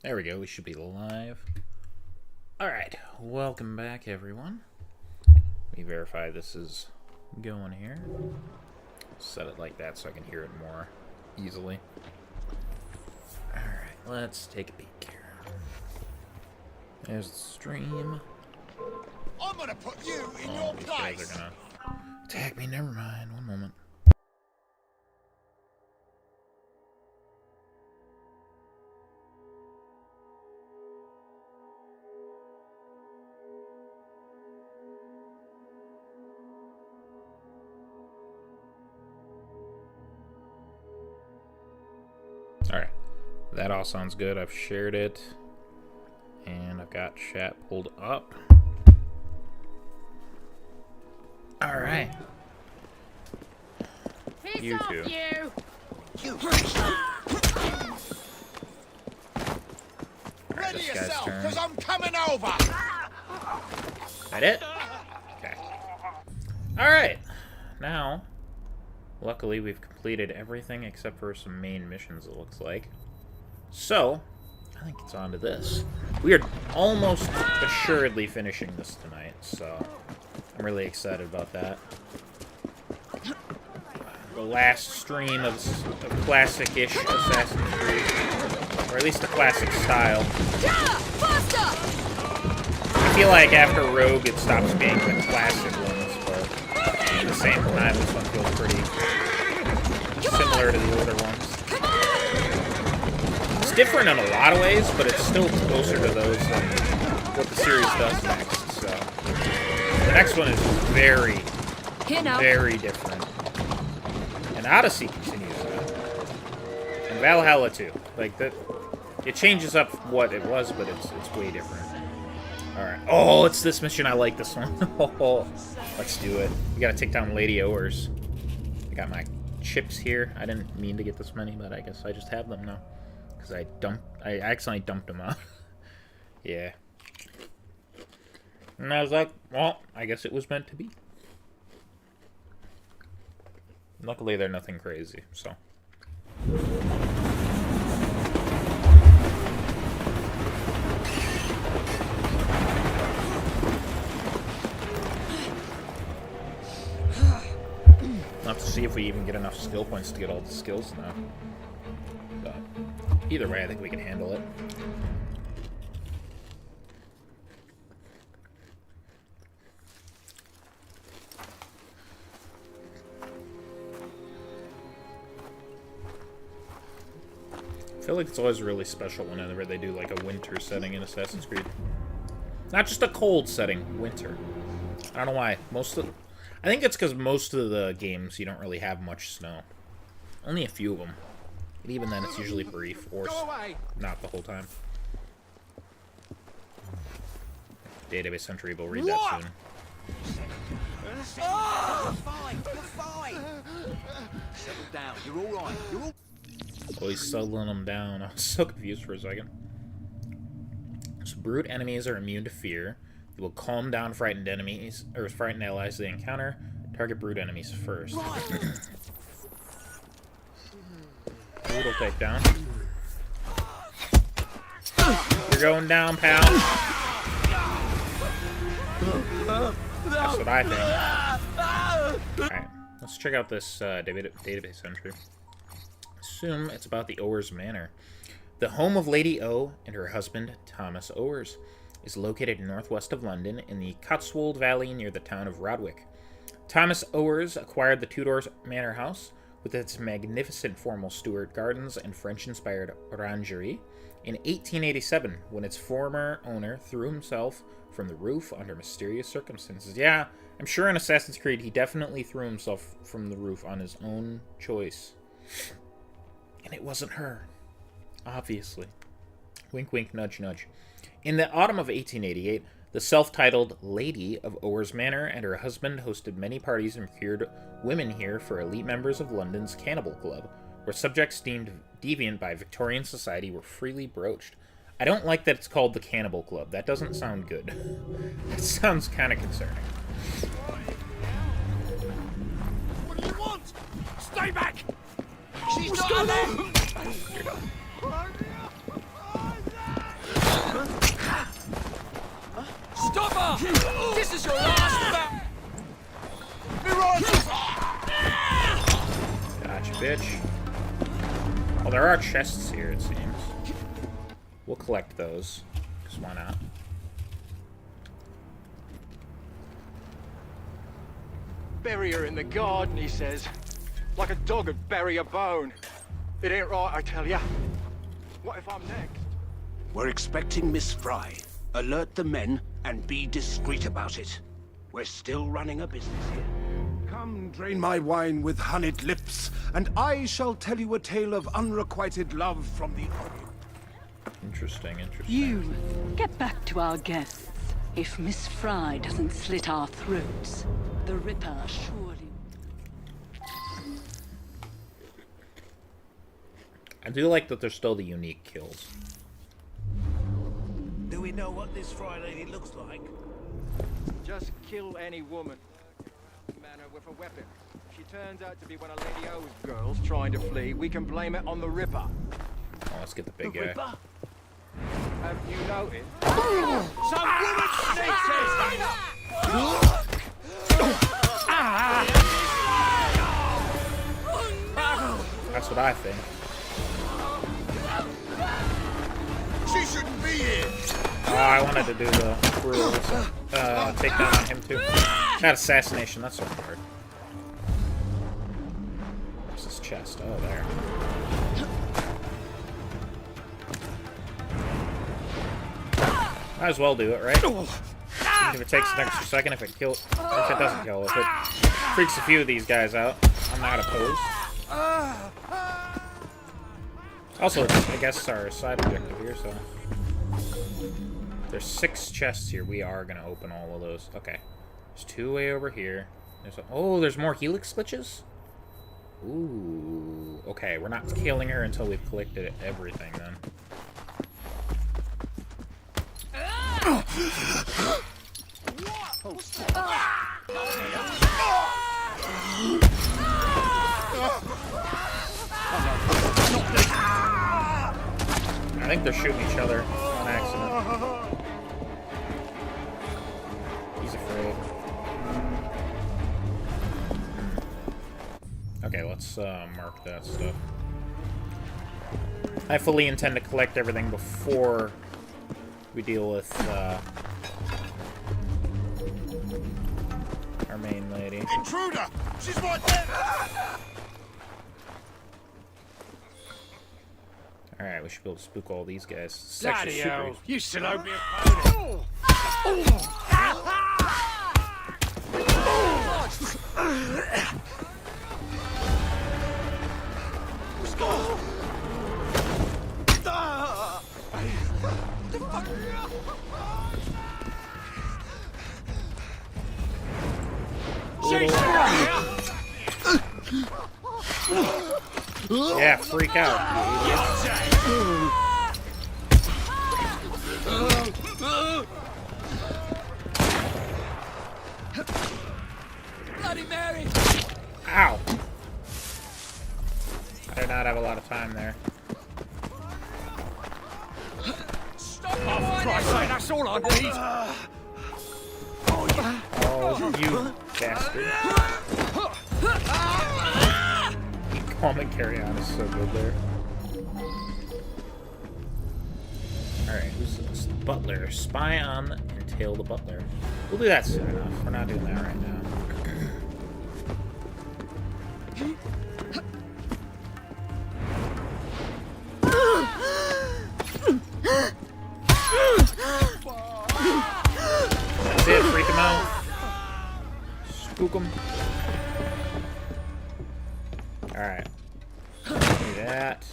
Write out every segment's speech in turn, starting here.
There we go, we should be live. Alright, welcome back everyone. Let me verify this is going here. Set it like that so I can hear it more easily. Alright, let's take a peek here. There's the stream. I'm gonna put you in your These place. guys are gonna attack me, never mind, one moment. Alright, that all sounds good. I've shared it. And I've got chat pulled up. Alright. You two. Ready this guy's yourself, turn. because I'm coming over. That it? Okay. Alright. Now, luckily we've completed everything except for some main missions, it looks like. So, I think it's on to this. We are almost assuredly finishing this tonight, so I'm really excited about that. The last stream of classic-ish Assassin's Creed, or at least the classic style. I feel like after Rogue it stops being the classic ones, but at the same time this one feels pretty similar to the older ones. It's different in a lot of ways, but it's still closer to those than what the series does next, so. The next one is very, very different. And Odyssey continues that. And Valhalla too. Like, that, it changes up what it was, but it's way different. Alright. Oh, it's this mission. I like this one. Let's do it. We gotta take down Lady Owers. I got my chips here. I didn't mean to get this many, but I guess I just have them now. Because I accidentally dumped them out. Yeah. And I was like, well, I guess it was meant to be. Luckily, they're nothing crazy, so. We'll have to see if we even get enough skill points to get all the skills now. But either way, I think we can handle it. I feel like it's always really special whenever they do like a winter setting in Assassin's Creed. Not just a cold setting, winter. I don't know why. I think it's because most of the games you don't really have much snow. Only a few of them. And even then, it's usually brief or not the whole time. Database entry, we'll read that soon. Fine, you're fine. Settle down. You're all right. You're all. Oh, he's settling them down. I was so confused for a second. So brute enemies are immune to fear. They will calm down frightened enemies, or frightened allies they encounter. Target brute enemies first. Brutal takedown. You're going down, pal. That's what I think. Alright, let's check out this database entry. Assume it's about the Owers Manor. The home of Lady O and her husband, Thomas Owers, is located northwest of London in the Cotswold Valley near the town of Rodwick. Thomas Owers acquired the Tudor manor house with its magnificent formal Stuart gardens and French-inspired orangery in 1887 when its former owner threw himself from the roof under mysterious circumstances. Yeah, I'm sure in Assassin's Creed he definitely threw himself from the roof on his own choice. And it wasn't her. Obviously. Wink, wink, nudge, nudge. In the autumn of 1888, the self-titled Lady of Owers Manor and her husband hosted many parties and procured women here for elite members of London's Cannibal Club, where subjects deemed deviant by Victorian society were freely broached. I don't like that it's called the Cannibal Club. That doesn't sound good. That sounds kind of concerning. What do you want? Stay back! She's What's not going there! on? You're done. This is your last battle! Mirage! Gotcha, bitch. Well, there are chests here, it seems. We'll collect those. Because why not? Bury her in the garden, he says. Like a dog would bury a bone. It ain't right, I tell ya. What if I'm next? We're expecting Miss Fry. Alert the men and be discreet about it. We're still running a business here. Come, drain my wine with honeyed lips, and I shall tell you a tale of unrequited love from the Orient. Interesting, interesting. You, get back to our guests. If Miss Fry doesn't slit our throats, the Ripper surely... I do like that there's still the unique kills. Do we know what this Fry lady looks like? Just kill any woman. Man her with a weapon. If she turns out to be one of Lady O's girls trying to flee, we can blame it on the Ripper. Oh, let's get the big guy. Ripper? Have you noticed? Some woman snakes! That's what I think. She shouldn't be here! I wanted to do the rules. Take down on him too. Not assassination, that's so hard. Where's this chest? Oh, there. Might as well do it, right? Even if it takes an extra second, if it doesn't kill, if it freaks a few of these guys out, I'm not opposed. Also, I guess our side objective here, so... There's 6 chests here. We are gonna open all of those. Okay. There's 2 way over here. Oh, there's more helix glitches? Ooh. Okay, we're not killing her until we've collected everything, then. I think they're shooting each other on accident. He's afraid. Okay, let's mark that stuff. I fully intend to collect everything before we deal with our main lady. Intruder! She's right there! Alright, we should be able to spook all these guys. This is actually Bloody super hell! easy. You still owe me a pony! Yeah, freak out, you idiot. Bloody Mary! Ow! I did not have a lot of time there. Stop! Oh, for Christ's sake, that's all I need! Oh, you bastard. Calm and carry on is so good there. Alright, who's this? Butler. Spy on and tail the butler. We'll do that soon enough. We're not doing that right now. That's it, freak him out. Spook him. Alright. Do that.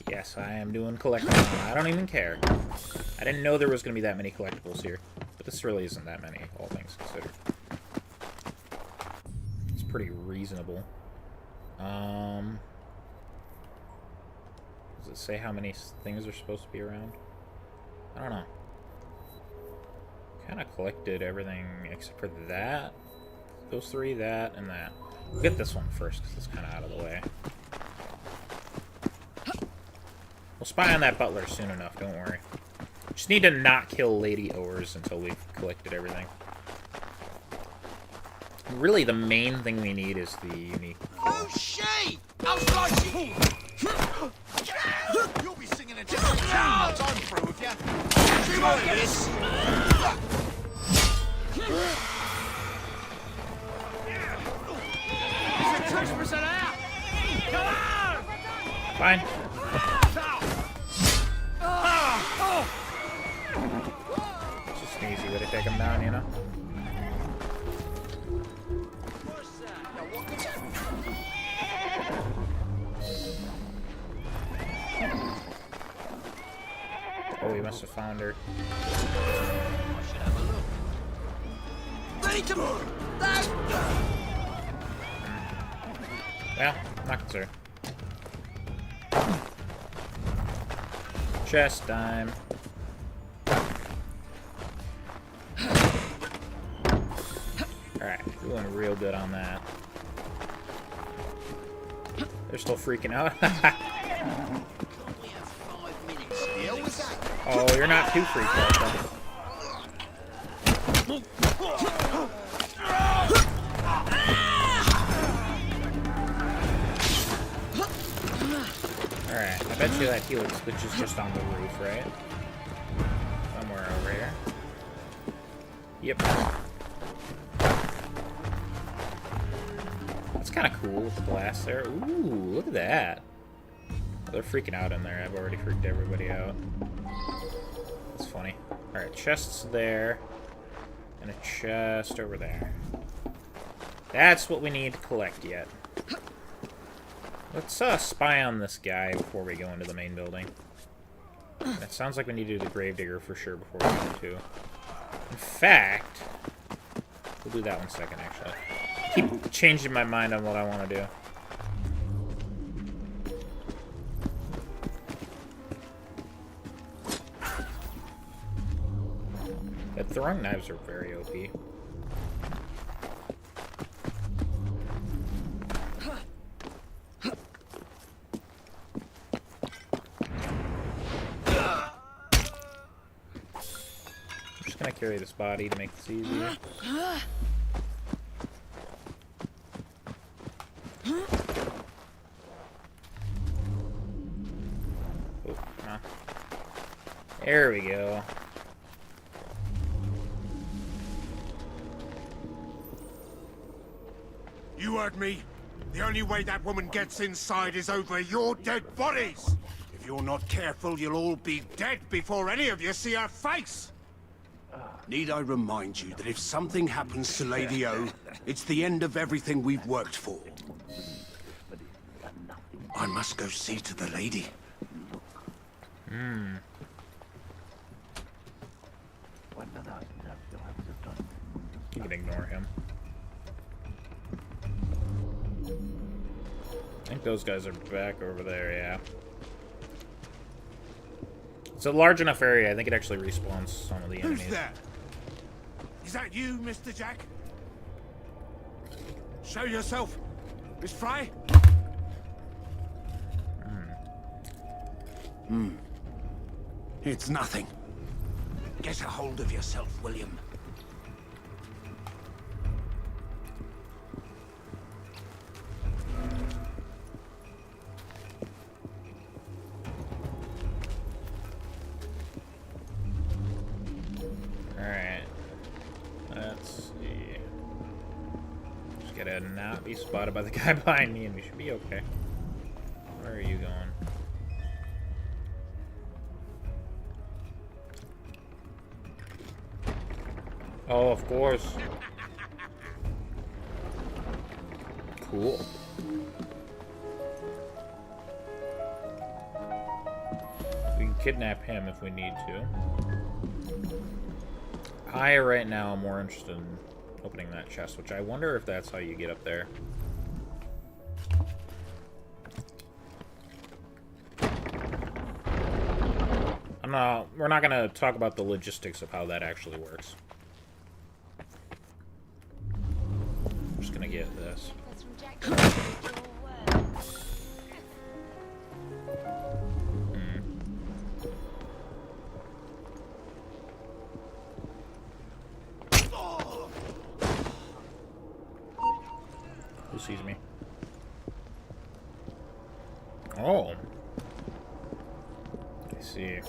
Yes, I am doing collecting. I don't even care. I didn't know there was going to be that many collectibles here. But this really isn't that many, all things considered. It's pretty reasonable. Does it say how many things are supposed to be around? I don't know. Kind of collected everything except for that. Those 3, that, and that. We'll get this one first, because it's kind of out of the way. We'll spy on that butler soon enough, don't worry. Just need to not kill Lady Owers until we've collected everything. Really, the main thing we need is the unique. Oh, she! I was like she... You'll be singing a different tune once I'm through with you. Enjoy this! He's a 2% out! Come on! Fine. It's just an easy way to take him down, you know? Oh, we must have found her. Ready to move! Well, not concerned. Chest time. Alright, doing real good on that. They're still freaking out. We have 5 minutes. The hell was that? Oh, you're not too freaked out then. Alright, I bet you that helix switch is just on the roof, right? Somewhere over here. Yep. That's kind of cool with the blast there. Ooh, look at that. They're freaking out in there. I've already freaked everybody out. That's funny. Alright, chest's there. And a chest over there. That's what we need to collect yet. Let's spy on this guy before we go into the main building. It sounds like we need to do the Gravedigger for sure before we go to. In fact, we'll do that one second, actually. Keep changing my mind on what I want to do. The throwing knives are very OP. I'm just gonna carry this body to make this easier. Oh, come on. There we go. You heard me. The only way that woman gets inside is over your dead bodies. If you're not careful, you'll all be dead before any of you see her face. Need I remind you that if something happens to Lady O, it's the end of everything we've worked for. I must go see to the lady. You can ignore him. I think those guys are back over there, yeah. It's a large enough area, I think it actually respawns some of the Who's enemies. there? Is that you, Mr. Jack? Show yourself, Miss Fry. It's nothing. Get a hold of yourself, William. Alright. Let's see. Just gotta not be spotted by the guy behind me and we should be okay. Where are you going? Oh, of course. Cool. We can kidnap him if we need to. I, right now, am more interested in opening that chest, which I wonder if that's how you get up there. We're not gonna talk about the logistics of how that actually works. I'm just gonna get this. sees me. Oh. I see.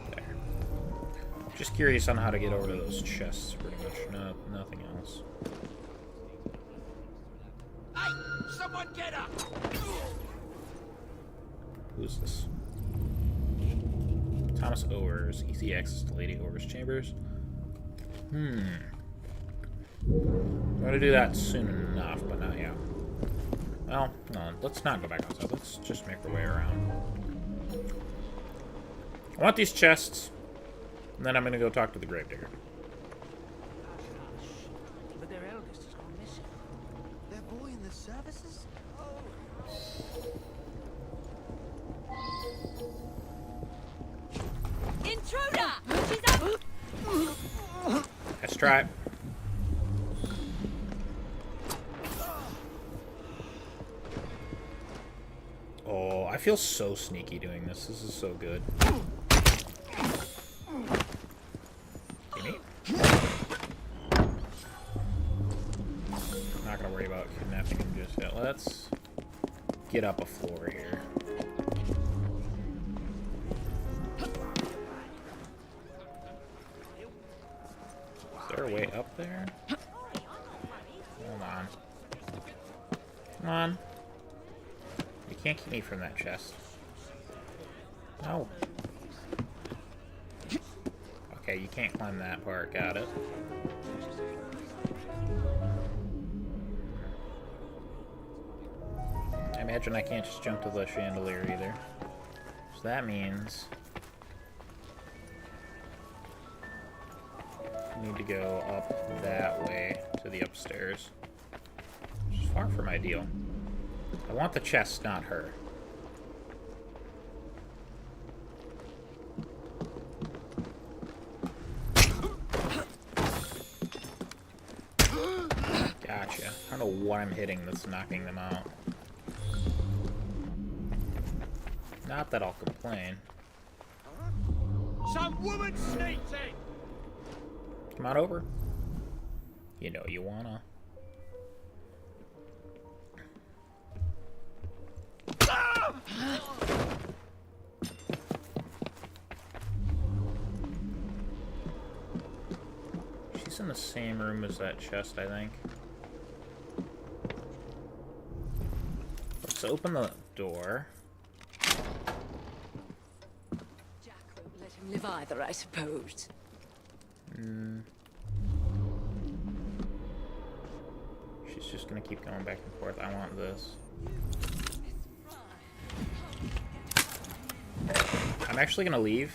There. Just curious on how to get over to those chests, pretty much. No, nothing else. Hey, someone get up! Who's this? Thomas Owers. Easy access to Lady Owers' chambers. I'm gonna do that soon enough, but not yet. Well, no, let's not go back outside. Let's just make our way around. I want these chests, and then I'm gonna go talk to the Gravedigger. But their eldest has gone missing. Their boy in the services? Intruder! She's up! Let's try it. Oh, I feel so sneaky doing this. This is so good. Gimme. Not gonna worry about kidnapping him just yet. Let's get up a floor here. Is there a way up there? Hold on. Come on. You can't keep me from that chest. No. Okay, you can't climb that part. Got it. I imagine I can't just jump to the chandelier either. So that means I need to go up that way to the upstairs. Which is far from ideal. I want the chest, not her. Gotcha. I don't know what I'm hitting that's knocking them out. Not that I'll complain. Some woman sneaking! Come on over. You know you wanna. She's in the same room as that chest, I think. Let's open the door. Jack won't let him live either, I suppose. She's just gonna keep going back and forth. I want this. I'm actually gonna leave.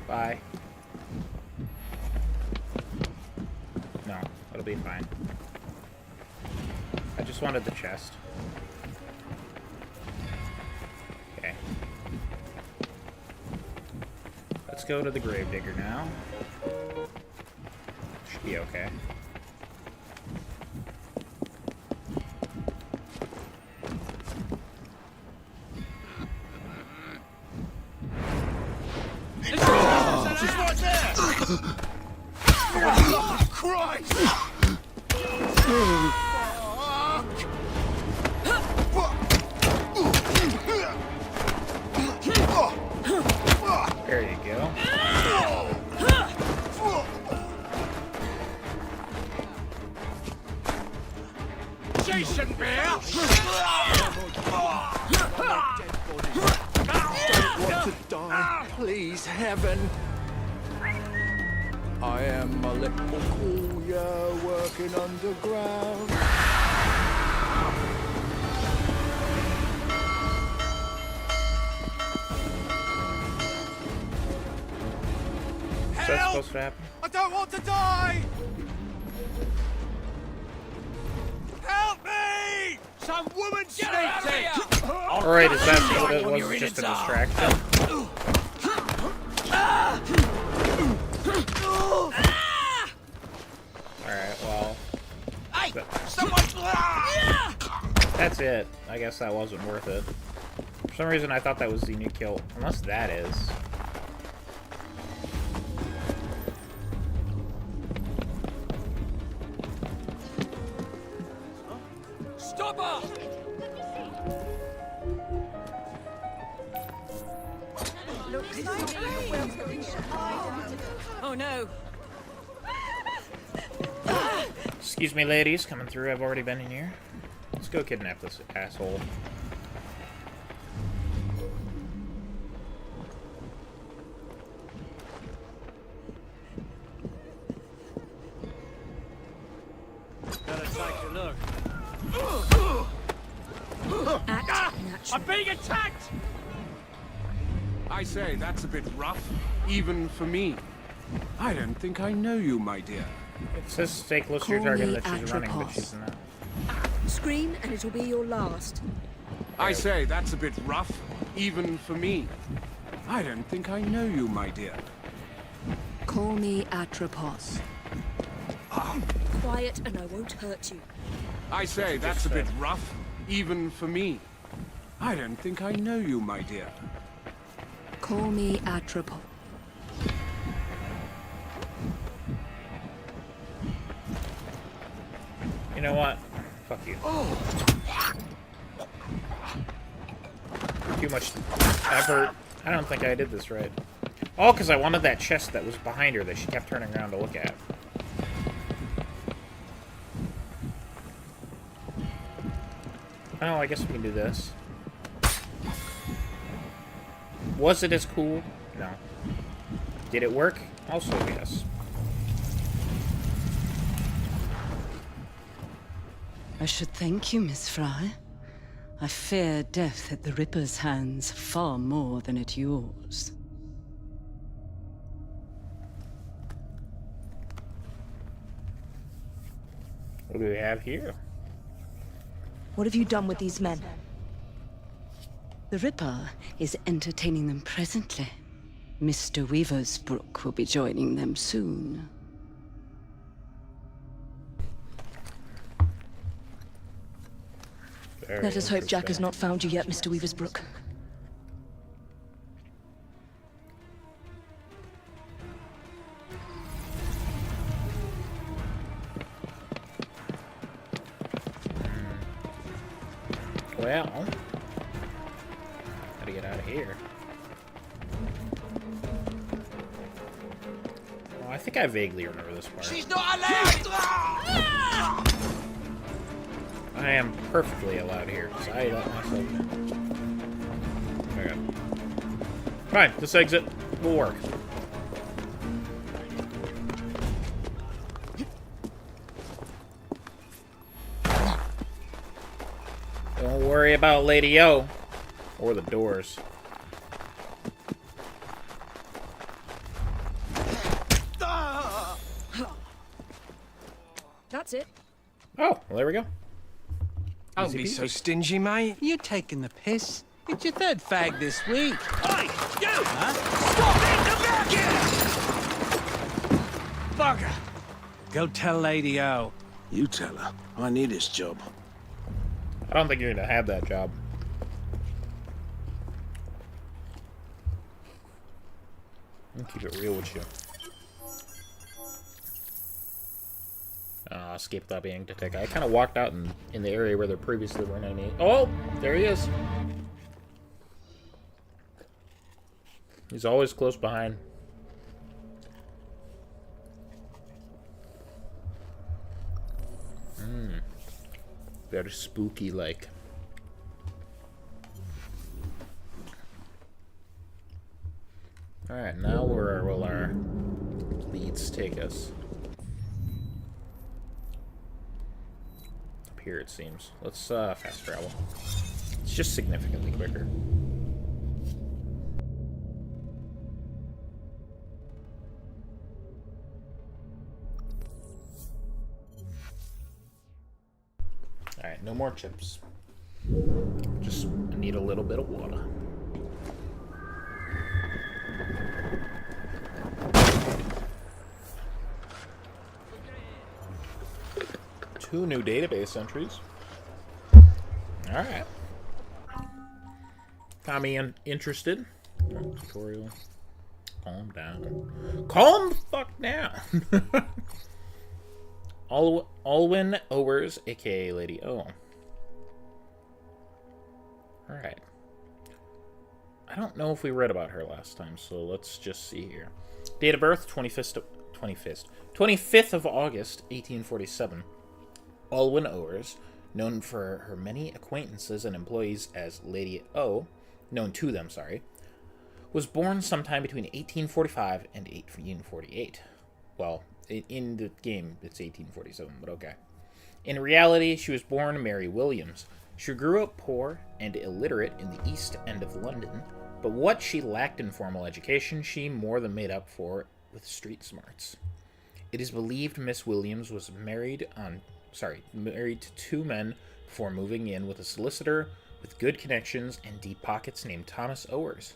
Bye. No, it'll be fine. I just wanted the chest. Okay. Let's go to the Gravedigger now. Should be okay. She's right there! Oh, Christ! There you go. Jason Bear! Want to die, please, heaven. I am a little courier working underground. Is that supposed to happen? I don't want to die! Help me! Some woman sneaking! Alright, is that what it was? Just a distraction? Alright, well. Hey! Someone! That's it. I guess that wasn't worth it. some reason I thought that was the new kill. Unless that is. Stop her! Oh no. Excuse me, ladies. Coming through. I've already been in here. Let's go kidnap this asshole. Better take a look. Act natural. I'm being attacked! I say, that's a bit rough, even for me. I don't think I know you, my dear. It says stay close to your Call target me that she's running, but Atropos. she's not. Scream and it'll be your last. I say, that's a bit rough, even for me. I don't think I know you, my dear. Call me Atropos. Quiet and I won't hurt you. I say, that's a bit rough, even for me. I don't think I know you, my dear. Call me Atropos. You know what? Fuck you. Too much effort. I don't think I did this right. Oh, because I wanted that chest that was behind her that she kept turning around to look at. Oh, I guess we can do this. Was it as cool? No. Did it work? Also, yes. I should thank you, Miss Fry. I fear death at the Ripper's hands far more than at yours. What do we have here? What have you done with these men? The Ripper is entertaining them presently. Mr. Weaversbrook will be joining them soon. Very Let us hope Jack has interesting. not found you yet, Mr. Weaversbrook. Well, gotta get out of here. Oh, I think I vaguely remember this part. She's not allowed! I am perfectly allowed here because I let myself in. Okay. Fine, this exit will work. Don't worry about Lady O or the doors. That's it. Oh, well, there we go. Don't Easy be so peasy. stingy, mate. You're taking the piss. It's your third fag this week. Hey, you! Huh? Stop it! The Bugger! Go tell Lady O. You tell her. I need this job. I don't think you're gonna have that job. I'll keep it real with you. Escape without being detected. I kind of walked out in the area where there previously weren't any. Oh, there he is. He's always close behind. Very spooky like. Alright, now where will our leads take us? Up here it seems. Let's fast travel. It's just significantly quicker. Alright, no more chips. Just need a little bit of water. Two new database entries. Alright. Got me interested. Oh, tutorial. Calm down. Calm the fuck down. Alwyn Owers, aka Lady O. Alright. I don't know if we read about her last time, so let's just see here. Date of birth, 25th of August, 1847. Alwyn Owers, known for her many acquaintances and employees as Lady O, known to them, sorry, was born sometime between 1845 and 1848. Well, in the game, it's 1847, but okay. In reality, she was born Mary Williams. She grew up poor and illiterate in the East End of London, but what she lacked in formal education, she more than made up for with street smarts. It is believed Miss Williams was married to 2 men before moving in with a solicitor with good connections and deep pockets named Thomas Owers,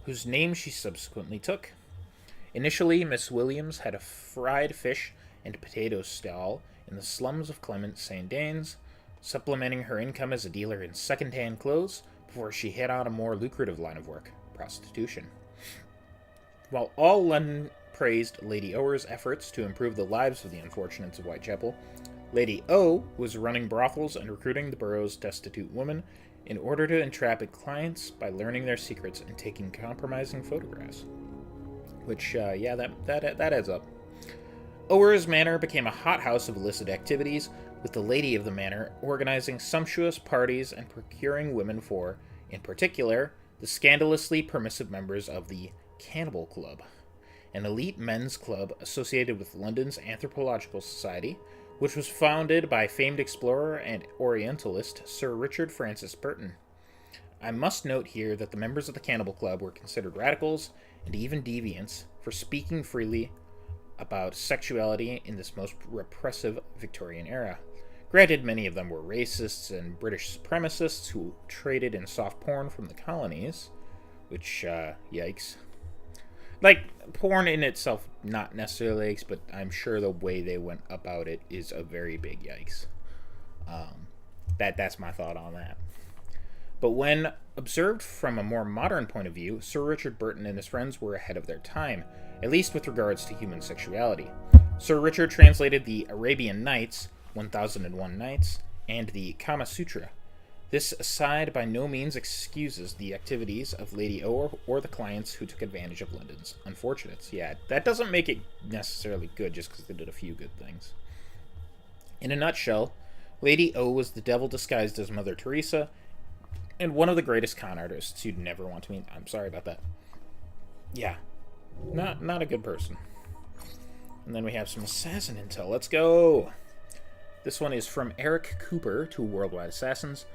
whose name she subsequently took. Initially, Miss Williams had a fried fish and potato stall in the slums of Clement St. Danes, supplementing her income as a dealer in second-hand clothes before she hit on a more lucrative line of work, prostitution. While all London praised Lady Ower's efforts to improve the lives of the unfortunates of Whitechapel, Lady O was running brothels and recruiting the borough's destitute women in order to entrap clients by learning their secrets and taking compromising photographs. Which, that adds up. Owers Manor became a hothouse of illicit activities, with the lady of the manor organizing sumptuous parties and procuring women for, in particular, the scandalously permissive members of the Cannibal Club, an elite men's club associated with London's Anthropological Society, which was founded by famed explorer and Orientalist Sir Richard Francis Burton. I must note here that the members of the Cannibal Club were considered radicals and even deviants for speaking freely about sexuality in this most repressive Victorian era. Granted, many of them were racists and British supremacists who traded in soft porn from the colonies, which, yikes. Like, porn in itself, not necessarily yikes, but I'm sure the way they went about it is a very big yikes. That's my thought on that. But when observed from a more modern point of view, Sir Richard Burton and his friends were ahead of their time, at least with regards to human sexuality. Sir Richard translated the Arabian Nights, 1001 Nights, and the Kama Sutra. This aside by no means excuses the activities of Lady O or the clients who took advantage of London's unfortunates. Yeah, that doesn't make it necessarily good just because they did a few good things. In a nutshell, Lady O was the devil disguised as Mother Teresa, and one of the greatest con artists you'd never want to meet. I'm sorry about that. Yeah, not a good person. And then we have some assassin intel. Let's go! This one is from Eric Cooper to Worldwide Assassins.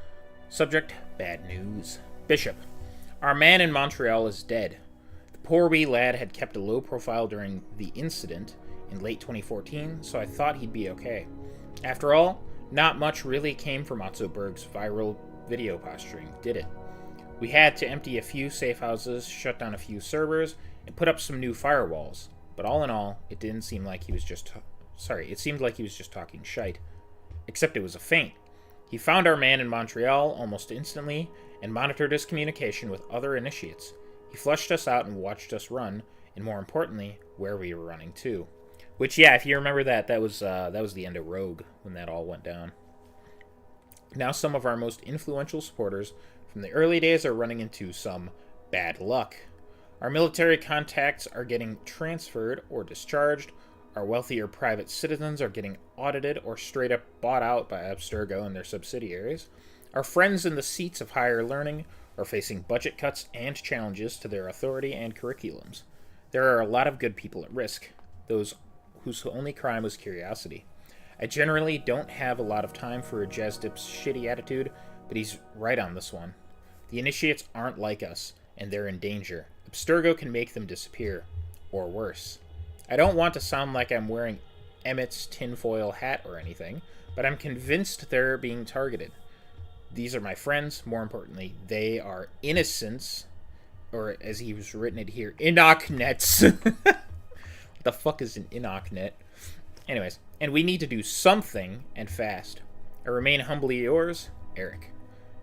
Subject, bad news. Bishop, our man in Montreal is dead. The poor wee lad had kept a low profile during the incident in late 2014, so I thought he'd be okay. After all, not much really came from Otto Berg's viral video posturing, did it? We had to empty a few safe houses, shut down a few servers, and put up some new firewalls. But all in all, it didn't seem like he was just... it seemed like he was just talking shite. Except it was a feint. He found our man in Montreal almost instantly and monitored his communication with other initiates. He flushed us out and watched us run, and more importantly, where we were running to. Which, yeah, if you remember that was the end of Rogue when that all went down. Now some of our most influential supporters from the early days are running into some bad luck. Our military contacts are getting transferred or discharged. Our wealthier private citizens are getting audited or straight up bought out by Abstergo and their subsidiaries. Our friends in the seats of higher learning are facing budget cuts and challenges to their authority and curriculums. There are a lot of good people at risk, those whose only crime was curiosity. I generally don't have a lot of time for a Jazdip's shitty attitude, but he's right on this one. The initiates aren't like us, and they're in danger. Abstergo can make them disappear, or worse. I don't want to sound like I'm wearing Emmett's tinfoil hat or anything, but I'm convinced they're being targeted. These are my friends. More importantly, they are innocents, or as he was written it here, Inoc-nets. What the fuck is an Inoc-net? Anyways, and we need to do something, and fast. I remain humbly yours, Eric.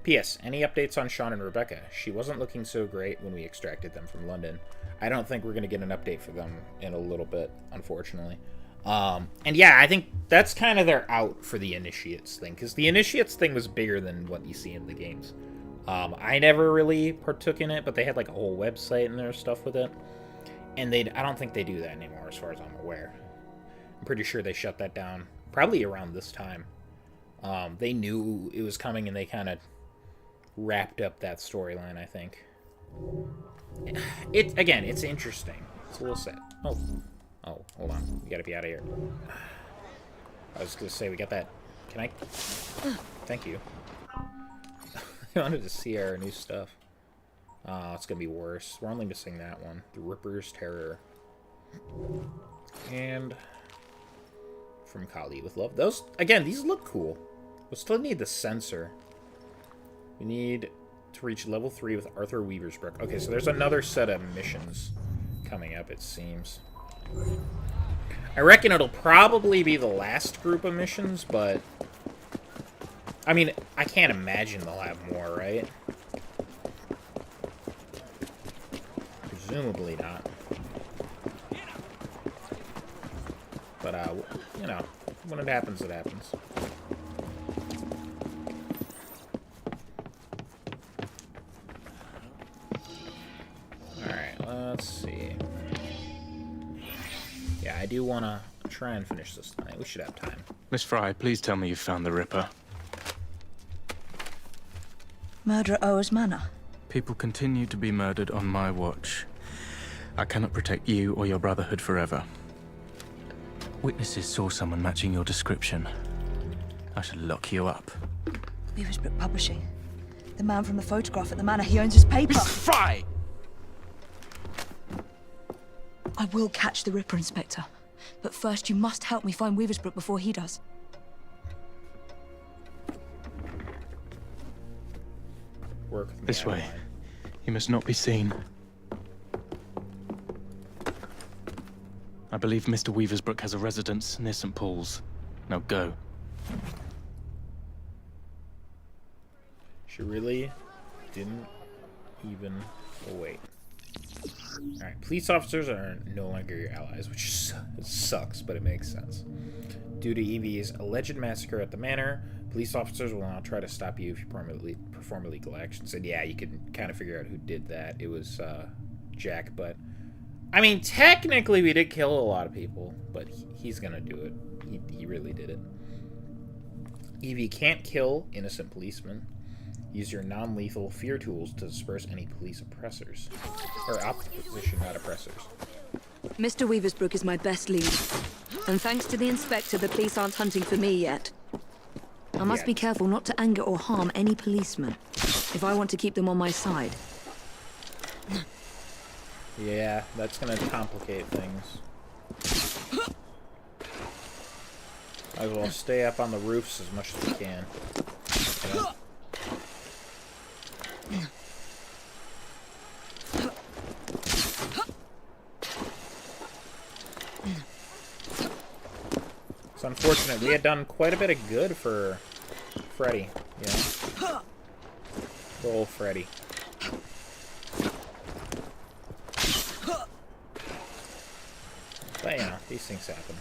P.S. Any updates on Sean and Rebecca? She wasn't looking so great when we extracted them from London. I don't think we're going to get an update for them in a little bit, unfortunately. And yeah, I think that's kind of their out for the Initiates thing, because the Initiates thing was bigger than what you see in the games. I never really partook in it, but they had like a whole website and their stuff with it. And I don't think they do that anymore, as far as I'm aware. I'm pretty sure they shut that down probably around this time. They knew it was coming, and they kind of wrapped up that storyline, I think. Again, it's interesting. It's a little sad. Oh, hold on. We gotta be out of here. I was gonna say, we got that. Can I? Thank you. I wanted to see our new stuff. It's gonna be worse. We're only missing that one. The Ripper's Terror. And from Kali with Love. Those, again, these look cool. We still need the sensor. We need to reach level 3 with Arthur Weaver's Brook. Okay, so there's another set of missions coming up, it seems. I reckon it'll probably be the last group of missions, but I mean, I can't imagine they'll have more, right? Presumably not. But, you know, when it happens, it happens. Alright, let's see. Yeah, I do want to try and finish this tonight. We should have time. Miss Fry, please tell me you found the Ripper. Murder at Oa's Manor. People continue to be murdered on my watch. I cannot protect you or your brotherhood forever. Witnesses saw someone matching your description. I should lock you up. Weaver's Brook Publishing. The man from the photograph at the manor, he owns his paper. Miss Fry! I will catch the Ripper, Inspector. But first, you must help me find Weaver's Brook before he does. Work with me, This way. You must not be seen. I believe Mr. Weaver's Brook has a residence near St. Paul's. Now go. She really didn't even wait. Alright, police officers are no longer your allies, which sucks, but it makes sense. Due to Evie's alleged massacre at the manor, police officers will now try to stop you if you perform illegal actions. And yeah, you can kind of figure out who did that. It was Jack, but I mean, technically we did kill a lot of people, but he's gonna do it. He really did it. Evie can't kill innocent policemen. Use your non-lethal fear tools to disperse any police oppressors. Or opposition, not oppressors. Mr. Weaver's Brook is my best lead. And thanks to the Inspector, the police aren't hunting for me yet. I must be careful not to anger or harm any policemen, if I want to keep them on my side. Yeah, that's gonna complicate things. I will stay up on the roofs as much as we can. Okay. It's unfortunate. We had done quite a bit of good for Freddy, you know? Good old Freddy. But, you know, these things happen.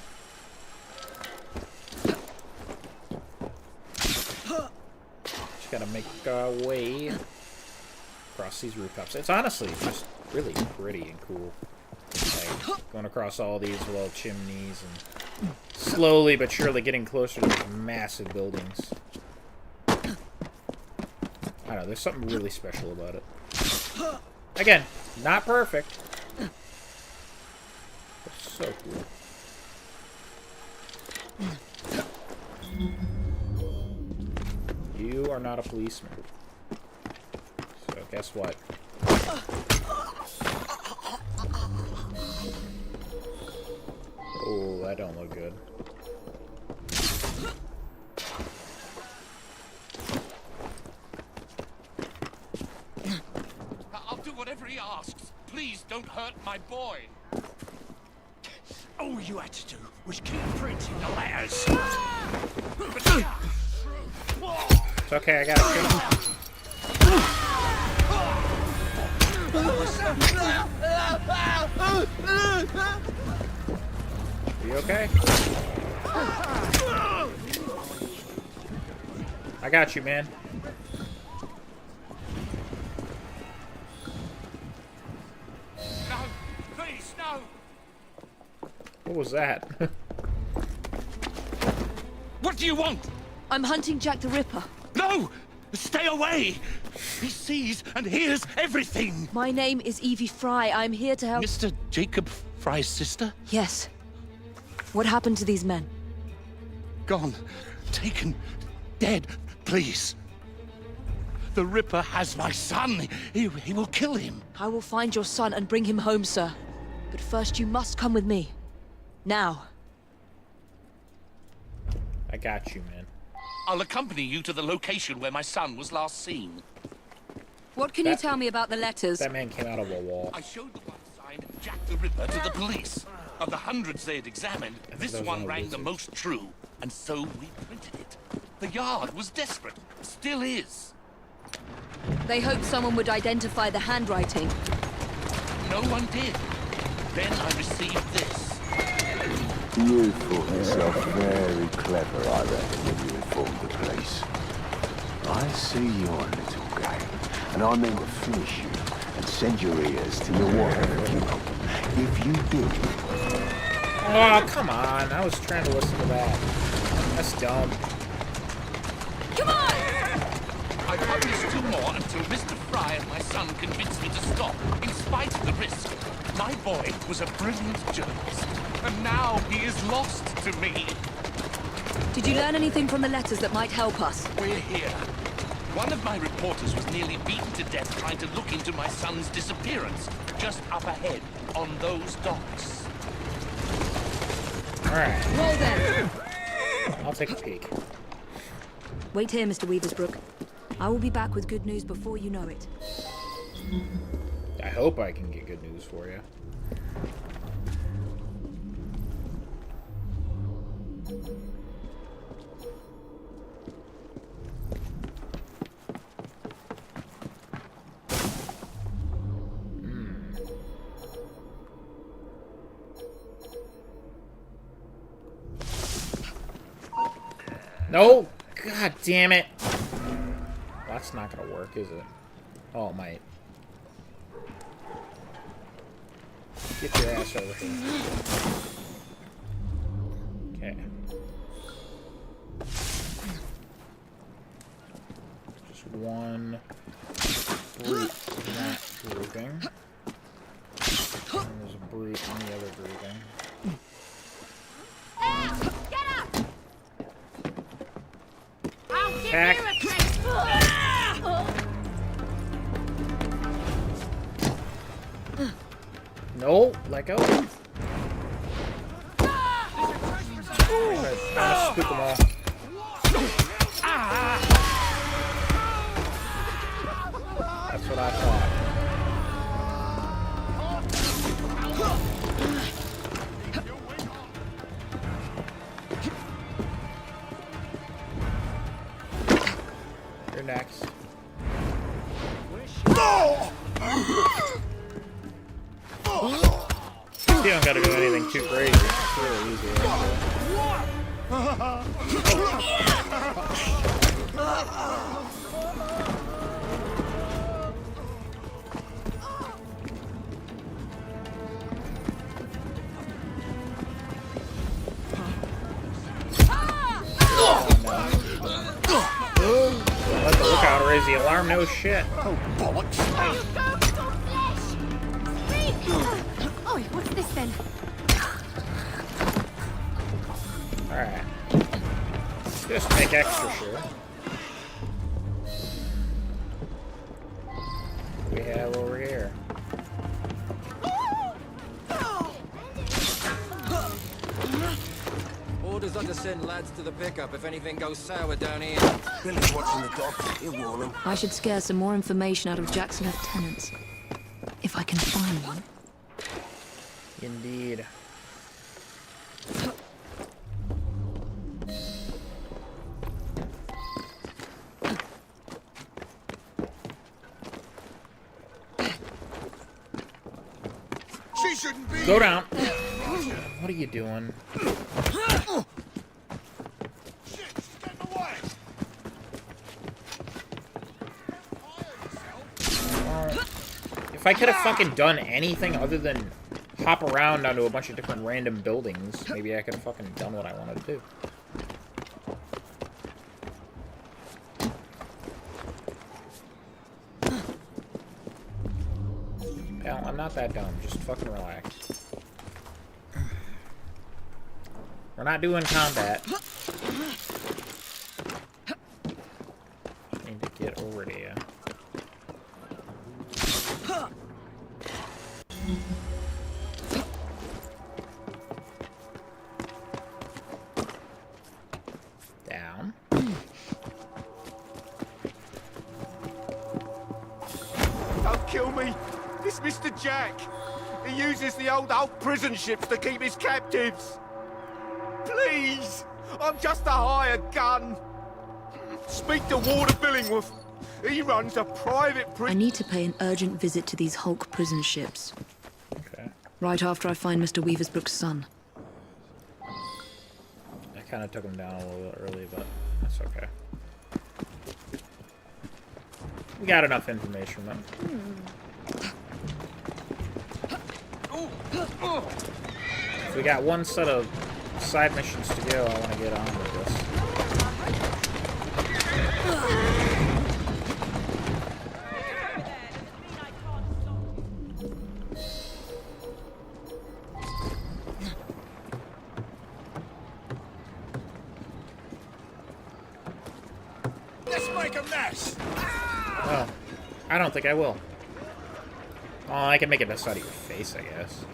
Just gotta make our way across these rooftops. It's honestly just really pretty and cool. Like, going across all these little chimneys and slowly but surely getting closer to these massive buildings. I don't know, there's something really special about it. Again, not perfect. But so cool. You are not a policeman. So guess what? Oh, that don't look good. I'll do whatever he asks. Please don't hurt my boy. All you had to do was keep printing the letters. It's okay, I got it. You okay? I got you, man. No, please, no. What was that? What do you want? I'm hunting Jack the Ripper. No! Stay away! He sees and hears everything! My name is Evie Fry. I'm here to help. Mr. Jacob Fry's sister? Yes. What happened to these men? Gone. Taken. Dead. Please. The Ripper has my son. He will kill him. I will find your son and bring him home, sir. But first you must come with me. Now. I got you, man. I'll accompany you to the location where my son was last seen. What can you tell me about the letters? That man came out of a wall. I showed the one signed Jack the Ripper to the police. Of the hundreds they had examined, this those one are rang the wizards. most true, and so we printed it. The Yard was desperate. Still is. They hoped someone would identify the handwriting. No one did. Then I received this. You thought yourself very clever, I reckon, when you informed the police. I see your little game, and I meant to finish you and send your ears to your wife. If you did, Oh, come on. I was trying to listen to that. That's dumb. I published 2 more until Mr. Fry and my son convinced me to stop, in spite of the risk. My boy was a brilliant journalist, and now he is lost to me. Did you learn anything from the letters that might help us? We're here. One of my reporters was nearly beaten to death trying to look into my son's disappearance, just up ahead, on those docks. Alright, Roll then. I'll take a peek. Wait here, Mr. Weaversbrook. I will be back with good news before you know it. I hope I can get good news for you. No! God damn it! That's not gonna work, is it? Oh, it might. Get your ass over here. Okay. Just one brute in that grouping. And there's a brute in the other grouping. Attack! No, let go. I'm gonna scoop them all. That's what I thought. You're next. You don't gotta do anything too crazy. It's really easy. Let the lookout raise the alarm, no shit. Oh, bollocks. Oh, what's this then? Alright. Just make extra sure. What do we have over here? Orders are to send lads to the pickup if anything goes sour down here. Billy's watching the docks. He'll warn them. I should scare some more information out of Jack's lieutenants. If I can find one. Indeed. Go down. What are you doing? If I could have fucking done anything other than hop around onto a bunch of different random buildings, maybe I could have fucking done what I wanted to do. Hell, I'm not that dumb. Just fucking relax. We're not doing combat. Need to get over there. Down. Don't kill me! It's Mr. Jack! He uses the old prison ships to keep his captives! Please! I'm just a hired gun! Speak to Warder Billingworth. He runs a private I prison. need to pay an urgent visit to these Hulk prison ships. Okay. Right after I find Mr. Weaversbrook's son. I kind of took him down a little bit early, but that's okay. We got enough information, though. If we got one set of side missions to go, I want to get on with this. Let's make a mess! Well, I don't think I will. Oh, I can make a mess out of your face, I guess.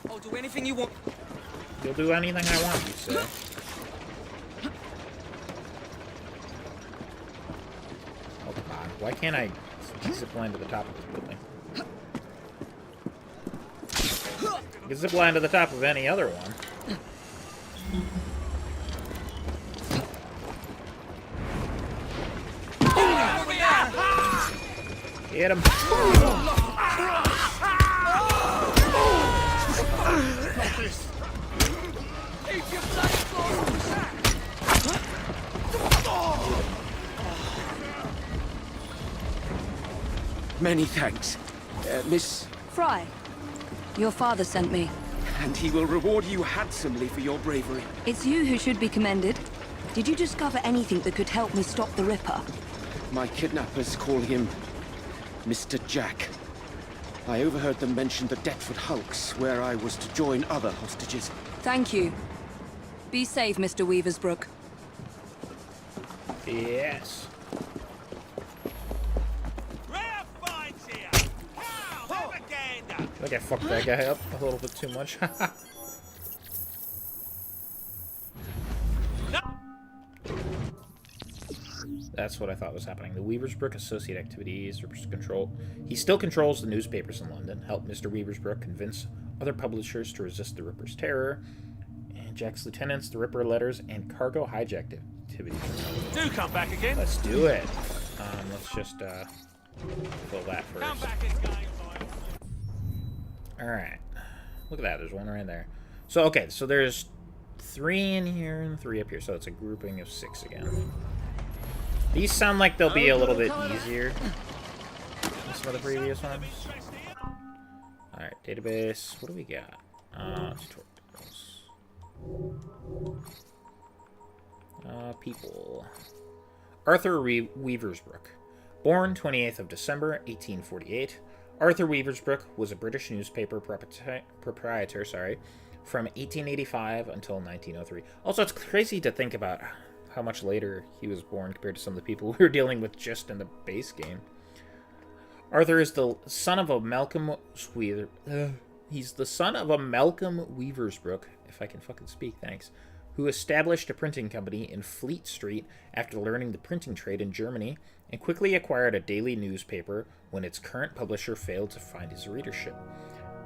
I'll do anything you want. You'll do anything I want, you say. Oh, come on. Why can't I zip line to the top of this building? I can zip line to the top of any other one. Get him. Many thanks, Miss... Fry, your father sent me. And he will reward you handsomely for your bravery. It's you who should be commended. Did you discover anything that could help me stop the Ripper? My kidnappers call him Mr. Jack. I overheard them mention the Deptford Hulks, where I was to join other hostages. Thank you. Be safe, Mr. Weaversbrook. Yes. I think I fucked that guy up a little bit too much. That's what I thought was happening. The Weaversbrook associate activities control. He still controls the newspapers in London. Help Mr. Weaversbrook convince other publishers to resist the Ripper's terror. And Jack's lieutenants, the Ripper letters, and cargo hijack activities. Do come back again. Let's do it. Let's just fill that first. Come back again. Alright. Look at that, there's one right there. So, okay, so there's 3 in here and 3 up here, so it's a grouping of 6 again. These sound like they'll be a little bit easier than some of the previous ones. Alright, database. What do we got? Tutorials. People. Arthur Weaversbrook. Born 28th of December, 1848. Arthur Weaversbrook was a British newspaper proprietor, from 1885 until 1903. Also, it's crazy to think about how much later he was born compared to some of the people we were dealing with just in the base game. Arthur is the son of a Malcolm Weaversbrook, if I can fucking speak, thanks, who established a printing company in Fleet Street after learning the printing trade in Germany, and quickly acquired a daily newspaper when its current publisher failed to find his readership.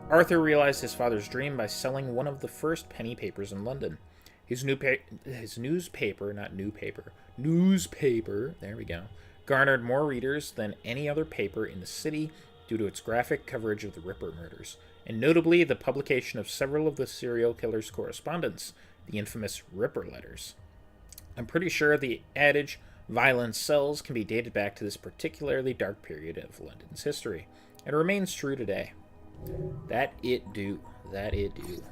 Arthur realized his father's dream by selling one of the first penny papers in London. His newspaper, there we go, garnered more readers than any other paper in the city due to its graphic coverage of the Ripper murders, and notably the publication of several of the serial killer's correspondence, the infamous Ripper letters. I'm pretty sure the adage, violence sells, can be dated back to this particularly dark period of London's history, and remains true today. That it do. That it do.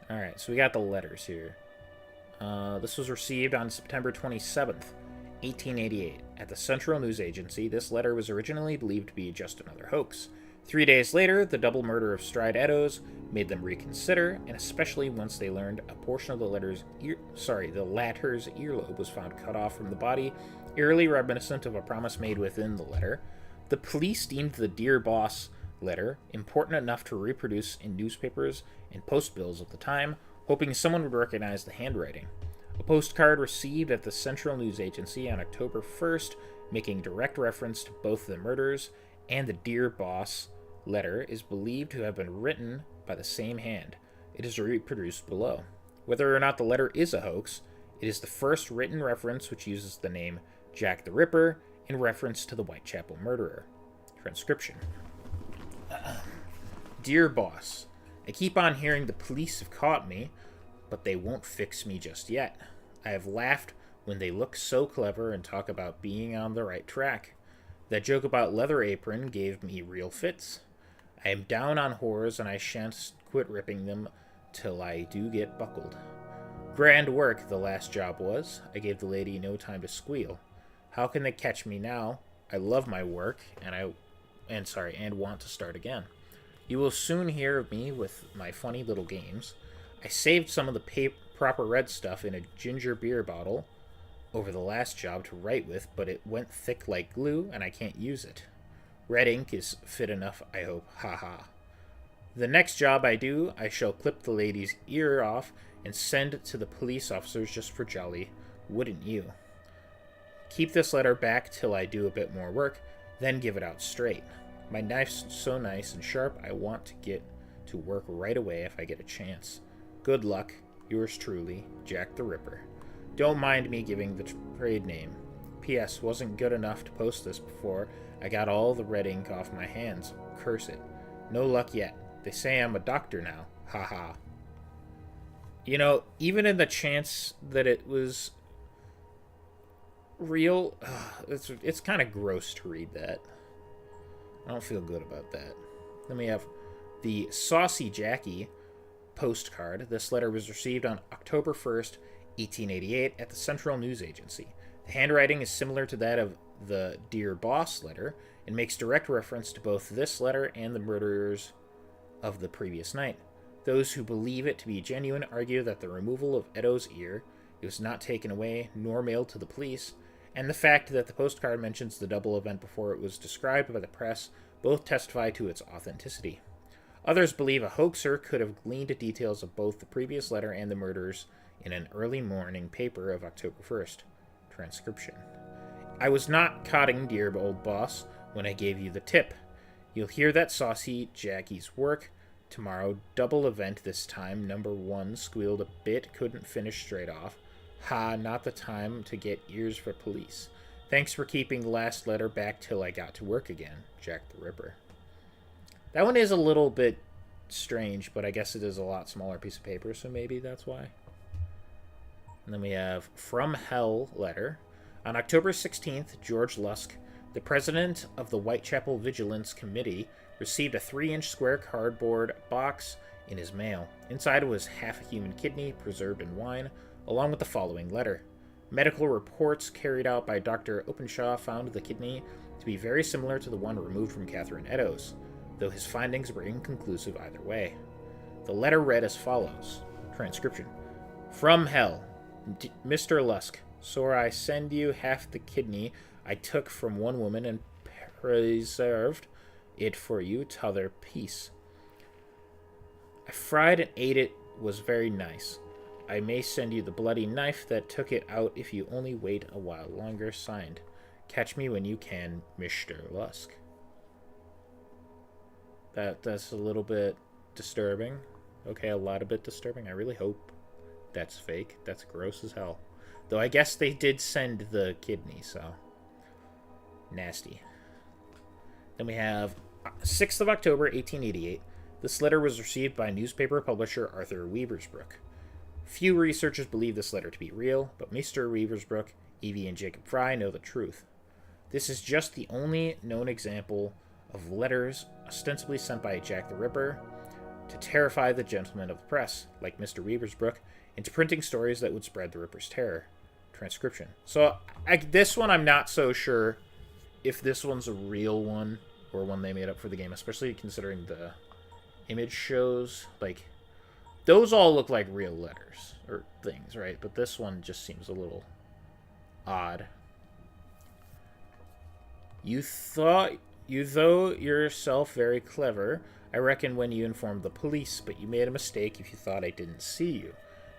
Alright, so we got the letters here. This was received on September 27th, 1888. At the Central News Agency, this letter was originally believed to be just another hoax. 3 days later, the double murder of Stride Eddowes made them reconsider, and especially once they learned a portion of the latter's earlobe was found cut off from the body, eerily reminiscent of a promise made within the letter. The police deemed the Dear Boss letter important enough to reproduce in newspapers and post bills of the time, hoping someone would recognize the handwriting. A postcard received at the Central News Agency on October 1st, making direct reference to both the murders and the Dear Boss letter, is believed to have been written by the same hand. It is reproduced below. Whether or not the letter is a hoax, it is the first written reference which uses the name Jack the Ripper in reference to the Whitechapel murderer. Transcription. Dear Boss, I keep on hearing the police have caught me, but they won't fix me just yet. I have laughed when they look so clever and talk about being on the right track. That joke about Leather Apron gave me real fits. I am down on whores and I shan't quit ripping them till I do get buckled. Grand work the last job was. I gave the lady no time to squeal. How can they catch me now? I love my work and want to start again. You will soon hear of me with my funny little games. I saved some of the proper red stuff in a ginger beer bottle over the last job to write with, but it went thick like glue and I can't use it. Red ink is fit enough, I hope. Ha ha. The next job I do, I shall clip the lady's ear off and send it to the police officers just for jolly. Wouldn't you? Keep this letter back till I do a bit more work, then give it out straight. My knife's so nice and sharp, I want to get to work right away if I get a chance. Good luck. Yours truly, Jack the Ripper. Don't mind me giving the trade name. P.S. Wasn't good enough to post this before I got all the red ink off my hands. Curse it. No luck yet. They say I'm a doctor now. Ha ha. You know, even in the chance that it was real, it's kind of gross to read that. I don't feel good about that. Then we have the Saucy Jackie postcard. This letter was received on October 1st, 1888 at the Central News Agency. The handwriting is similar to that of the Dear Boss letter and makes direct reference to both this letter and the murderers of the previous night. Those who believe it to be genuine argue that the removal of Eddowes' ear, it was not taken away nor mailed to the police, and the fact that the postcard mentions the double event before it was described by the press both testify to its authenticity. Others believe a hoaxer could have gleaned details of both the previous letter and the murders in an early morning paper of October 1st. Transcription. I was not codding, dear old boss, when I gave you the tip. You'll hear that Saucy Jackie's work tomorrow. Double event this time. Number 1 squealed a bit, couldn't finish straight off. Ha, not the time to get ears for police. Thanks for keeping the last letter back till I got to work again. Jack the Ripper. That one is a little bit strange, but I guess it is a lot smaller piece of paper, so maybe that's why. And then we have From Hell letter. On October 16th, George Lusk, the president of the Whitechapel Vigilance Committee, received a 3-inch square cardboard box in his mail. Inside was half a human kidney preserved in wine, along with the following letter. Medical reports carried out by Dr. Openshaw found the kidney to be very similar to the one removed from Catherine Eddowes, though his findings were inconclusive either way. The letter read as follows. Transcription. From Hell. Mr. Lusk, so I send you half the kidney I took from one woman and preserved it for you t'other piece. I fried and ate it, was very nice. I may send you the bloody knife that took it out if you only wait a while longer. Signed. Catch me when you can, Mr. Lusk. That's a little bit disturbing. Okay, a lot of bit disturbing. I really hope that's fake. That's gross as hell. Though I guess they did send the kidney, so. Nasty. Then we have 6th of October, 1888. This letter was received by newspaper publisher Arthur Weaversbrook. Few researchers believe this letter to be real, but Mr. Weaversbrook, Evie, and Jacob Fry know the truth. This is just the only known example of letters ostensibly sent by Jack the Ripper to terrify the gentlemen of the press, like Mr. Weaversbrook, into printing stories that would spread the Ripper's terror. Transcription. So, this one I'm not so sure if this one's a real one or one they made up for the game, especially considering the image shows. Like, those all look like real letters or things, right? But this one just seems a little odd. You thought yourself very clever, I reckon, when you informed the police, but you made a mistake if you thought I didn't see you.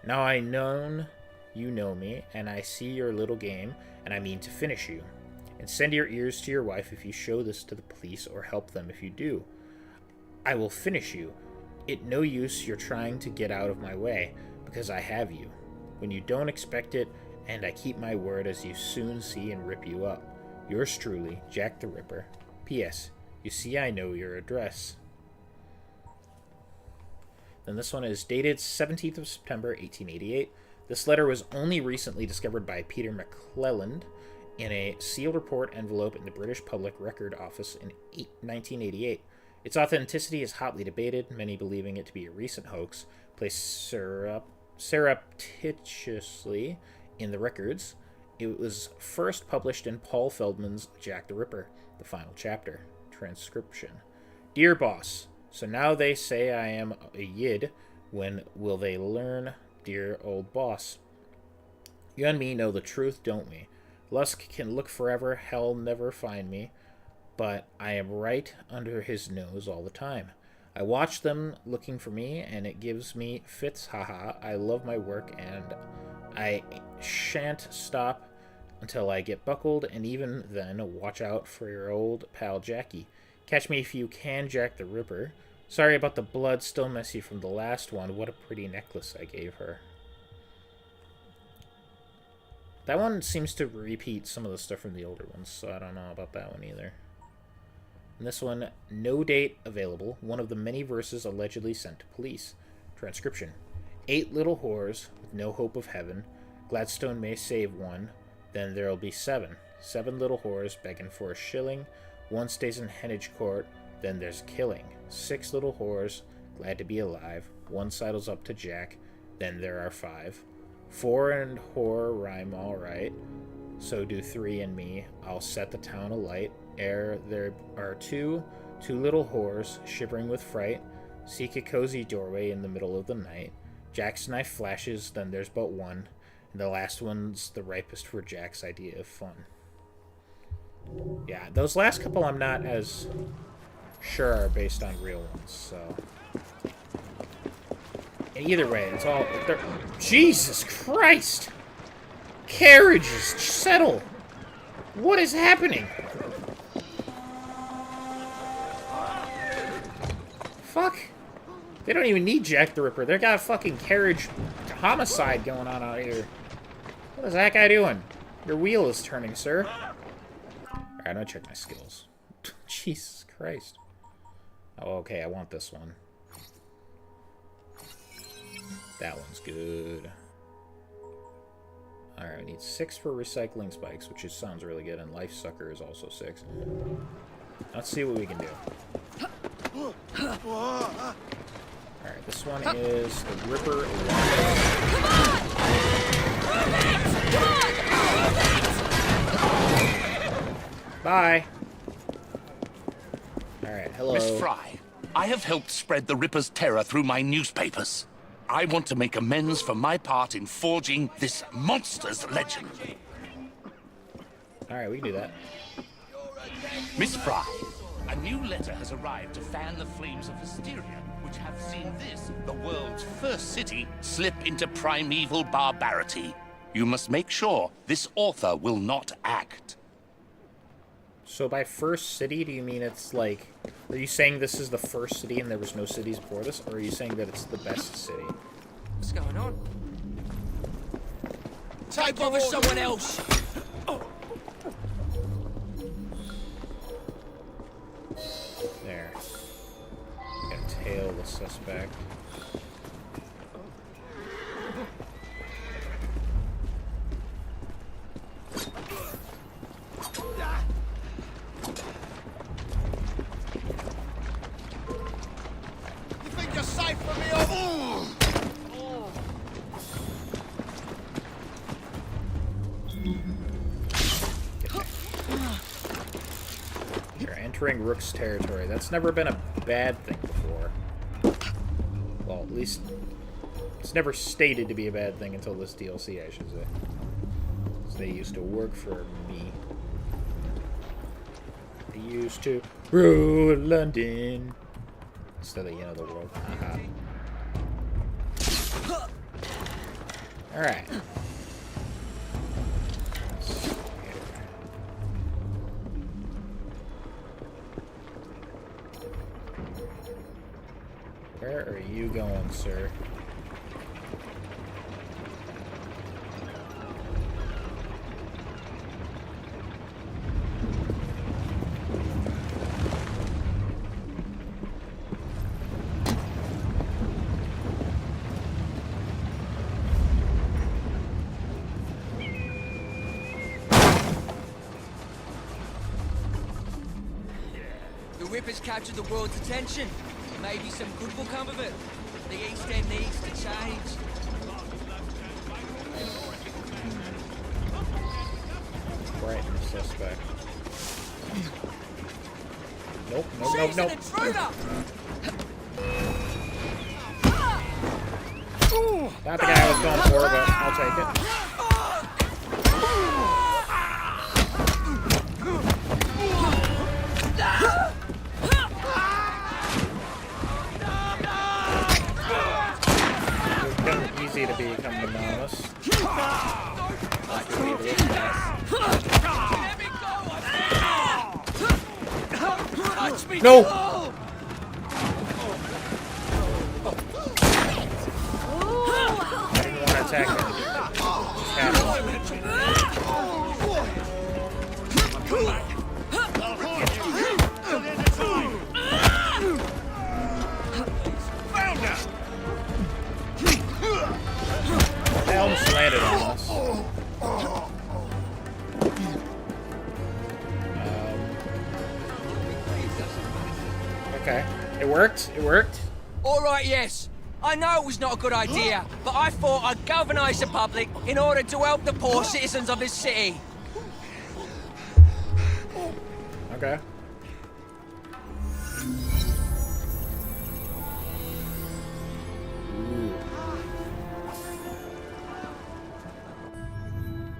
Now I known you know me, and I see your little game, and I mean to finish you. And send your ears to your wife if you show this to the police, or help them if you do. I will finish you. It no use you're trying to get out of my way, because I have you. When you don't expect it, and I keep my word, as you soon see, and rip you up. Yours truly, Jack the Ripper. P.S. You see I know your address. Then this one is dated 17th of September, 1888. This letter was only recently discovered by Peter McClelland in a sealed report envelope in the British Public Record Office in 1988. Its authenticity is hotly debated, many believing it to be a recent hoax, placed surreptitiously in the records. It was first published in Paul Feldman's Jack the Ripper, the final chapter. Transcription. Dear boss, so now they say I am a yid. When will they learn, dear old boss? You and me know the truth, don't we? Lusk can look forever, hell never find me, but I am right under his nose all the time. I watch them looking for me, and it gives me fits, haha. I love my work, and I shan't stop until I get buckled, and even then, watch out for your old pal Jackie. Catch me if you can, Jack the Ripper. Sorry about the blood, still messy from the last one. What a pretty necklace I gave her. That one seems to repeat some of the stuff from the older ones, so I don't know about that one either. And this one, no date available. One of the many verses allegedly sent to police. Transcription. 8 little whores with no hope of heaven. Gladstone may save one, then there'll be 7. 7 little whores begging for a shilling. One stays in Heneage Court, then there's killing. 6 little whores, glad to be alive. One sidles up to Jack, then there are 5. 4 and whore rhyme all right, so do 3 and me. I'll set the town alight. Ere there are 2 little whores, shivering with fright, seek a cozy doorway in the middle of the night. Jack's knife flashes, then there's but one, and the last one's the ripest for Jack's idea of fun. Yeah, those last couple I'm not as sure are based on real ones, so... Either way, it's all... Jesus Christ! Carriages, settle! What is happening? Fuck. They don't even need Jack the Ripper. They got a fucking carriage homicide going on out here. What is that guy doing? Your wheel is turning, sir. Alright, I'm gonna check my skills. Jesus Christ. Oh, okay, I want this one. That one's good. Alright, I need 6 for recycling spikes, which sounds really good, and life sucker is also 6. Let's see what we can do. Alright, this one is the Ripper. Bye. Alright, hello. Miss Fry, I have helped spread the Ripper's terror through my newspapers. I want to make amends for my part in forging this monster's legend. Alright, we can do that. Miss Fry, a new letter has arrived to fan the flames of hysteria, which have seen this, the world's first city, slip into primeval barbarity. You must make sure this author will not act. So by first city, do you mean it's like... Are you saying this is the first city and there was no cities before this? Or are you saying that it's the best city? What's going on? Take over someone else. the suspect. You think you're safe from me? You're entering Rook's territory. That's never been a bad thing before. Well, at least it's never stated to be a bad thing until this DLC, I should say. 'Cause they used to work for me. They used to rule London instead of the end of the world. Alright. Where are you going, sir? The Ripper's captured the world's attention. Maybe some good will come of it. The East End needs to change. Right, the suspect. Nope, nope, She's nope, an nope. intruder! Not the guy I was going for, but I'll take it. Easy to become the novice. No! I didn't want to attack him. They almost landed on us. Okay. It worked. It worked. All right, yes. I know it was not a good idea, but I thought I'd galvanise the public in order to help the poor citizens of this city. Okay.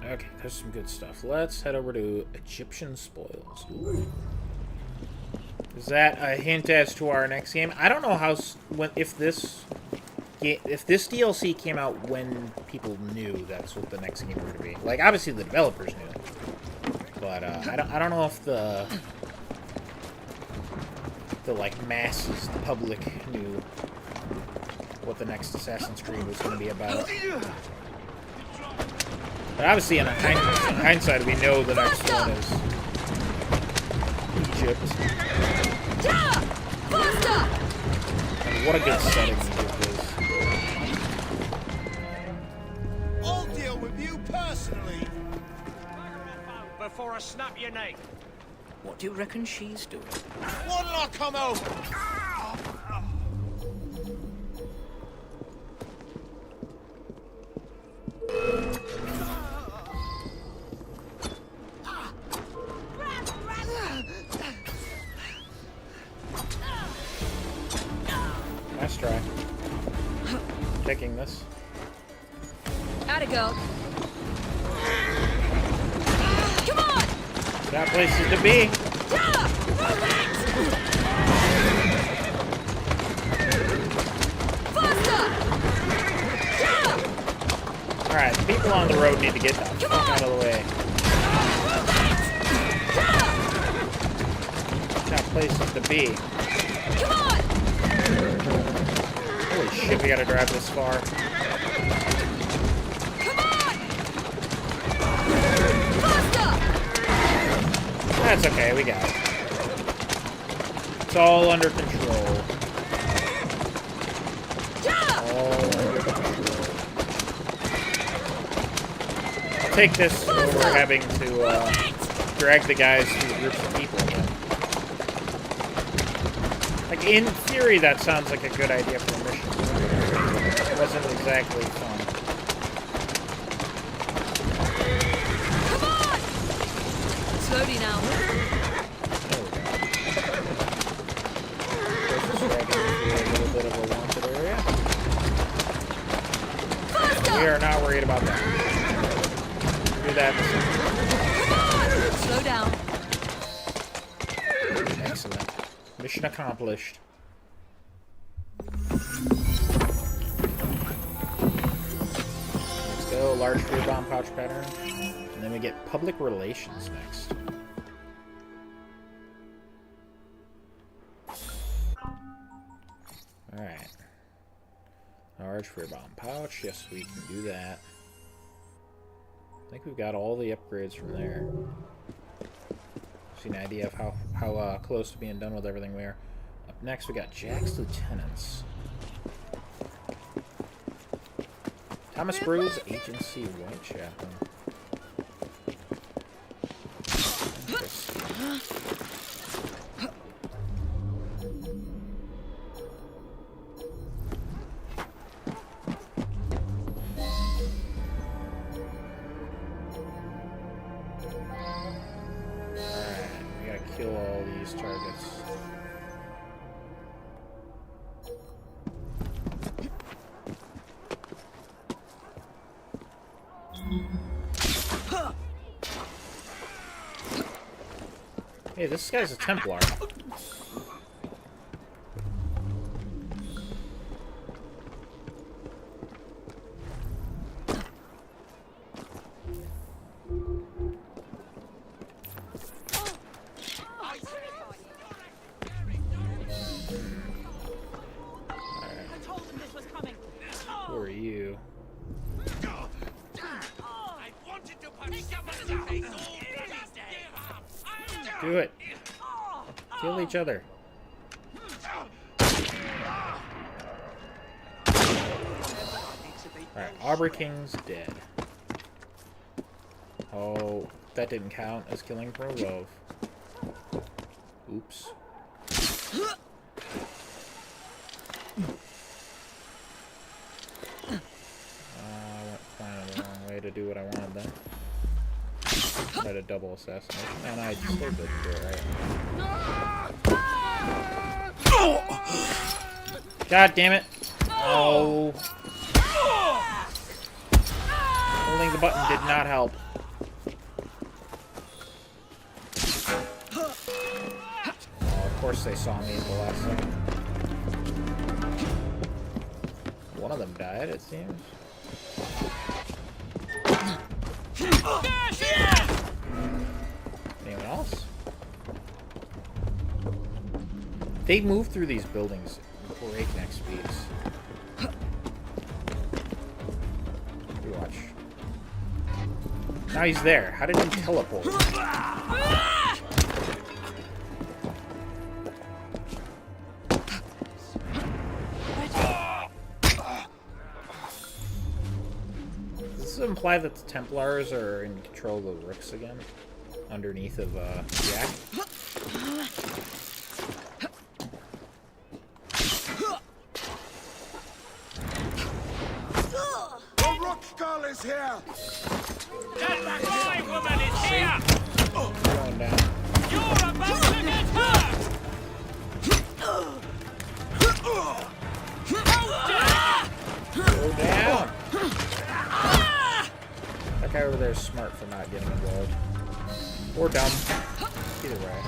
Okay, there's some good stuff. Let's head over to Egyptian spoils. Ooh. Is that a hint as to our next game? I don't know how if this DLC came out when people knew that's what the next game were to be. Like, obviously the developers knew, but I don't know if the like masses, the public, knew what the next Assassin's Creed was going to be about. But obviously, in hindsight, we know the next one is Egypt. And what a good setting Egypt is. I'll deal with you personally. Before I snap your neck. What do you reckon she's doing? What'll I come over? Nice try. Taking this. Atta girl. Come on! Got places to be. Alright, people on the road need to get the fuck out of the way. Got places to be. Come on! Holy shit, we gotta drive this far. Come on! Faster! That's okay, we got it. It's all under control. take this over having to drag the guys through groups of people again. Like, in theory, that sounds like a good idea for a mission. It wasn't exactly fun. Come on! Slowly now. Bit of a wanted area. We are not worried about that. Do that. Slow down. Excellent. Mission accomplished. Let's go. Large free bomb pouch pattern. And then we get public relations next. Alright. Large free bomb pouch. Yes, we can do that. I think we've got all the upgrades from there. See an idea of how close to being done with everything we are. Up next, we got Jack's Lieutenants. Thomas Bruce, Agency Whitechapel. Kill all these targets. Hey, this guy's a Templar. Who are you? Do it. Kill each other. Alright, Aubrey King's dead. Oh, that didn't count as killing Prolov. Oops. To do what I wanted then. Try to double assassination. And I still did do it, right? God damn it! Oh. Holding the button did not help. Oh, of course they saw me at the last second. One of them died, it seems. Anyone else? They move through these buildings at breakneck speeds. You watch. Now he's there. How did he teleport? Does this imply that the Templars are in control of the Rooks again? Underneath of Jack? The Rook Skull is here! That Fry woman is here! Going down. You're about to get hurt! Go down! That guy over there is smart for not getting involved. Or dumb. Either way.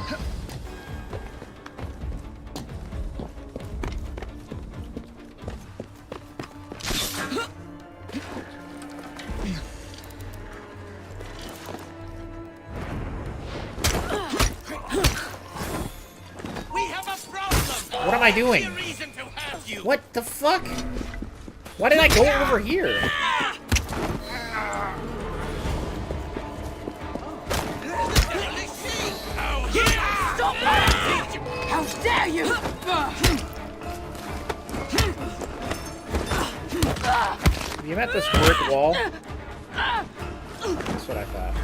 We have a problem! What am I doing? No reason to hurt you. What the fuck? Why did I go over here? Stop that! How dare you! Have you met this brick wall? This That's what I thought.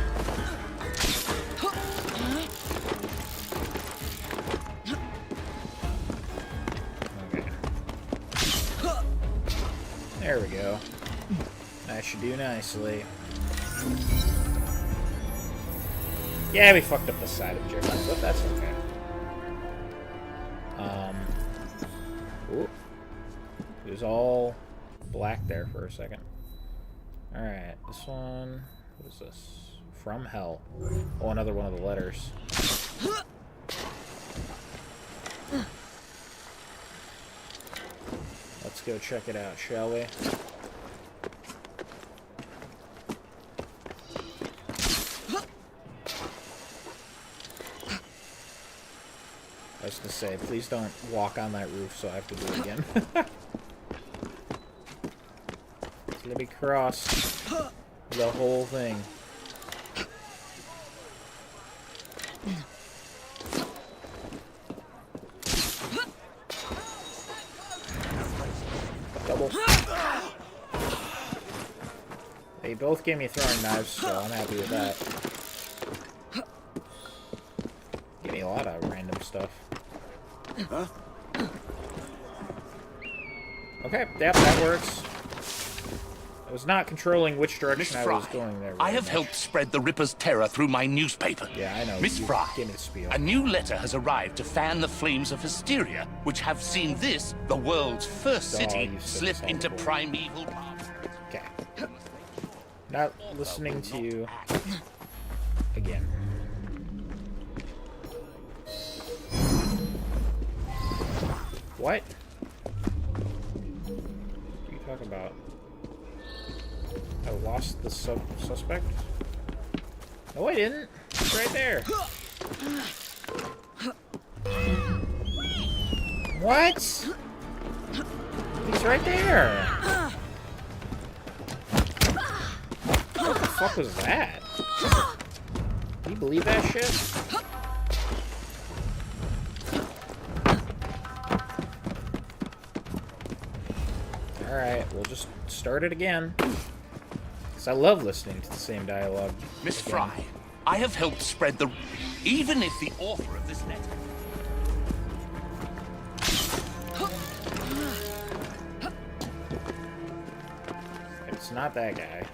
Okay. There we go. That should do nicely. Yeah, we fucked up the side of Jeremy, but that's okay. Ooh. It was all black there for a second. Alright, this one... What is this? From Hell. Oh, another one of the letters. Let's go check it out, shall we? I was gonna say, please don't walk on that roof so I have to do it again. Let me cross the whole thing. Double. They both gave me throwing knives, so I'm happy with that. Gave me a lot of random stuff. Huh? Okay, yep, that works. I was not controlling which direction Miss I Fry, was going there. I have helped spread the Ripper's terror through my newspaper. Yeah, I know. Miss You Fry, gave me the spiel. a new letter has arrived to fan the flames of hysteria, which have seen this, the world's first Oh, city, you've said slip this all into before. primeval. Okay. Not listening to you again. What? What are you talking about? I lost the suspect? No, I didn't. It's right there. What? He's right there. What the fuck was that? Can you believe that shit? Alright, we'll just start it again. Because I love listening to the same dialogue. Miss again. Fry, I have helped spread the... Even if the author of this letter... It's not that guy.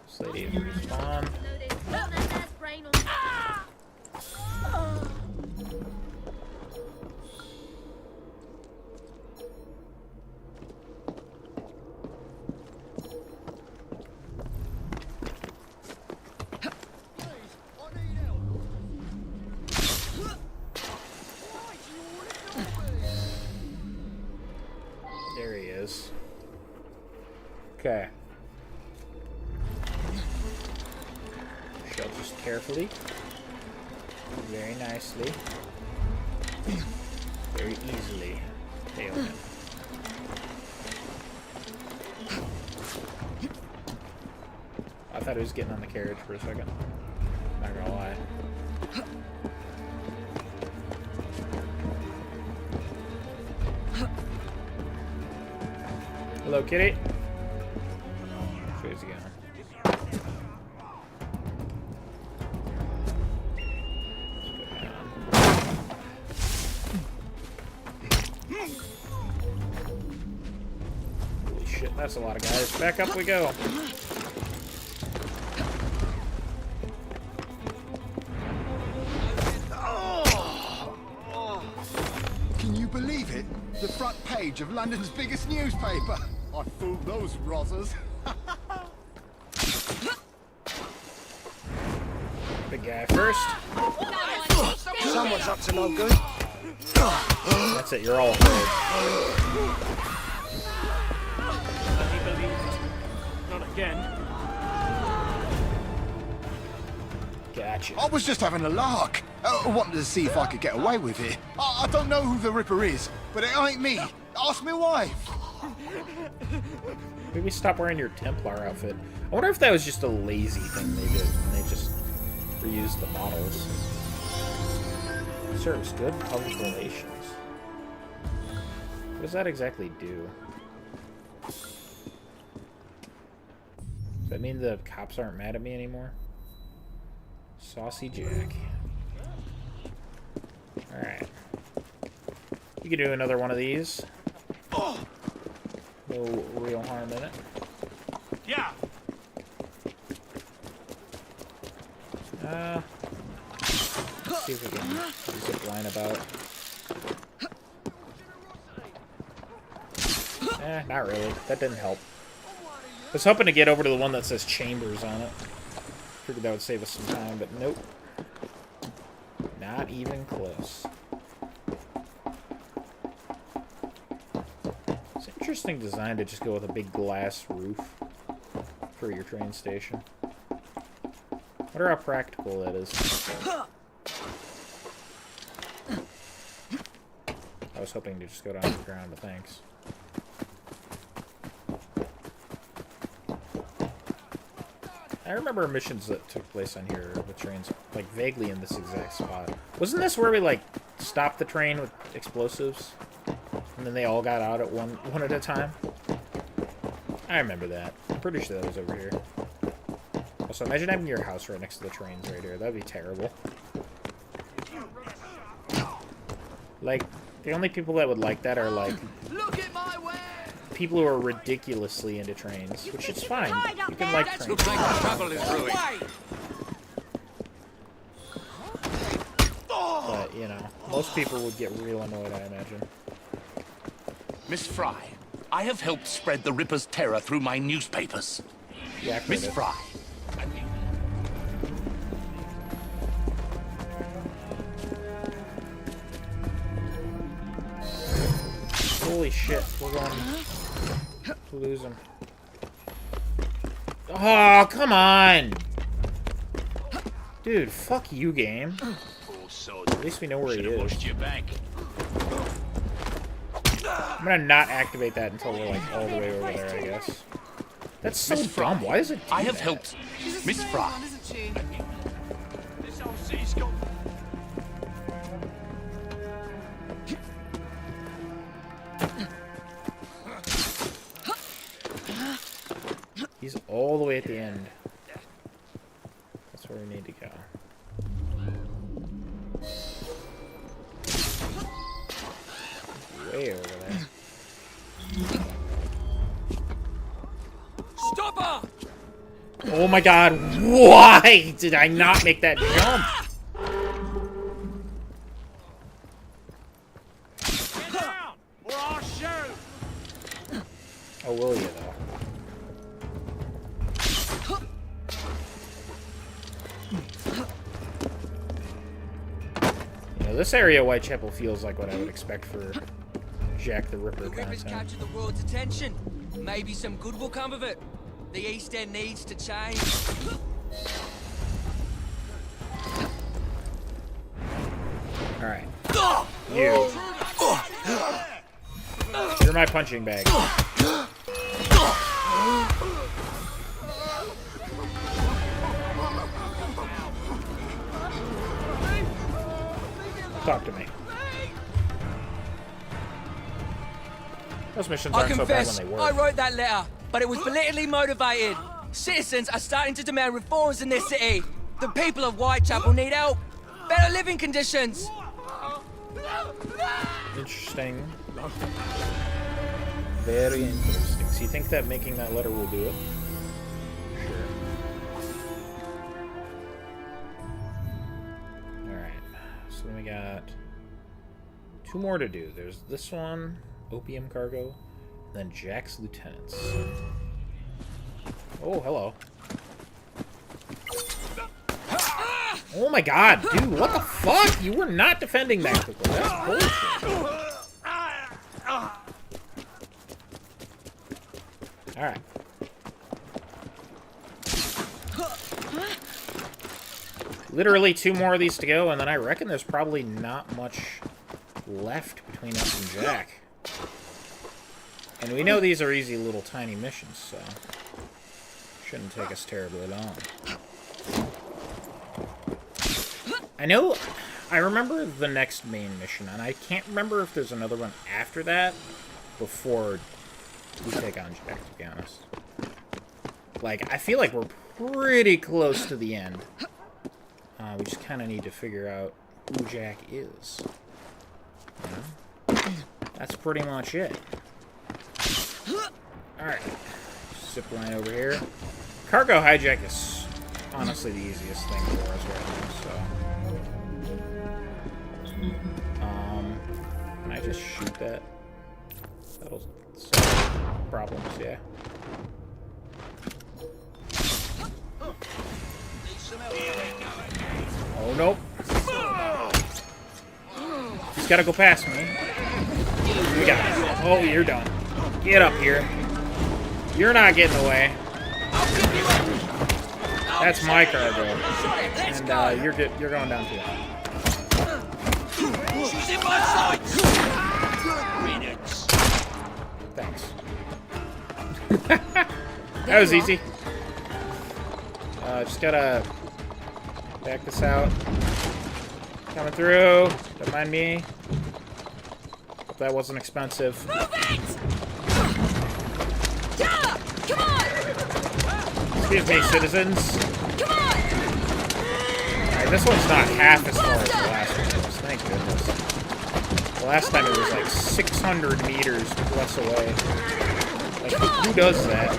This lady is respawn. There he is. Okay. Shell just carefully. Very nicely. Very easily. Tail him. I thought he was getting on the carriage for a second. Not gonna lie. Hello, kitty. Where's he going? Holy shit, that's a lot of guys. Back up we go. Can you believe it? The front page of London's biggest newspaper. I fooled those rozzers. Big guy first. Someone's up to no good. That's it, you're all afraid. Not again. Gotcha. I was just having a lark. I wanted to see if I could get away with it. I don't know who the Ripper is, but it ain't me. Ask me wife. Maybe stop wearing your Templar outfit. I wonder if that was just a lazy thing they did, and they just reused the models. Serves good public relations. What does that exactly do? Does that mean the cops aren't mad at me anymore? Saucy Jack. Alright. You can do another one of these. No real harm in it. Yeah. Let's see if we can zip line about. Not really. That didn't help. I was hoping to get over to the one that says Chambers on it. Figured that would save us some time, but nope. Not even close. It's an interesting design to just go with a big glass roof for your train station. Wonder how practical that is. I was hoping to just go down to the ground, but thanks. I remember missions that took place on here with trains, like, vaguely in this exact spot. Wasn't this where we, like, stopped the train with explosives? And then they all got out at one at a time? I remember that. I'm pretty sure that was over here. Also, imagine having your house right next to the trains right here. That'd be terrible. Like, the only people that would like that are, like, people who are ridiculously into trains, which is fine. You can like trains. Looks like the trouble is brewing. But, you know, most people would get real annoyed, I imagine. Miss Fry, I have helped spread the Ripper's terror through my newspapers. Yeah, Miss Fry. Holy shit, we're going to lose him. Oh, come on! Dude, fuck you, game. At least we know where he is. I'm gonna not activate that until we're like all the way over there, I guess. That's so dumb. Why is it do I have that? helped Miss Fry. He's all the way at the end. That's where we need to go. Way over there. Stop her! Oh my god, why did I not make that jump? Get down, or I'll shoot! Oh, will you, though? You know, this area of Whitechapel feels like what I would expect for Jack the Ripper The Ripper's content. captured the world's attention. Maybe some good will come of it. The East End needs to change. Alright. You. You're my punching bag. Talk to me. Those missions I aren't so bad confess, when they I work. wrote that letter, but it was politically motivated. Citizens are starting to demand reforms in this city. The people of Whitechapel need help. Better living conditions. Interesting. Very interesting. So you think that making that letter will do it? Sure. Alright. So then we got 2 more to do. There's this one, Opium Cargo, and then Jack's Lieutenants. Oh, hello. Oh my god, dude, what the fuck? You were not defending that quickly. That's bullshit. Alright. Literally 2 more of these to go, and then I reckon there's probably not much left between us and Jack. And we know these are easy little tiny missions, so shouldn't take us terribly long. I remember the next main mission, and I can't remember if there's another one after that before we take on Jack, to be honest. Like, I feel like we're pretty close to the end. We just kind of need to figure out who Jack is. You know? That's pretty much it. Alright. Zip line over here. Cargo hijack is honestly the easiest thing for us right now, so... Can I just shoot that? That'll solve problems, yeah. Oh, nope. He's gotta go past me. We got it. Oh, you're done. Get up here. You're not getting away. That's my cargo. And you're going down too. Thanks. That was easy. Just gotta back this out. Coming through. Don't mind me. Hope that wasn't expensive. Move it! Yeah! Come on! Excuse me, citizens. Come on! Alright, this one's not half as far as the last one was. Thank goodness. The last time it was like 600 meters plus away. Like, who does that?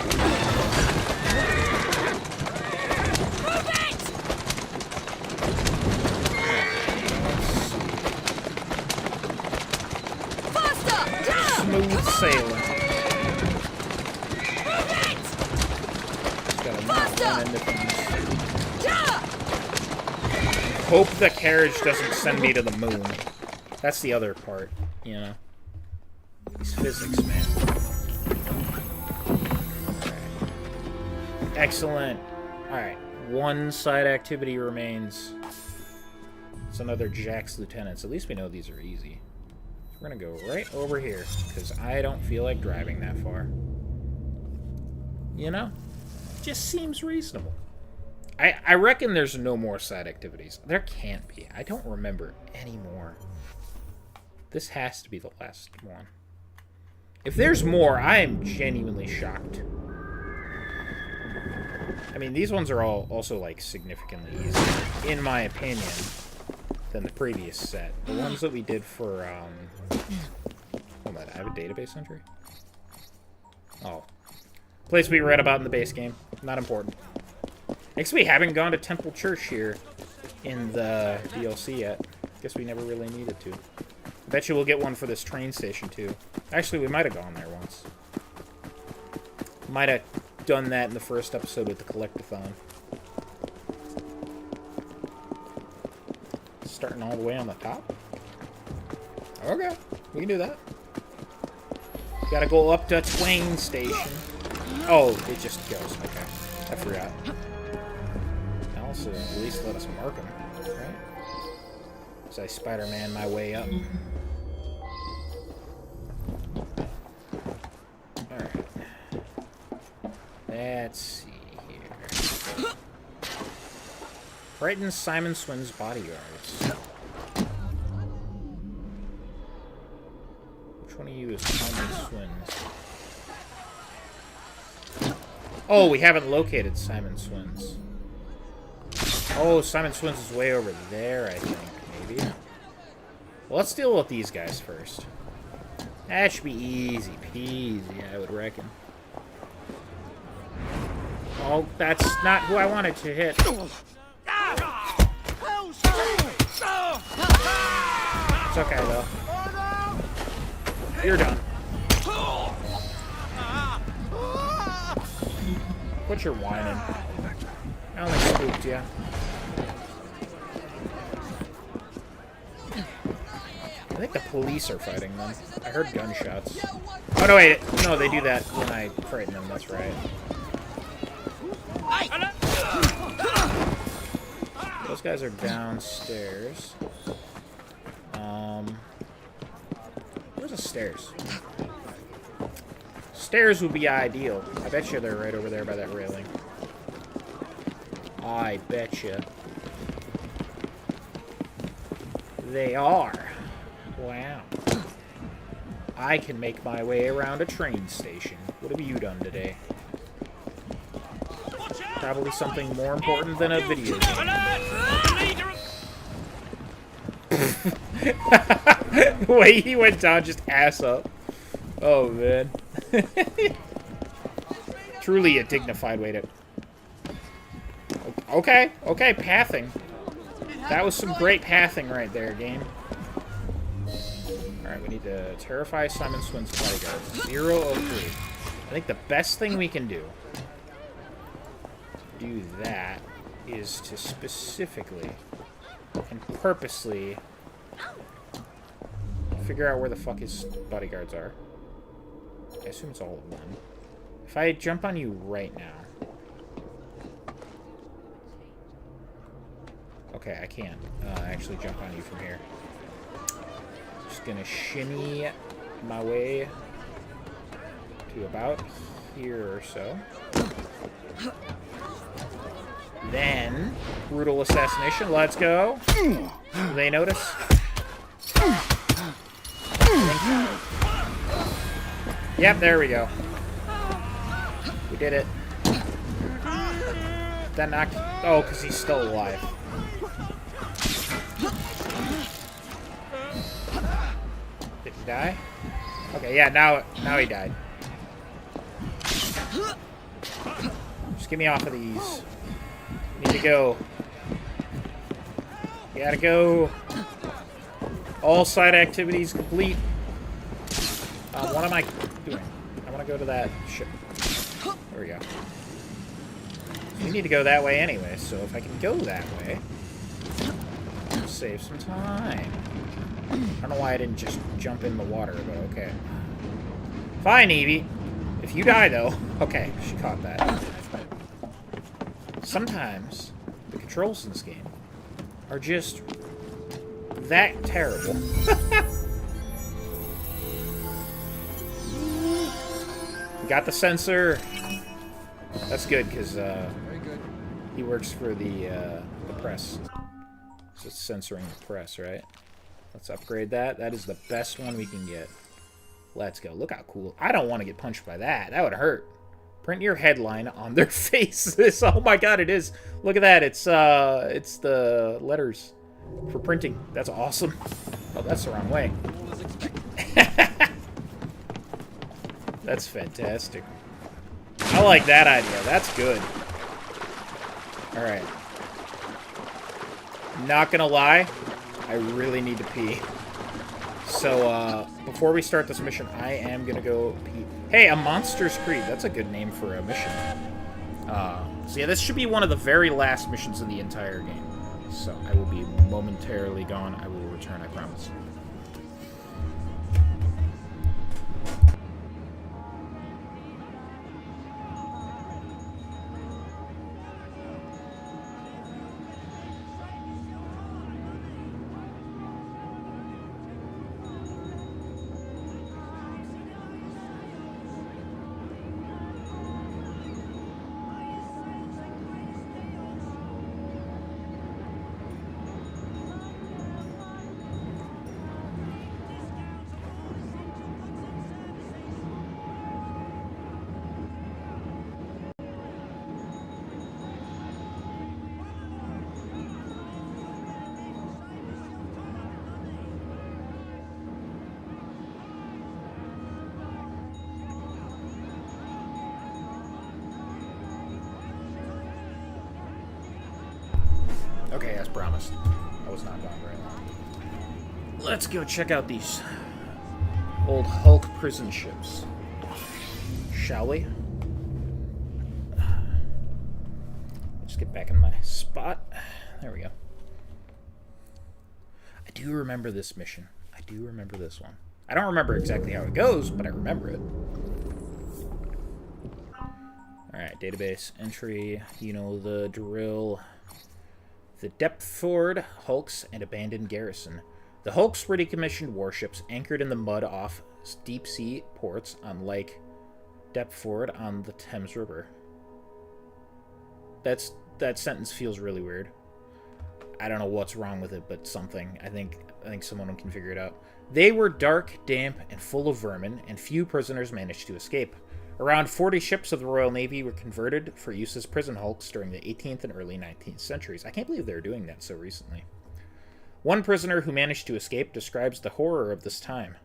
Smooth sailing. Just gotta knock one end of things. Hope the carriage doesn't send me to the moon. That's the other part, you know. These physics, man. Okay. Excellent. Alright. One side activity remains. It's another Jack's Lieutenants. At least we know these are easy. We're gonna go right over here, because I don't feel like driving that far. You know? Just seems reasonable. I reckon there's no more side activities. There can't be. I don't remember any more. This has to be the last one. If there's more, I am genuinely shocked. I mean, these ones are all also, like, significantly easier, in my opinion, than the previous set. The ones that we did for, hold on, I have a database entry? Oh. Place we read about in the base game. Not important. Guess we haven't gone to Temple Church here in the DLC yet. Guess we never really needed to. Bet you we'll get one for this train station, too. Actually, we might have gone there once. Might have done that in the first episode with the Collectathon. Starting all the way on the top? Okay, we can do that. Gotta go up to Twain Station. Oh, it just goes. Okay, I forgot. Also, at least let us mark them, right? As I Spider-Man my way up. Alright. Let's see here. Frighten Simon Swin's bodyguards. Which one of you is Simon Swin's? Oh, we haven't located Simon Swin's. Oh, Simon Swin's is way over there, I think, maybe. Well, let's deal with these guys first. That should be easy peasy, I would reckon. Oh, that's not who I wanted to hit. It's okay, though. You're done. Quit your whining. I only spooked you. I think the police are fighting them. I heard gunshots. Oh, no, wait. No, they do that when I frighten them. That's right. Those guys are downstairs. Where's the stairs? Stairs would be ideal. I bet you they're right over there by that railing. I betcha. They are. Wow. I can make my way around a train station. What have you done today? Probably something more important than a video game. The way he went down, just ass up. Oh, man. Truly a dignified way to... Okay, okay, pathing. That was some great pathing right there, game. Alright, we need to terrify Simon Swin's bodyguards. 0 of 3. I think the best thing we can do that is to specifically and purposely figure out where the fuck his bodyguards are. I assume it's all of them. If I jump on you right now... Okay, I can't actually jump on you from here. Just gonna shimmy my way to about here or so. Then, brutal assassination. Let's go. Do they notice? Yep, there we go. We did it. That knocked... Oh, because he's still alive. Did he die? Okay, yeah, now he died. Just get me off of these. Need to go. Gotta go. All side activities complete. What am I doing? I want to go to that ship. There we go. We need to go that way anyway, so if I can go that way, I'll save some time. I don't know why I didn't just jump in the water, but okay. Fine, Evie. If you die, though... Okay, she caught that. Sometimes the controls in this game are just that terrible. We got the sensor. That's good because he works for the press. So it's censoring the press, right? Let's upgrade that. That is the best one we can get. Let's go. Look how cool. I don't want to get punched by that. That would hurt. Print your headline on their faces. Oh my god, it is. Look at that. It's the letters for printing. That's awesome. Oh, that's the wrong way. That's fantastic. I like that idea. That's good. Alright. Not gonna lie, I really need to pee. So, before we start this mission, I am gonna go pee. Hey, a Monsters Creed. That's a good name for a mission. So yeah, this should be one of the very last missions in the entire game. So, I will be momentarily gone. I will return, I promise. Okay, as promised. I was not gone very long. Let's go check out these old Hulk prison ships. Shall we? Let's get back in my spot. There we go. I do remember this mission. I do remember this one. I don't remember exactly how it goes, but I remember it. Alright, database entry. You know the drill. The Deptford Hulks and abandoned garrison. The Hulks were decommissioned warships anchored in the mud off deep-sea ports on Lake Deptford on the Thames River. That sentence feels really weird. I don't know what's wrong with it, but something. I think someone can figure it out. They were dark, damp, and full of vermin, and few prisoners managed to escape. Around 40 ships of the Royal Navy were converted for use as prison hulks during the 18th and early 19th centuries. I can't believe they were doing that so recently. One prisoner who managed to escape describes the horror of this time.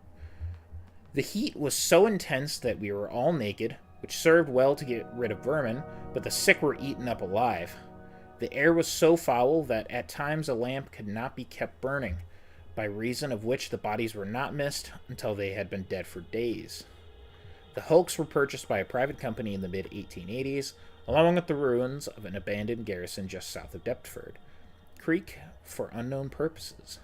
The heat was so intense that we were all naked, which served well to get rid of vermin, but the sick were eaten up alive. The air was so foul that at times a lamp could not be kept burning, by reason of which the bodies were not missed until they had been dead for days. The hulks were purchased by a private company in the mid-1880s, along with the ruins of an abandoned garrison just south of Deptford Creek for unknown purposes.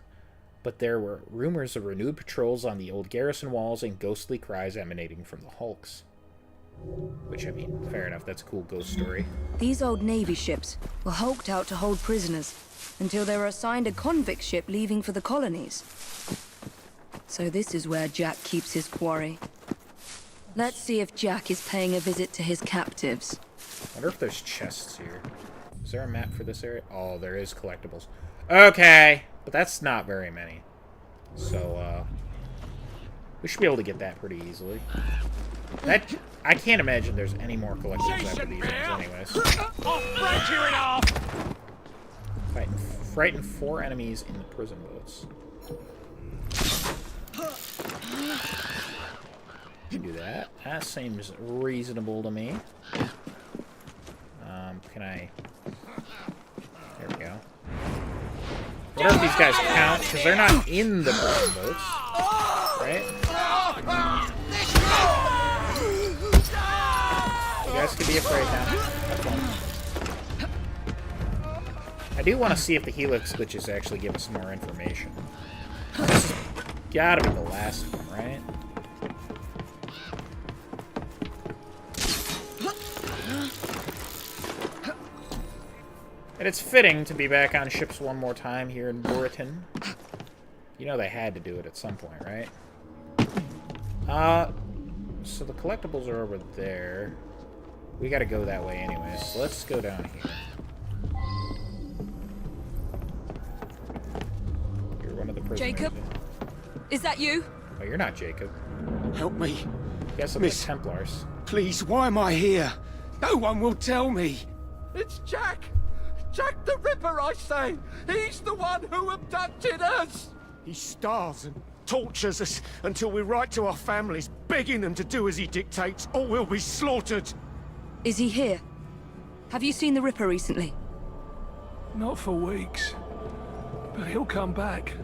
But there were rumors of renewed patrols on the old garrison walls and ghostly cries emanating from the hulks. Which, I mean, fair enough, that's a cool ghost story. These old Navy ships were hulked out to hold prisoners until they were assigned a convict ship leaving for the colonies. So this is where Jack keeps his quarry. Let's see if Jack is paying a visit to his captives. I wonder if there's chests here. Is there a map for this area? Oh, there is collectibles. Okay, but that's not very many. So, we should be able to get that pretty easily. I can't imagine there's any more collectibles after these ones anyways. Frighten 4 enemies in the prison boats. Can do that. That seems reasonable to me. Can I... There we go. I wonder if these guys count, because they're not in the prison boats. Right? You guys can be afraid now. Have fun. I do want to see if the Helix glitches actually give us more information. This has gotta be the last one, right? And it's fitting to be back on ships one more time here in Britain. You know they had to do it at some point, right? So the collectibles are over there. We gotta go that way anyways, so let's go down here. You're one of the prisoners. Jacob? Is that you? Oh, you're not Jacob. Help me. You guys look like Templars. Please, why am I here? No one will tell me. It's Jack! Jack the Ripper, I say! He's the one who abducted us! He starves and tortures us until we write to our families, begging them to do as he dictates, or we'll be slaughtered. Is he here? Have you seen the Ripper recently? Not for weeks. But he'll come back.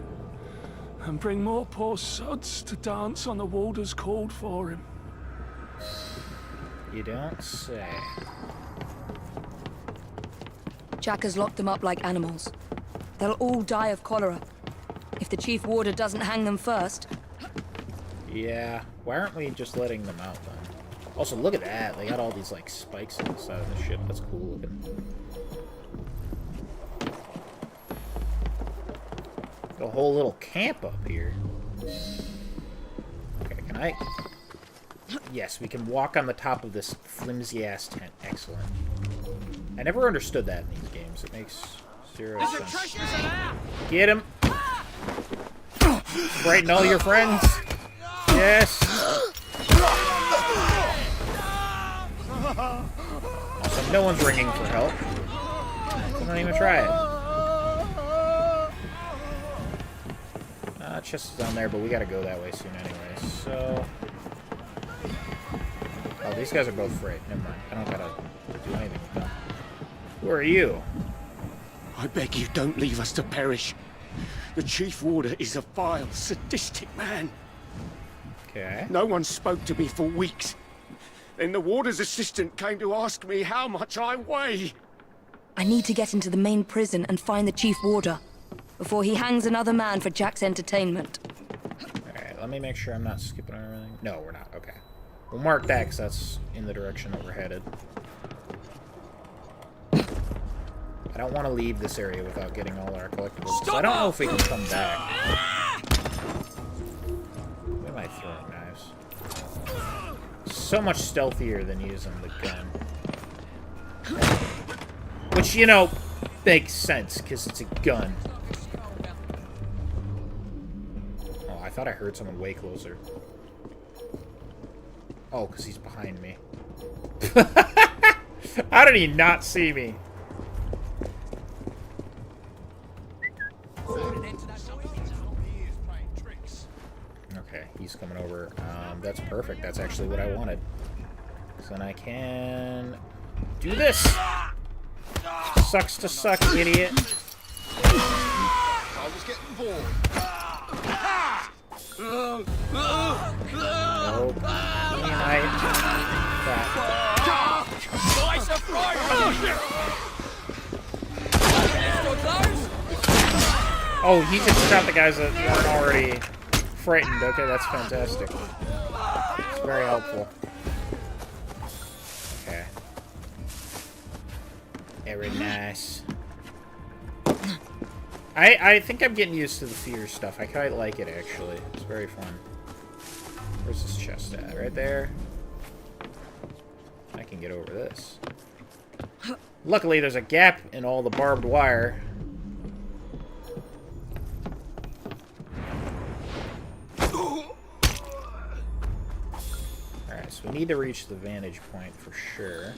And bring more poor sods to dance on the Warders called for him. You don't say. Jack has locked them up like animals. They'll all die of cholera. If the Chief Warder doesn't hang them first. Yeah, why aren't we just letting them out then? Also, look at that. They got all these, like, spikes on the side of the ship. That's cool looking. Got a whole little camp up here. Okay, can I... Yes, we can walk on the top of this flimsy-ass tent. Excellent. I never understood that in these games. It makes zero sense. Get him! Frighten all your friends! Yes! Also, no one's ringing for help. So don't even try it. Chest is down there, but we gotta go that way soon anyway, so... Oh, these guys are both frayed. Never mind. I don't gotta do anything with them. Who are you? I beg you, don't leave us to perish. The Chief Warder is a vile, sadistic man. Okay. No one spoke to me for weeks. Then the Warder's assistant came to ask me how much I weigh. I need to get into the main prison and find the Chief Warder before he hangs another man for Jack's entertainment. Alright, let me make sure I'm not skipping everything. No, we're not. Okay. We'll mark that because that's in the direction that we're headed. I don't want to leave this area without getting all our collectibles. So I don't know if we can come back. Why am I throwing knives? So much stealthier than using the gun. Which, you know, makes sense because it's a gun. Oh, I thought I heard someone way closer. Oh, because he's behind me. How did he not see me? Okay, he's coming over. That's perfect. That's actually what I wanted. So then I can do this. Sucks to suck, idiot. I was getting bored. Nope. That. Oh, he just shot the guys that weren't already frightened. Okay, that's fantastic. It's very helpful. Okay. Very nice. I think I'm getting used to the fear stuff. I quite like it, actually. It's very fun. Where's this chest at? Right there? I can get over this. Luckily, there's a gap in all the barbed wire. Alright, so we need to reach the vantage point for sure.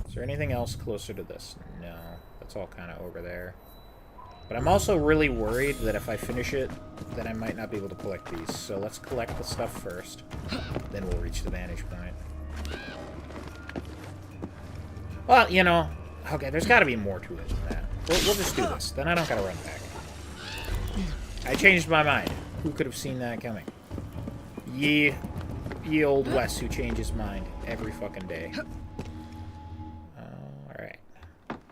Is there anything else closer to this? No. That's all kind of over there. But I'm also really worried that if I finish it, then I might not be able to collect these. So let's collect the stuff first. Then we'll reach the vantage point. Well, you know, okay, there's got to be more to it than that. We'll just do this. Then I don't got to run back. I changed my mind. Who could have seen that coming? Ye old Wes who changes mind every fucking day. Alright.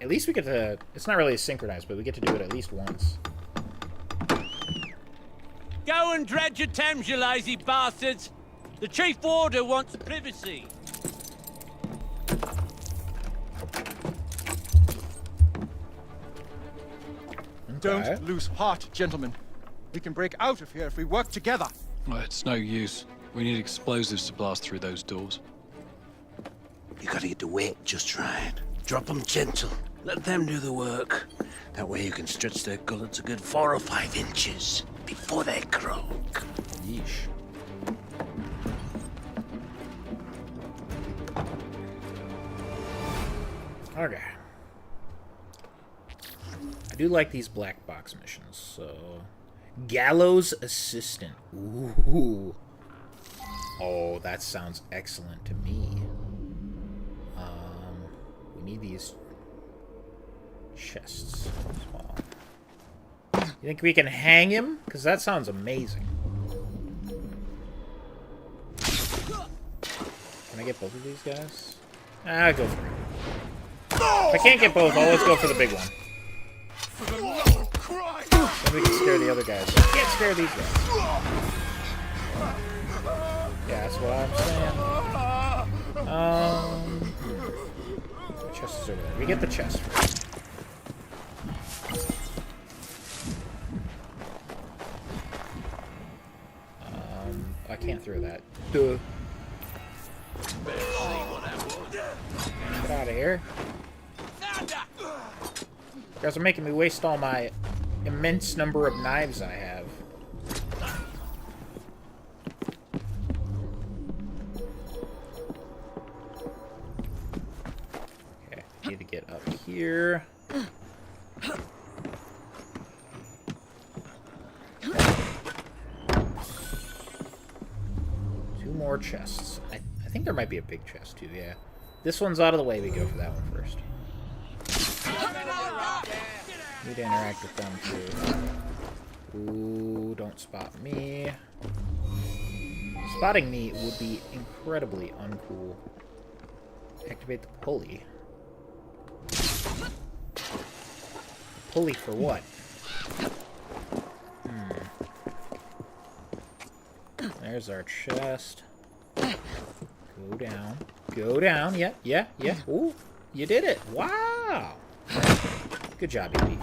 At least we get to... It's not really synchronized, but we get to do it at least once. Go and dredge your Thames, you lazy bastards! The Chief Warder wants privacy. Don't lose heart, gentlemen. We can break out of here if we work together. Well, it's no use. We need explosives to blast through those doors. You gotta get the weight just right. Drop them gentle. Let them do the work. That way you can stretch their gullets a good 4 or 5 inches before they croak. Yeesh. Okay. I do like these black box missions, so... Gallows Assistant. Ooh. Oh, that sounds excellent to me. We need these chests as well. You think we can hang him? Because that sounds amazing. Can I get both of these guys? Ah, go for it. If I can't get both, I'll always go for the big one. Then we can scare the other guys. I can't scare these guys. Yeah, that's what I'm saying. The chest is over there. We get the chest first. I can't throw that. Duh. Get out of here. You guys are making me waste all my immense number of knives I have. Okay, need to get up here. Two more chests. I think there might be a big chest too, yeah. This one's out of the way, we go for that one first. Need to interact with them too. Ooh, don't spot me. Spotting me would be incredibly uncool. Activate the pulley. Pulley for what? There's our chest. Go down. Go down. Yeah, yeah, yeah. Ooh, you did it. Wow. Good job, EB.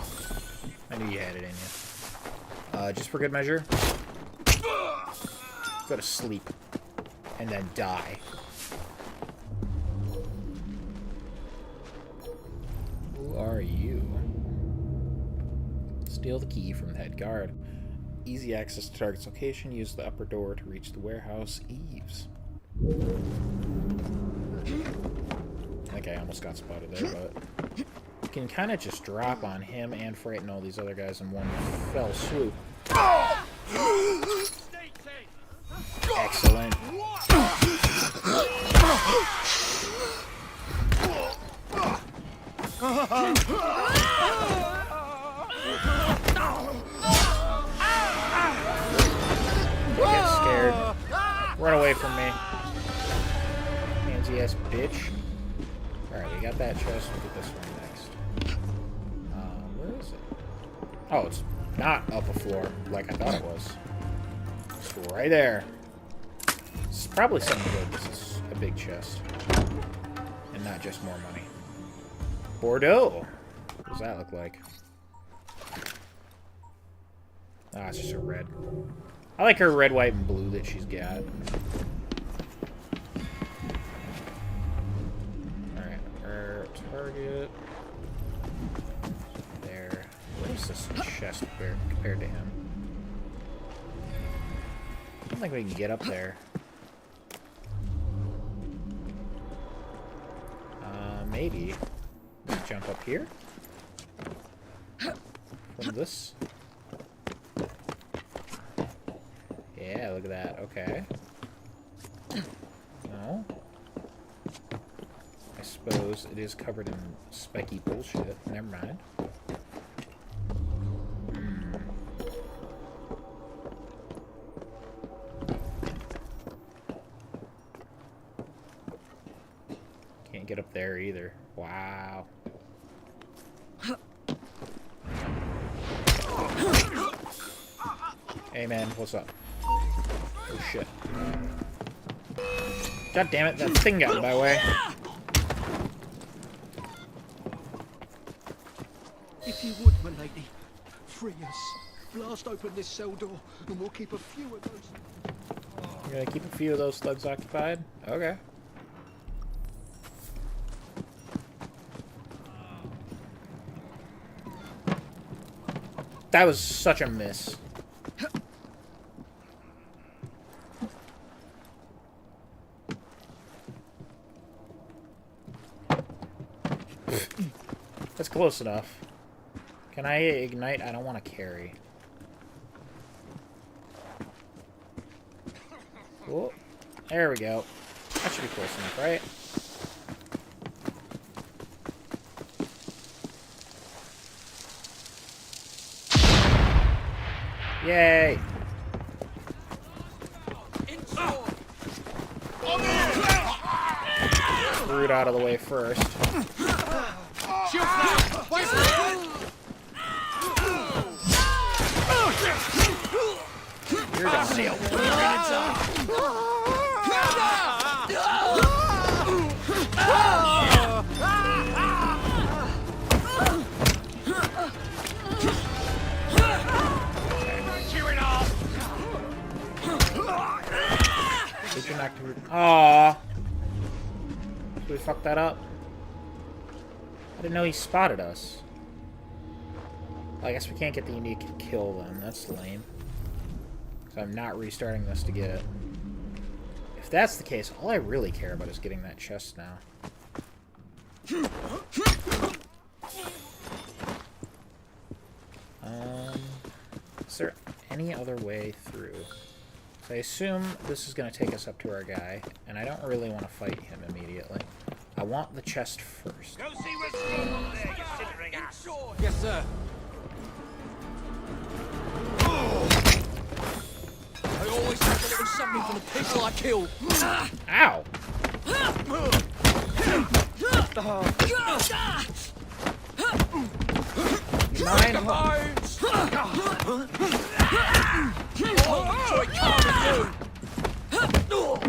I knew you had it in you. Just for good measure, go to sleep and then die. Who are you? Steal the key from the head guard. easy access to target's location. Use the upper door to reach the warehouse eaves. I think I almost got spotted there, but you can kind of just drop on him and frighten all these other guys in one fell swoop. Excellent. Get scared. Run away from me. Handsy ass bitch. Alright, we got that chest. We'll get this one next. Where is it? Oh, it's not up a floor like I thought it was. It's right there. This is probably something good. This is a big chest. And not just more money. Bordeaux. What does that look like? Ah, it's just a red. I like her red, white, and blue that she's got. Alright, our target. There. What is this chest compared to him? I don't think we can get up there. Maybe. Let's jump up here. From this. Yeah, look at that. Okay. No. I suppose it is covered in spiky bullshit. Never mind. Can't get up there either. Wow. Hey man, what's up? Oh shit. God damn it, that thing got in my way. If you would, m'lady, free us. Blast open this cell door, and we'll keep a few of those. You're gonna keep a few of those thugs occupied? Okay. That was such a miss. That's close enough. Can I ignite? I don't want to carry. Cool. There we go. That should be close enough, right? Yay! Root out of the way first. You're done. Aww. Did we fuck that up? I didn't know he spotted us. Well, I guess we can't get the unique kill then. That's lame. So I'm not restarting this to get it. If that's the case, all I really care about is getting that chest now. Is there any other way through? So I assume this is going to take us up to our guy, and I don't really want to fight him immediately. I want the chest first. Go see what's wrong over there, you shivering ass. Yes, sir. I always have a little something for the people I kill. Ow! Nine bones.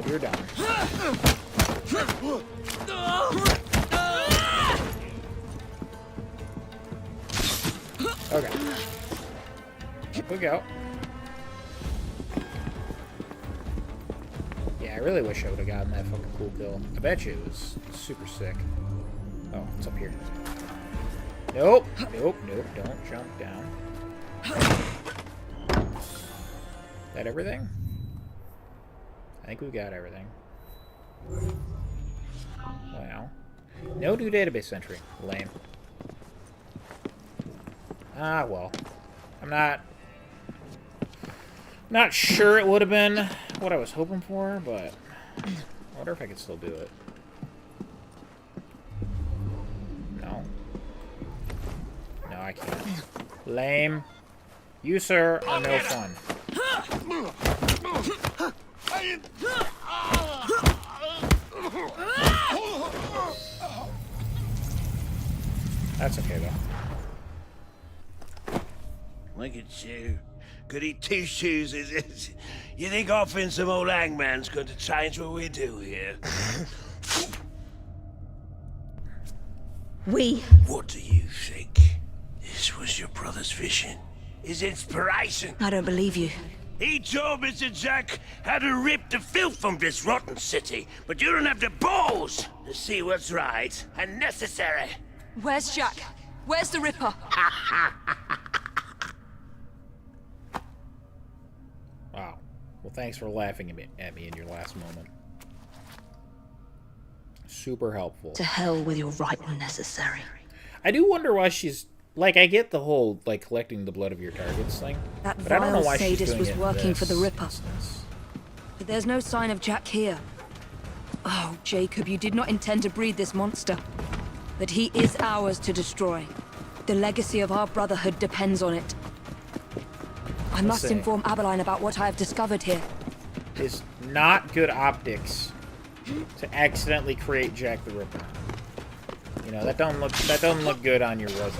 You're done. Okay. Up we go. Yeah, I really wish I would have gotten that fucking cool kill. I bet you it was super sick. Oh, it's up here. Nope. Nope, nope. Don't jump down. That everything? I think we've got everything. Well, no new database entry. Lame. Ah, well. I'm not sure it would have been what I was hoping for, but I wonder if I could still do it. No. No, I can't. Lame. You, sir, are no fun. That's okay, though. Look at you. Goody two-shoes, is it? You think offering some old hangman's going to change what we do here? What do you think? This was your brother's vision? His inspiration? I don't believe you. He told Mr. Jack how to rip the filth from this rotten city, but you don't have the balls to see what's right and necessary. Where's Jack? Where's the Ripper? Wow. Well, thanks for laughing at me in your last moment. Super helpful. To hell with your right and necessary. I do wonder why she's... Like, I get the whole, like, collecting the blood of your targets thing. That but I don't know vile why she's sadist doing was it in working for the this Ripper. instance. But there's no sign of Jack here. Oh, Jacob, you did not intend to breed this monster. But he is ours to destroy. The legacy of our brotherhood depends on it. I must Listen. inform Abeline about what I have discovered here. It's not good optics to accidentally create Jack the Ripper. You know, that don't look good on your resume, you know?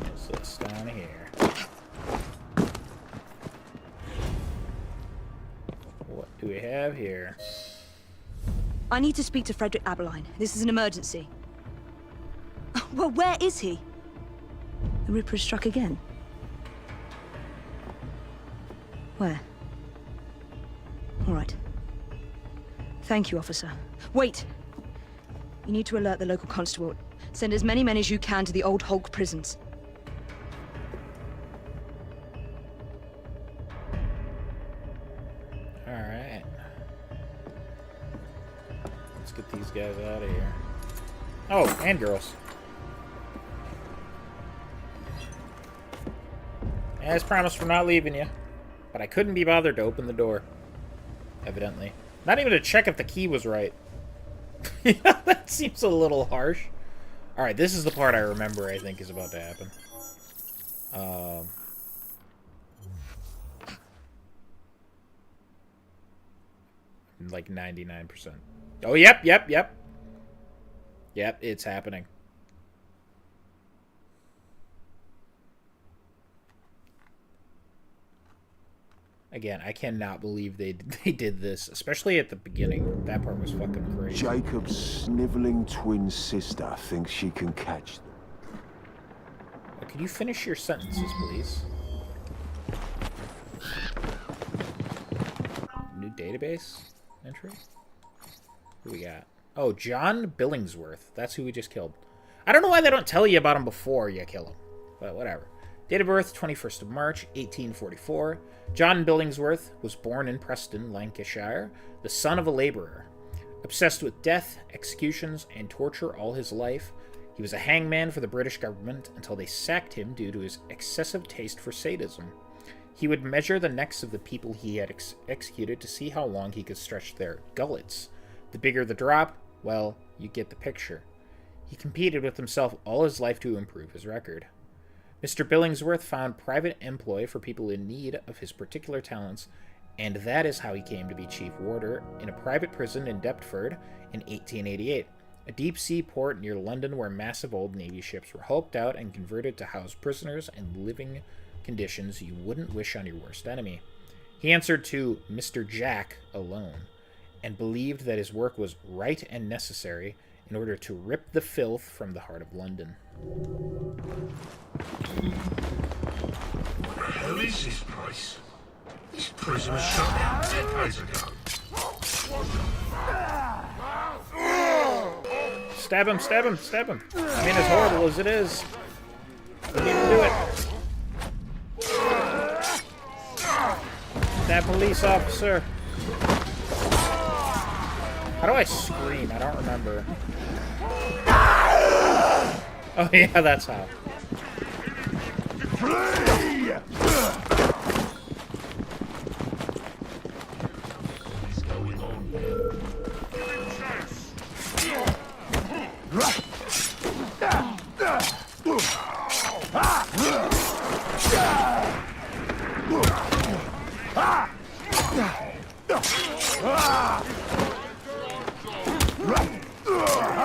What's this down here? What do we have here? I need to speak to Frederick Abeline. This is an emergency. Well, where is he? The Ripper has struck again. Where? All right. Thank you, officer. Wait! You need to alert the local constable. Send as many men as you can to the old Hulk prisons. Alright. Let's get these guys out of here. Oh, and girls. As promised, we're not leaving you. But I couldn't be bothered to open the door. Evidently. Not even to check if the key was right. That seems a little harsh. Alright, this is the part I remember I think is about to happen. Like 99%. Oh, yep. Yep, it's happening. Again, I cannot believe they did this, especially at the beginning. That part was fucking crazy. Jacob's sniveling twin sister thinks she can catch them. Could you finish your sentences, please? New database entry? Who we got? Oh, John Billingsworth. That's who we just killed. I don't know why they don't tell you about him before you kill him, but whatever. Date of birth, 21st of March, 1844. John Billingsworth was born in Preston, Lancashire, the son of a laborer. Obsessed with death, executions, and torture all his life, he was a hangman for the British government until they sacked him due to his excessive taste for sadism. He would measure the necks of the people he had executed to see how long he could stretch their gullets. The bigger the drop, well, you get the picture. He competed with himself all his life to improve his record. Mr. Billingsworth found private employ for people in need of his particular talents, and that is how he came to be chief warder in a private prison in Deptford in 1888, a deep-sea port near London where massive old Navy ships were hulked out and converted to house prisoners in living conditions you wouldn't wish on your worst enemy. He answered to Mr. Jack alone, and believed that his work was right and necessary in order to rip the filth from the heart of London. What the hell is this place? This prison was shut down decades ago. Stab him, stab him, stab him. I mean, as horrible as it is, we need to do it. That police officer. How do I scream? I don't remember. Oh yeah, that's how.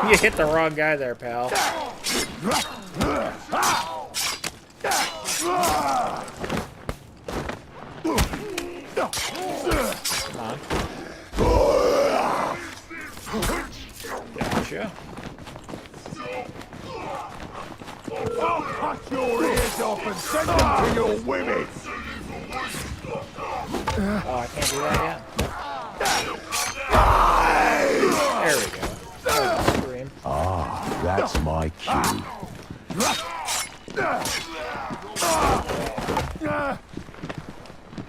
You hit the wrong guy there, pal. Come on. Gotcha. I'll cut your ears off and send them to your women! Oh, I can't do that yet. There we go. Scream. Ah, that's my cue.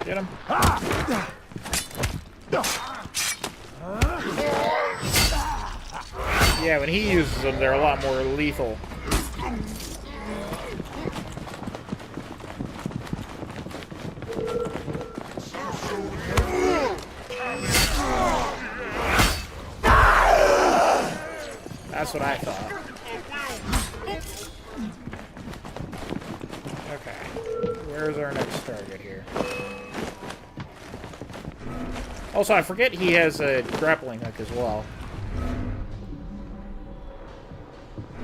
Get him. Yeah, when he uses them, they're a lot more lethal. That's what I thought. Okay. Where's our next target here? Also, I forget he has a grappling hook as well.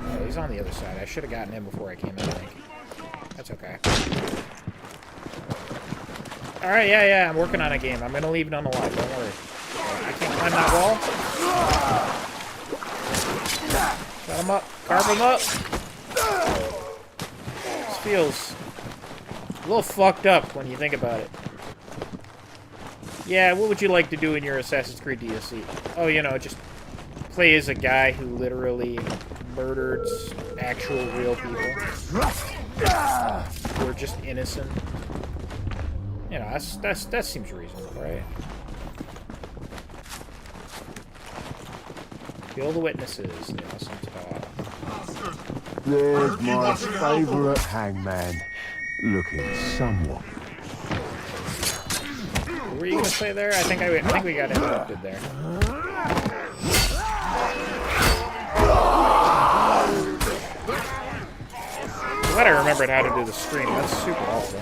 Oh, he's on the other side. I should have gotten him before I came in, I think. That's okay. Alright, yeah, I'm working on a game. I'm gonna leave none alive, don't worry. I can't climb that wall. Shut him up. Carve him up. This feels a little fucked up when you think about it. Yeah, what would you like to do in your Assassin's Creed DLC? Oh, you know, just play as a guy who literally murdered actual real people. Who are just innocent. You know, that seems reasonable, right? Kill the witnesses. The awesome talk. There's my favourite hangman, looking somewhat. What were you gonna say there? I think we got interrupted there. I'm glad I remembered how to do the stream. That's super helpful.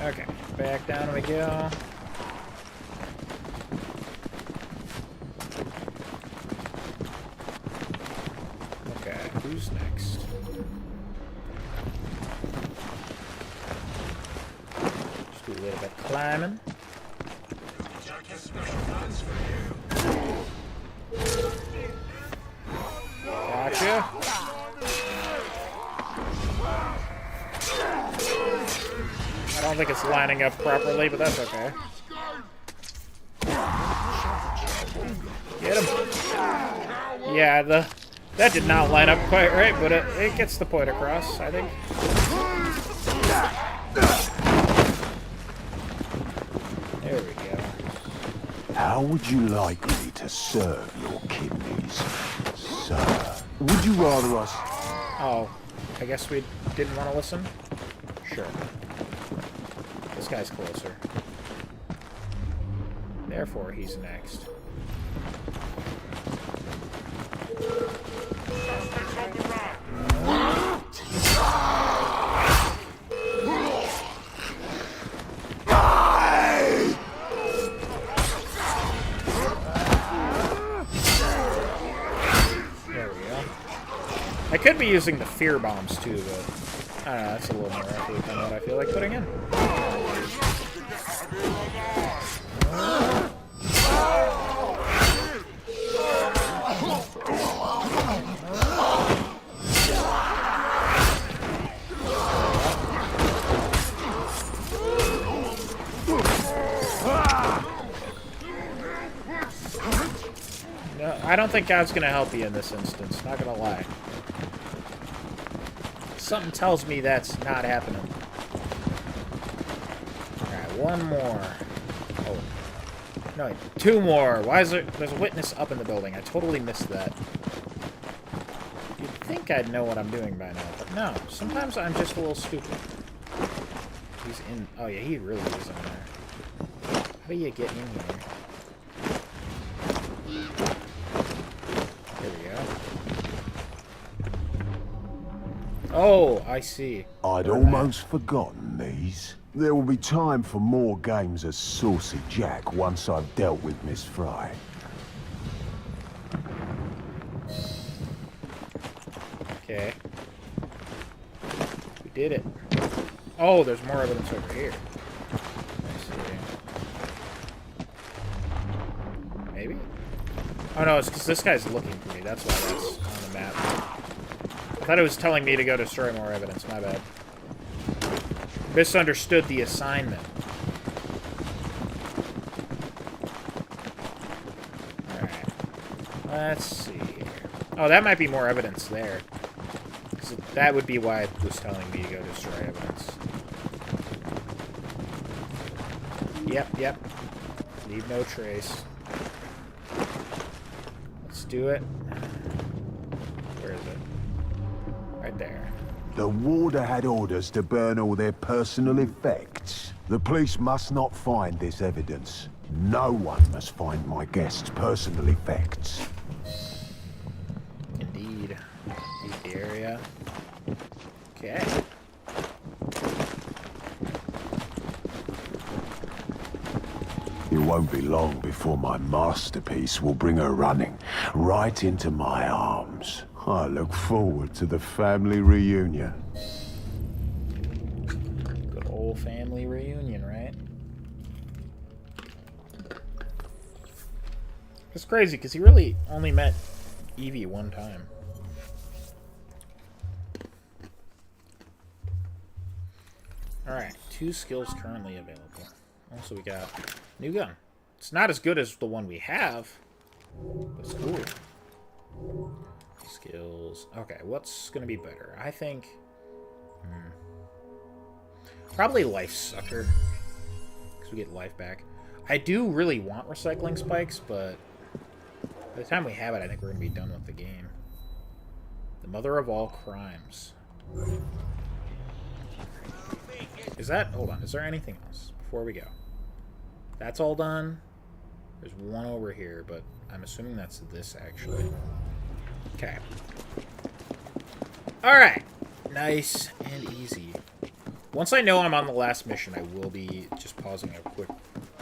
Okay, back down we go. Okay, who's next? Just do a little bit of climbing. Gotcha. I don't think it's lining up properly, but that's okay. Get him. Yeah, that did not line up quite right, but it gets the point across, I think. There we go. How would you like me to serve your kidneys, sir? Would you rather us... Oh, I guess we didn't want to listen? Sure. This guy's closer. Therefore, he's next. I could be using the fear bombs too, but I don't know, that's a little more effort than what I feel like putting in. I don't think God's gonna help you in this instance, not gonna lie. Something tells me that's not happening. Alright, one more. Oh. No, wait, two more. Why is there... There's a witness up in the building. I totally missed that. You'd think I'd know what I'm doing by now, but no. Sometimes I'm just a little stupid. He's in... Oh, yeah, he really is in there. How do you get in here? There we go. Oh, I see. I'd almost forgotten these. There will be time for more games of Saucy Jack once I've dealt with Miss Fry. Okay. We did it. Oh, there's more evidence over here. I see. Maybe? Oh no, it's because this guy's looking for me. That's why that's on the map. I thought it was telling me to go destroy more evidence. My bad. Misunderstood the assignment. Alright. Let's see. Oh, that might be more evidence there. So that would be why it was telling me to go destroy evidence. Yep. Leave no trace. Let's do it. Where is it? Right there. The warder had orders to burn all their personal effects. The police must not find this evidence. No one must find my guest's personal effects. Indeed. Leave the area. Okay. It won't be long before my masterpiece will bring her running right into my arms. I look forward to the family reunion. Good old family reunion, right? It's crazy, because he really only met Evie one time. Alright, 2 skills currently available. Also, we got a new gun. It's not as good as the one we have, but it's cool. Skills. Okay, what's gonna be better? I think... probably Life Sucker. Because we get life back. I do really want recycling spikes, but by the time we have it, I think we're gonna be done with the game. The mother of all crimes. Is that... Hold on, is there anything else before we go? That's all done. There's one over here, but I'm assuming that's this, actually. Okay. Alright. Nice and easy. Once I know I'm on the last mission, I will be just pausing a quick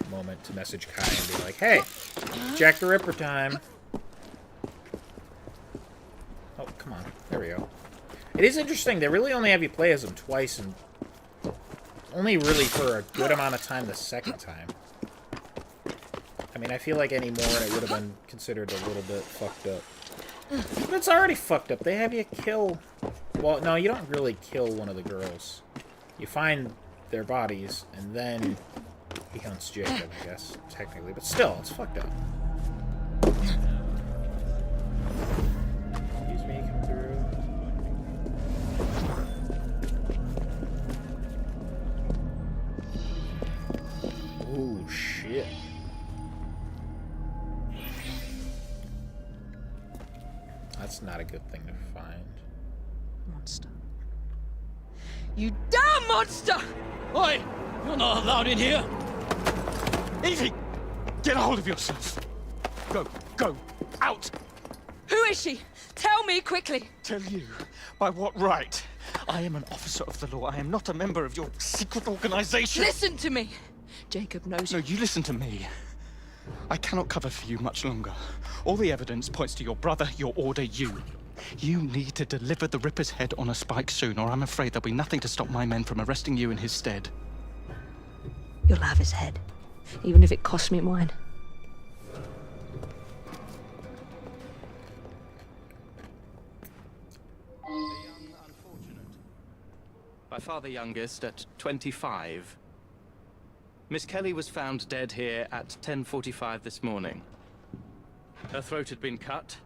moment to message Kai and be like, hey, Jack the Ripper time. Oh, come on. There we go. It is interesting. They really only have you play as him twice, and only really for a good amount of time the second time. I mean, I feel like any more and it would have been considered a little bit fucked up. But it's already fucked up. They have you kill... Well, no, you don't really kill one of the girls. You find their bodies, and then he hunts Jacob, I guess, technically. But still, it's fucked up. Excuse me, come through. Oh, shit. That's not a good thing to find. Monster. You damn monster! Oi! You're not allowed in here! Evie! Get a hold of yourself! Go! Out! Who is she? Tell me quickly! Tell you? By what right? I am an officer of the law. I am not a member of your secret organization! Listen to me! Jacob knows No, you listen to me. I cannot cover for you much longer. All the evidence points to your brother, your order, you. You need to deliver the Ripper's head on a spike soon, or I'm afraid there'll be nothing to stop my men from arresting you in his stead. You'll have his head, even if it costs me mine. By far the youngest, at 25. Miss Kelly was found dead here at 10:45 this morning. Her throat had been cut,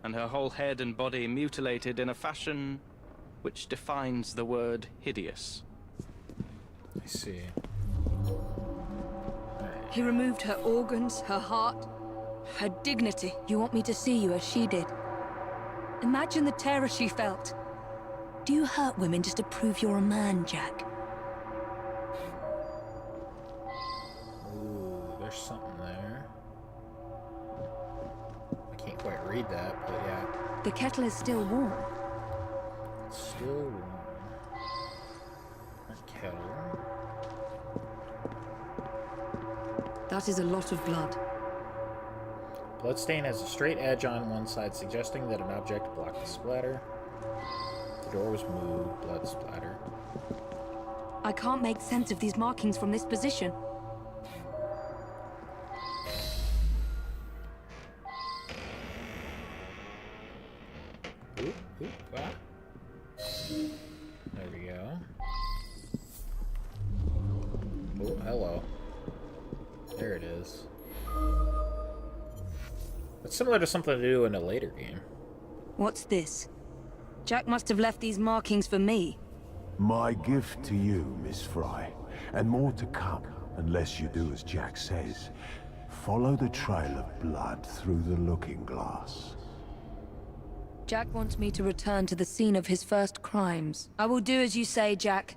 and her whole head and body mutilated in a fashion which defines the word hideous. I see. He removed her organs, her heart, her dignity. You want me to see you as she did. Imagine the terror she felt. Do you hurt women just to prove you're a man, Jack? Ooh, there's something there. I can't quite read that, but yeah. The kettle is still warm. It's still warm. That kettle. That is a lot of blood. Bloodstain has a straight edge on one side, suggesting that an object blocked the splatter. The door was moved, blood splatter. I can't make sense of these markings from this position. Oop, oop, ah. There we go. Oh, hello. There it is. It's similar to something to do in a later game. What's this? Jack must have left these markings for me. My gift to you, Miss Fry. And more to come, unless you do as Jack says. Follow the trail of blood through the looking glass. Jack wants me to return to the scene of his first crimes. I will do as you say, Jack.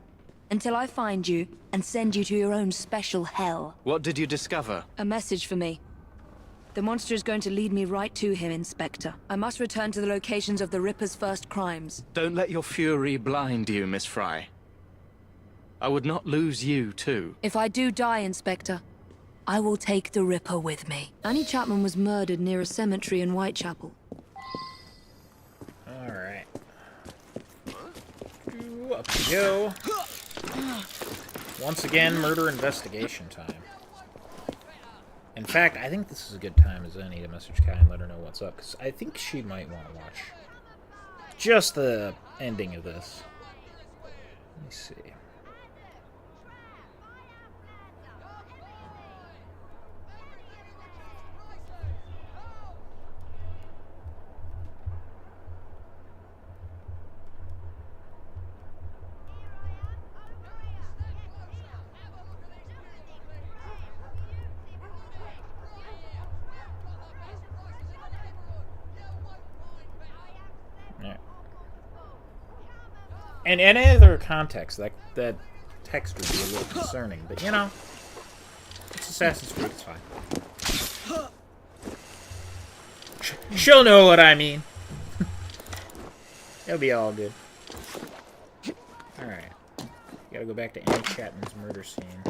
Until I find you and send you to your own special hell. What did you discover? A message for me. The monster is going to lead me right to him, Inspector. I must return to the locations of the Ripper's first crimes. Don't let your fury blind you, Miss Fry. I would not lose you, too. If I do die, Inspector, I will take the Ripper with me. Annie Chapman was murdered near a cemetery in Whitechapel. Alright. Up we go. Once again, murder investigation time. In fact, I think this is a good time as any to message Kai and let her know what's up, because I think she might want to watch just the ending of this. Let me see. In any other context, that text would be a little concerning, but you know, it's Assassin's Creed, it's fine. She'll know what I mean. It'll be all good. Alright. Gotta go back to Annie Chapman's murder scene.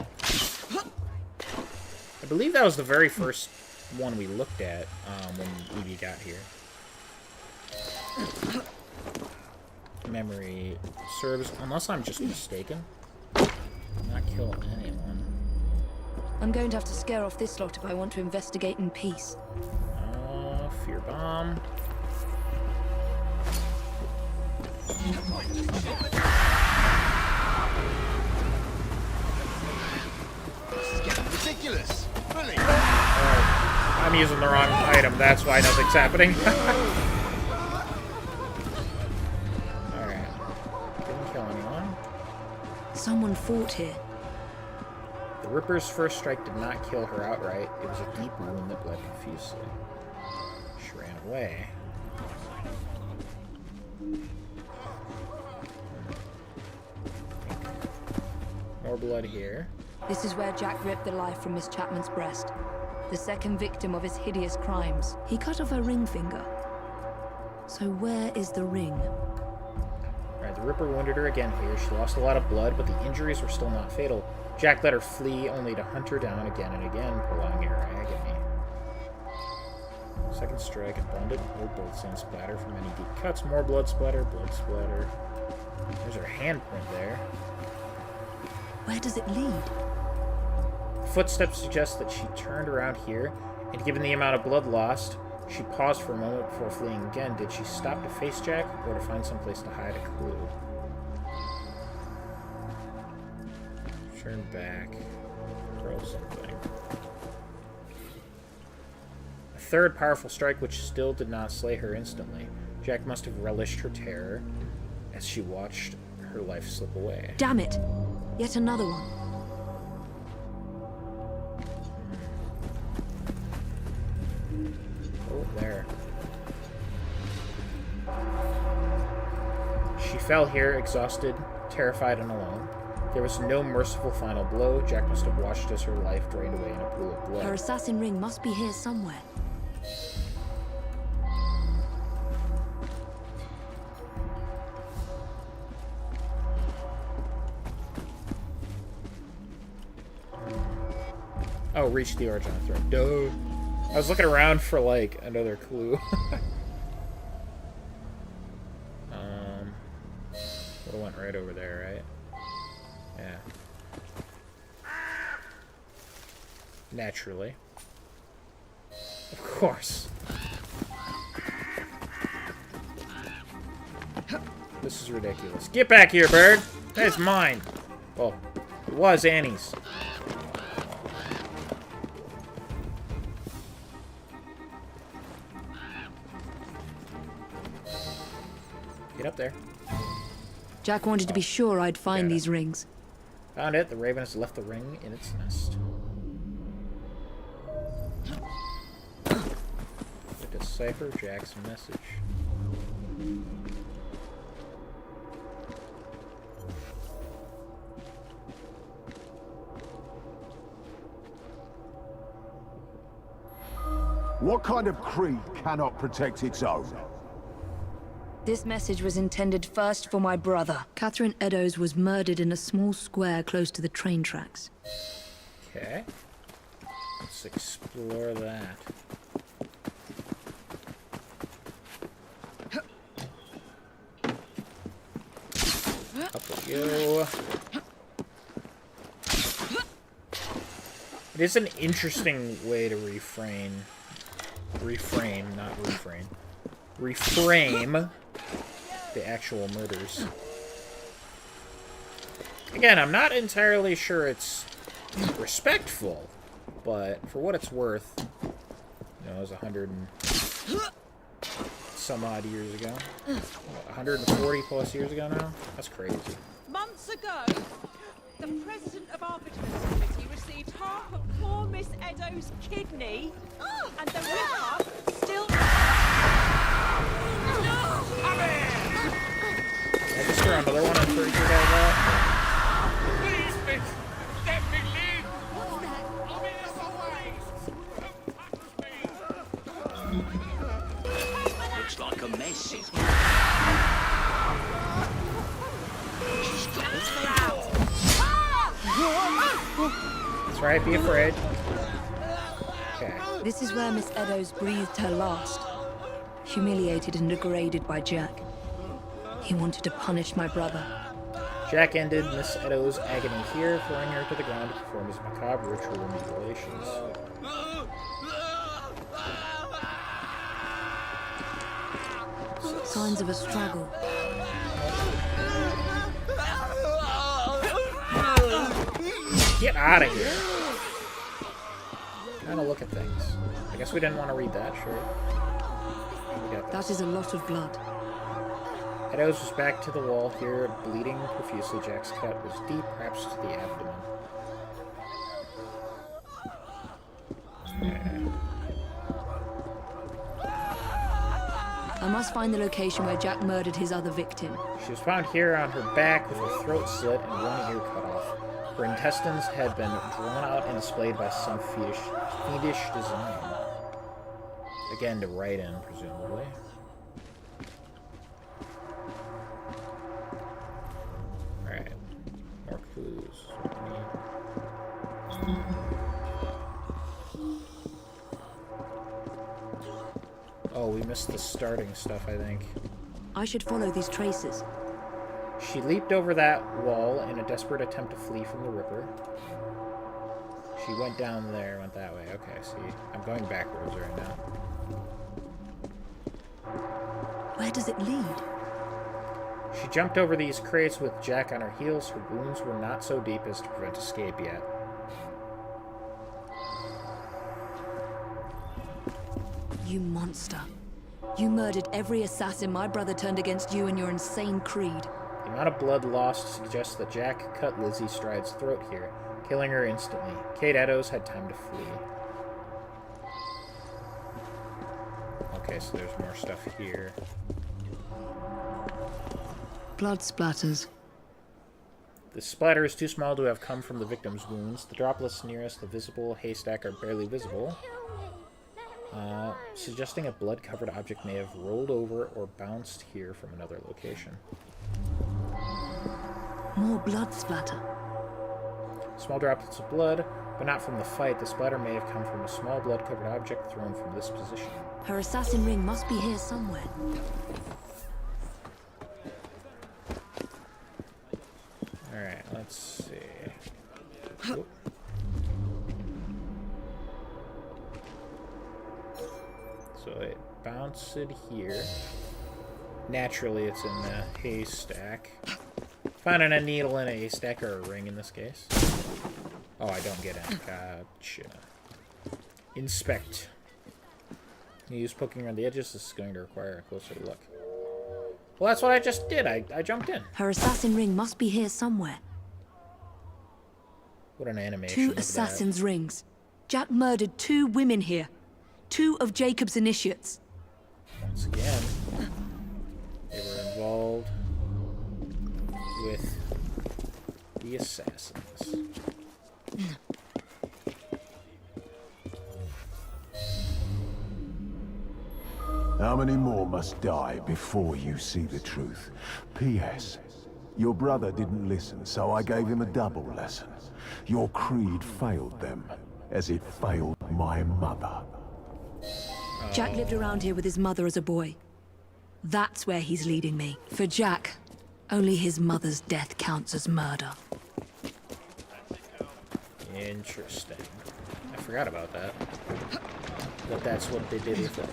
I believe that was the very first one we looked at when Evie got here. Memory serves, unless I'm just mistaken. Not kill anyone. I'm going to have to scare off this lot if I want to investigate in peace. Fear bomb. This is getting ridiculous. Really? I'm using the wrong item, that's why nothing's happening. Someone fought here. The Ripper's first strike did not kill her outright. It was a deep wound that bled profusely. She ran away. More blood here. This is where Jack ripped the life from Miss Chapman's breast. The second victim of his hideous crimes. He cut off her ring finger. So where is the ring? Alright, the Ripper wounded her again here. She lost a lot of blood, but the injuries were still not fatal. Jack let her flee, only to hunt her down again and again, prolonging her agony. Second strike, abundant blood splatter from any deep cuts. More blood splatter, blood splatter. There's her handprint there. Where does it lead? Footsteps suggest that she turned around here, and given the amount of blood lost, she paused for a moment before fleeing again. Did she stop to face Jack, or to find someplace to hide a clue? Turn back. Throw something. I third powerful strike, which still did not slay her instantly. Jack must have relished her terror as she watched her life slip away. Damn it! Yet another one. Oh, there. She fell here, exhausted, terrified, and alone. There was no merciful final blow. Jack must have watched as her life drained away in a pool of blood. Her assassin ring must be here somewhere. Oh, reach the origin of the thread. Duh. I was looking around for, like, another clue. Well, went right over there, right? Yeah. Naturally. Of course. This is ridiculous. Get back here, bird! That's mine! Well, it was Annie's. Get up there. Jack wanted to be sure I'd find these rings. Found it. The raven has left the ring in its nest. To decipher Jack's message. What kind of creed cannot protect its own? This message was intended first for my brother. Catherine Eddowes was murdered in a small square close to the train tracks. Okay. Let's explore that. Up we go. It is an interesting way to reframe, not refrain. Reframe the actual murders. Again, I'm not entirely sure it's respectful, but for what it's worth, you know, it was 100 and some odd years ago. What, 140 plus years ago now? That's crazy. Months ago, the president of our Vitamins Committee received half of poor Miss Eddowes' kidney, and the ripper still... I just throw another one until you guys out. Please, Miss, let me live. What's that? I'm in the way. Looks like a mess. That's right, be afraid. Okay. This is where Miss Eddowes breathed her last. Humiliated and degraded by Jack. He wanted to punish my brother. Jack ended Miss Eddowes' agony here, throwing her to the ground to perform his macabre ritual mutilations. Signs of a struggle. Get out of here. Kind of look at things. I guess we didn't want to read that, sure. That is a lot of blood. Eddowes was back to the wall here, bleeding profusely. Jack's cut was deep, perhaps to the abdomen. I must find the location where Jack murdered his other victim. She was found here on her back with her throat slit and one ear cut off. Her intestines had been drawn out and displayed by some fiendish design. Again, to write in, presumably. Alright. More clues. Oh, we missed the starting stuff, I think. I should follow these traces. She leaped over that wall in a desperate attempt to flee from the Ripper. She went down there, went that way. Okay, I see. I'm going backwards right now. Where does it lead? She jumped over these crates with Jack on her heels. Her wounds were not so deep as to prevent escape yet. You monster. You murdered every assassin my brother turned against you and your insane creed. The amount of blood lost suggests that Jack cut Lizzie Stride's throat here, killing her instantly. Kate Eddowes had time to flee. Okay, so there's more stuff here. Blood splatters. The splatter is too small to have come from the victim's wounds. The droplets nearest the visible haystack are barely visible, suggesting a blood-covered object may have rolled over or bounced here from another location. More blood splatter. Small droplets of blood, but not from the fight. The splatter may have come from a small blood-covered object thrown from this position. Her assassin ring must be here somewhere. Alright, let's see. Oop. So it bounced here. Naturally, it's in the haystack. Finding a needle in a haystack, or a ring in this case. Oh, I don't get it. Gotcha. Inspect. Use poking around the edges. This is going to require a closer look. Well, that's what I just did. I jumped in. Her assassin ring must be here somewhere. What an animation. 2 assassin's rings. Jack murdered 2 women here. 2 of Jacob's initiates. Once again, they were involved with the assassins. How many more must die before you see the truth? P.S. Your brother didn't listen, so I gave him a double lesson. Your creed failed them, as it failed my mother. Jack lived around here with his mother as a boy. That's where he's leading me. For Jack, only his mother's death counts as murder. Interesting. I forgot about that. But that's what they did with it.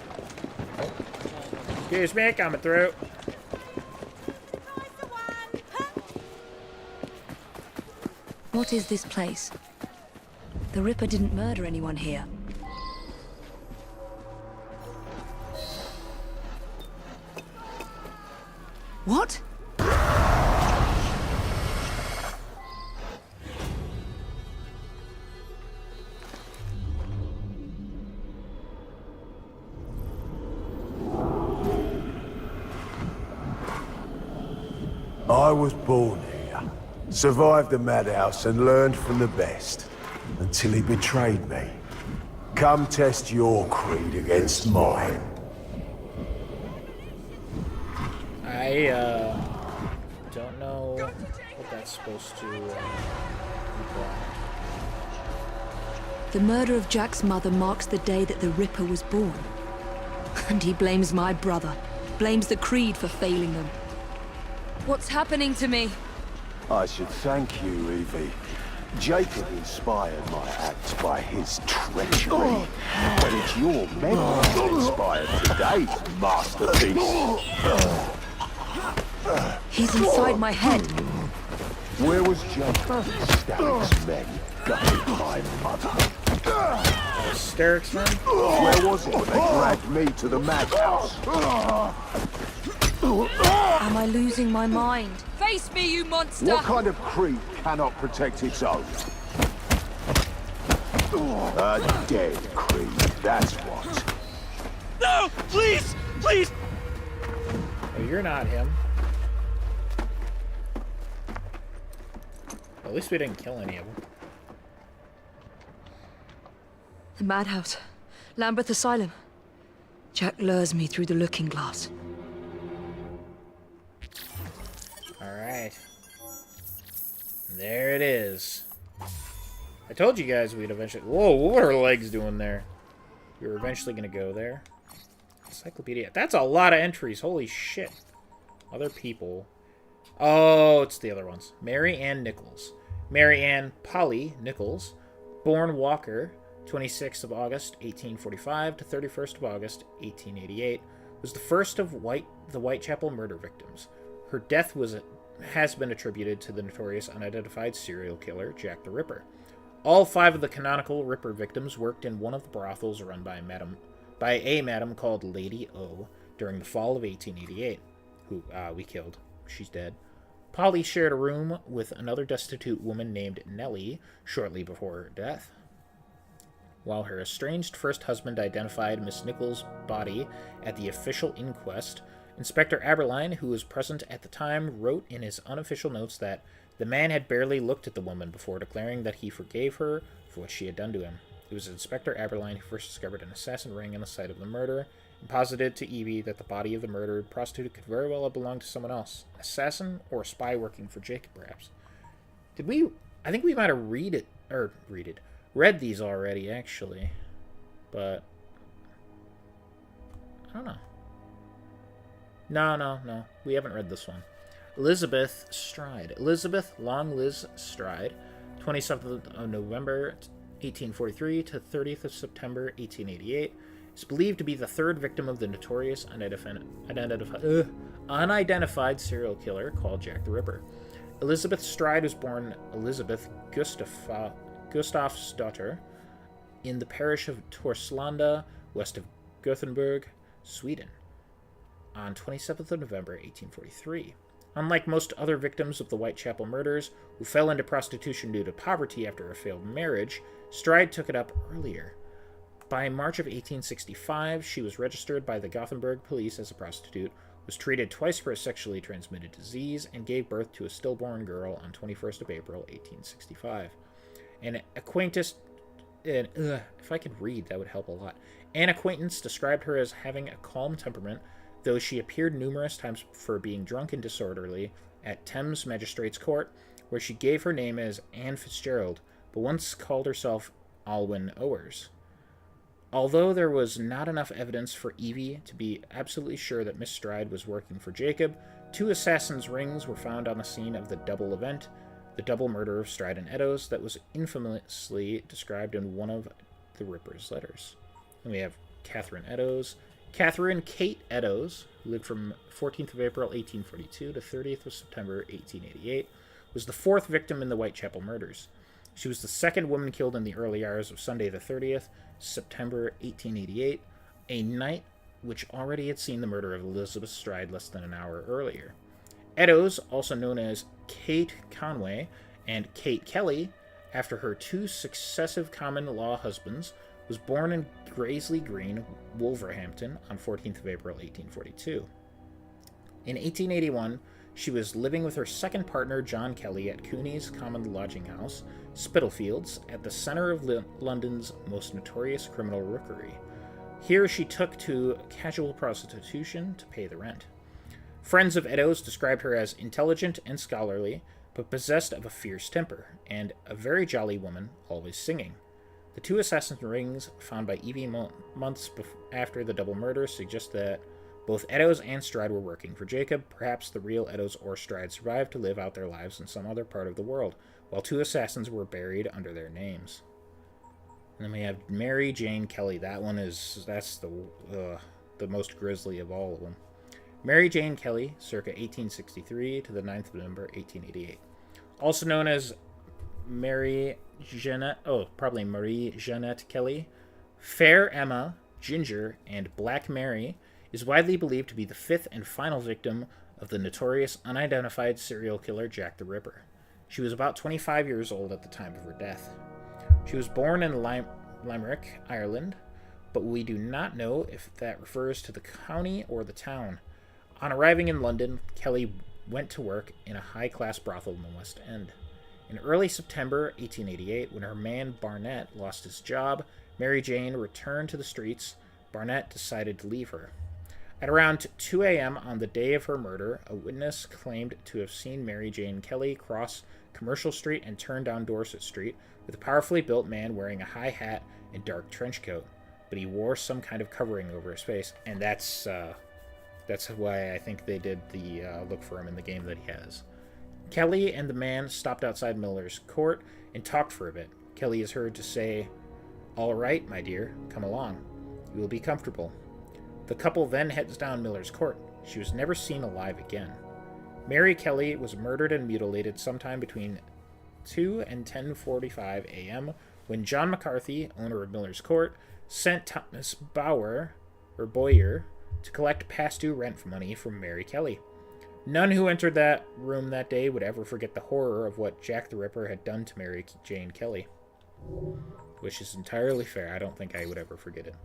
Oh. Excuse me, coming through. What is this place? The Ripper didn't murder anyone here. What? I was born here, survived the madhouse and learned from the best, until he betrayed me. Come test your creed against mine. I, don't know what that's supposed to, imply. The murder of Jack's mother marks the day that the Ripper was born. And he blames my brother, blames the Creed for failing them. What's happening to me? I should thank you, Evie. Jacob inspired my acts by his treachery. But it's your memory that inspired today's masterpiece. He's inside my head. Where was Jacob? Starrick's men gutted my mother. Starrick's men? Where was it when they dragged me to the madhouse? Am I losing my mind? Face me, you monster! What kind of creed cannot protect its own? A dead creed, that's what. No! Please! Please! Oh, you're not him. At least we didn't kill any of them. The madhouse. Lambeth Asylum. Jack lures me through the looking glass. Alright. There it is. I told you guys we'd eventually... Whoa, what are her legs doing there? We were eventually going to go there. Encyclopedia. That's a lot of entries. Holy shit. Other people. Oh, it's the other ones. Mary Ann Nichols. Mary Ann Polly Nichols. Born Walker, 26th of August, 1845 to 31st of August, 1888. Was the first of the Whitechapel murder victims. Her death has been attributed to the notorious unidentified serial killer, Jack the Ripper. All 5 of the canonical Ripper victims worked in one of the brothels run by Madame by a madam called Lady O during the fall of 1888, who we killed. She's dead. Polly shared a room with another destitute woman named Nellie shortly before her death. While her estranged first husband identified Miss Nichols' body at the official inquest, Inspector Aberline, who was present at the time, wrote in his unofficial notes that the man had barely looked at the woman before declaring that he forgave her for what she had done to him. It was Inspector Aberline who first discovered an assassin ring on the site of the murder and posited to Evie that the body of the murdered prostitute could very well have belonged to someone else. An assassin or a spy working for Jacob, perhaps. I think we might have read these already, actually. But I don't know. No. We haven't read this one. Elizabeth Stride. Elizabeth Long Liz Stride, 27th of November 1843 to 30th of September 1888, is believed to be the third victim of the notorious unidentified serial killer called Jack the Ripper. Elizabeth Stride was born Elizabeth Gustafsdotter in the parish of Torslanda, west of Gothenburg, Sweden, on 27th of November 1843. Unlike most other victims of the Whitechapel murders, who fell into prostitution due to poverty after a failed marriage, Stride took it up earlier. By March of 1865, she was registered by the Gothenburg police as a prostitute, was treated twice for a sexually transmitted disease, and gave birth to a stillborn girl on 21st of April 1865. An acquaintance... if I could read, that would help a lot. An acquaintance described her as having a calm temperament, though she appeared numerous times for being drunk and disorderly at Thames Magistrates Court, where she gave her name as Anne Fitzgerald, but once called herself Alwyn Owers. Although there was not enough evidence for Evie to be absolutely sure that Miss Stride was working for Jacob, 2 assassin's rings were found on the scene of the double event, the double murder of Stride and Eddowes, that was infamously described in one of the Ripper's letters. And we have Catherine Eddowes. Catherine Kate Eddowes, who lived from 14th of April 1842 to 30th of September 1888, was the 4th victim in the Whitechapel murders. She was the 2nd woman killed in the early hours of Sunday the 30th, September 1888, a night which already had seen the murder of Elizabeth Stride less than an hour earlier. Eddowes, also known as Kate Conway and Kate Kelly, after her 2 successive common-law husbands, was born in Graiseley Green, Wolverhampton, on 14th of April 1842. In 1881, she was living with her second partner, John Kelly, at Cooney's Common Lodging House, Spitalfields, at the centre of London's most notorious criminal rookery. Here she took to casual prostitution to pay the rent. Friends of Eddowes described her as intelligent and scholarly, but possessed of a fierce temper, and a very jolly woman, always singing. The 2 assassin's rings found by Evie months after the double murder suggest that both Eddowes and Stride were working for Jacob. Perhaps the real Eddowes or Stride survived to live out their lives in some other part of the world, while 2 assassins were buried under their names. And then we have Mary Jane Kelly. That's the most grisly of all of them. Mary Jane Kelly, circa 1863 to the 9th of November 1888. Also known as Marie Jeanette Kelly, Fair Emma, Ginger, and Black Mary, is widely believed to be the 5th and final victim of the notorious unidentified serial killer Jack the Ripper. She was about 25 years old at the time of her death. She was born in Limerick, Ireland, but we do not know if that refers to the county or the town. On arriving in London, Kelly went to work in a high-class brothel in the West End. In early September 1888, when her man Barnett lost his job, Mary Jane returned to the streets. Barnett decided to leave her. At around 2 a.m. on the day of her murder, a witness claimed to have seen Mary Jane Kelly cross Commercial Street and turn down Dorset Street with a powerfully built man wearing a high hat and dark trench coat, but he wore some kind of covering over his face, and that's why I think they did the look for him in the game that he has. Kelly and the man stopped outside Miller's Court and talked for a bit. Kelly is heard to say, "All right, my dear, come along. You will be comfortable." The couple then heads down Miller's Court. She was never seen alive again. Mary Kelly was murdered and mutilated sometime between 2 and 10:45 a.m. when John McCarthy, owner of Miller's Court, sent Thomas Boyer to collect past due rent money from Mary Kelly. None who entered that room that day would ever forget the horror of what Jack the Ripper had done to Mary Jane Kelly. Which is entirely fair. I don't think I would ever forget it.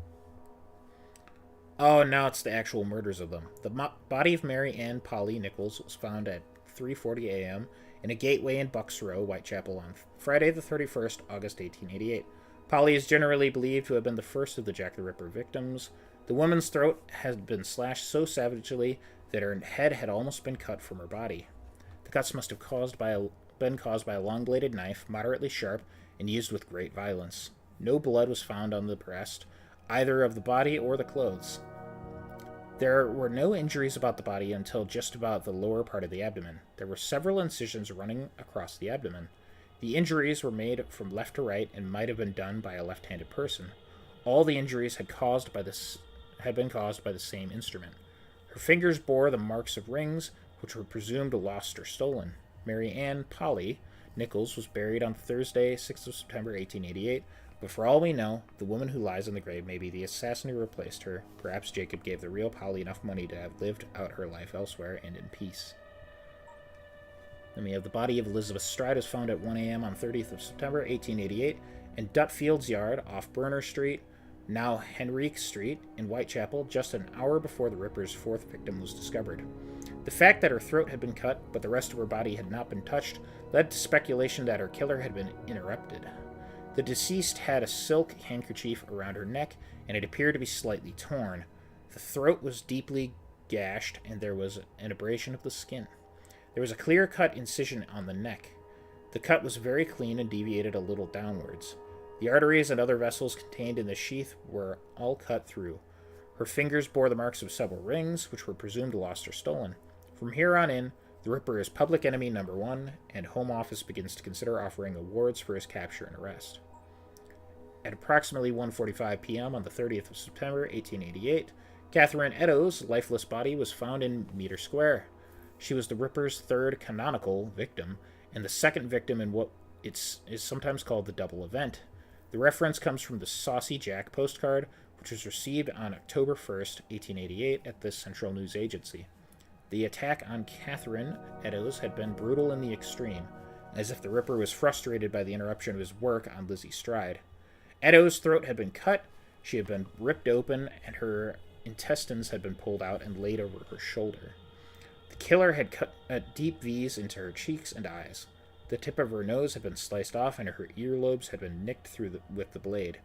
Oh, now it's the actual murders of them. The body of Mary Ann Polly Nichols was found at 3:40 a.m. in a gateway in Bucks Row, Whitechapel, on Friday the 31st, August 1888. Polly is generally believed to have been the first of the Jack the Ripper victims. The woman's throat had been slashed so savagely that her head had almost been cut from her body. The cuts must have been caused by a long-bladed knife, moderately sharp, and used with great violence. No blood was found on the breast, either of the body or the clothes. There were no injuries about the body until just about the lower part of the abdomen. There were several incisions running across the abdomen. The injuries were made from left to right and might have been done by a left-handed person. All the injuries had been caused by the same instrument. Her fingers bore the marks of rings, which were presumed lost or stolen. Mary Ann Polly Nichols was buried on Thursday, 6th of September, 1888, but for all we know, the woman who lies in the grave may be the assassin who replaced her. Perhaps Jacob gave the real Polly enough money to have lived out her life elsewhere and in peace. Then we have the body of Elizabeth Stride was found at 1 a.m. on 30th of September, 1888, in Dutfield's Yard off Burner Street, now Henrique Street, in Whitechapel, just an hour before the Ripper's fourth victim was discovered. The fact that her throat had been cut, but the rest of her body had not been touched, led to speculation that her killer had been interrupted. The deceased had a silk handkerchief around her neck, and it appeared to be slightly torn. The throat was deeply gashed, and there was an abrasion of the skin. There was a clear-cut incision on the neck. The cut was very clean and deviated a little downwards. The arteries and other vessels contained in the sheath were all cut through. Her fingers bore the marks of several rings, which were presumed lost or stolen. From here on in, the Ripper is public enemy number one, and Home Office begins to consider offering awards for his capture and arrest. At approximately 1:45 p.m. on the 30th of September, 1888, Catherine Eddowes' lifeless body was found in Meter Square. She was the Ripper's third canonical victim, and the second victim in what is sometimes called the double event. The reference comes from the Saucy Jack postcard, which was received on October 1st, 1888, at the Central News Agency. The attack on Catherine Eddowes had been brutal in the extreme, as if the Ripper was frustrated by the interruption of his work on Lizzie Stride. Eddowes' throat had been cut, she had been ripped open, and her intestines had been pulled out and laid over her shoulder. The killer had cut deep V's into her cheeks and eyes. The tip of her nose had been sliced off, and her earlobes had been nicked through with the blade.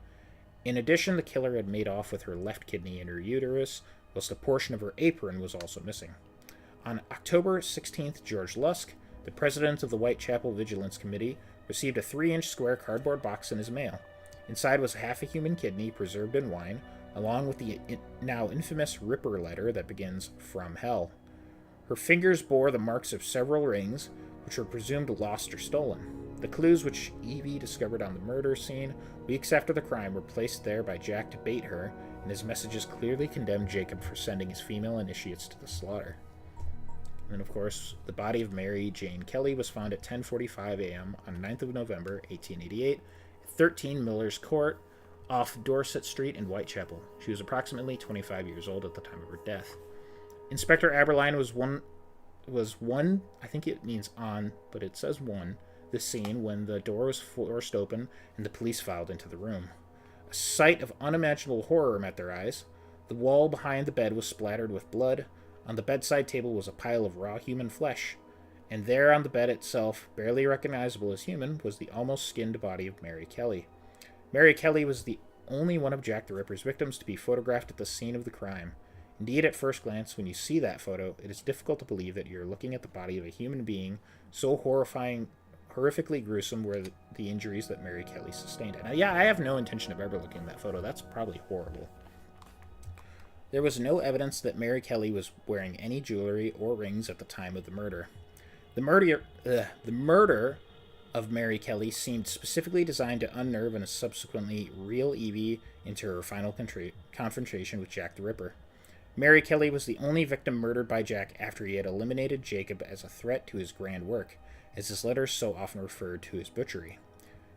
In addition, the killer had made off with her left kidney and her uterus, whilst a portion of her apron was also missing. On October 16th, George Lusk, the president of the Whitechapel Vigilance Committee, received a 3-inch square cardboard box in his mail. Inside was half a human kidney preserved in wine, along with the now infamous Ripper letter that begins, "From Hell." Her fingers bore the marks of several rings, which were presumed lost or stolen. The clues which Evie discovered on the murder scene weeks after the crime were placed there by Jack to bait her, and his messages clearly condemned Jacob for sending his female initiates to the slaughter. And of course, the body of Mary Jane Kelly was found at 10:45 a.m. on 9th of November, 1888, at 13 Miller's Court, off Dorset Street in Whitechapel. She was approximately 25 years old at the time of her death. Inspector Aberline was one, I think it means on, but it says one, the scene when the door was forced open and the police filed into the room. A sight of unimaginable horror met their eyes. The wall behind the bed was splattered with blood. On the bedside table was a pile of raw human flesh, and there on the bed itself, barely recognizable as human, was the almost skinned body of Mary Kelly. Mary Kelly was the only one of Jack the Ripper's victims to be photographed at the scene of the crime. Indeed, at first glance, when you see that photo, it is difficult to believe that you're looking at the body of a human being, so horrifically gruesome were the injuries that Mary Kelly sustained. Now, yeah, I have no intention of ever looking at that photo. That's probably horrible. There was no evidence that Mary Kelly was wearing any jewelry or rings at the time of the murder. The murder of Mary Kelly seemed specifically designed to unnerve and subsequently reel Evie into her final confrontation with Jack the Ripper. Mary Kelly was the only victim murdered by Jack after he had eliminated Jacob as a threat to his grand work, as his letters so often referred to his butchery.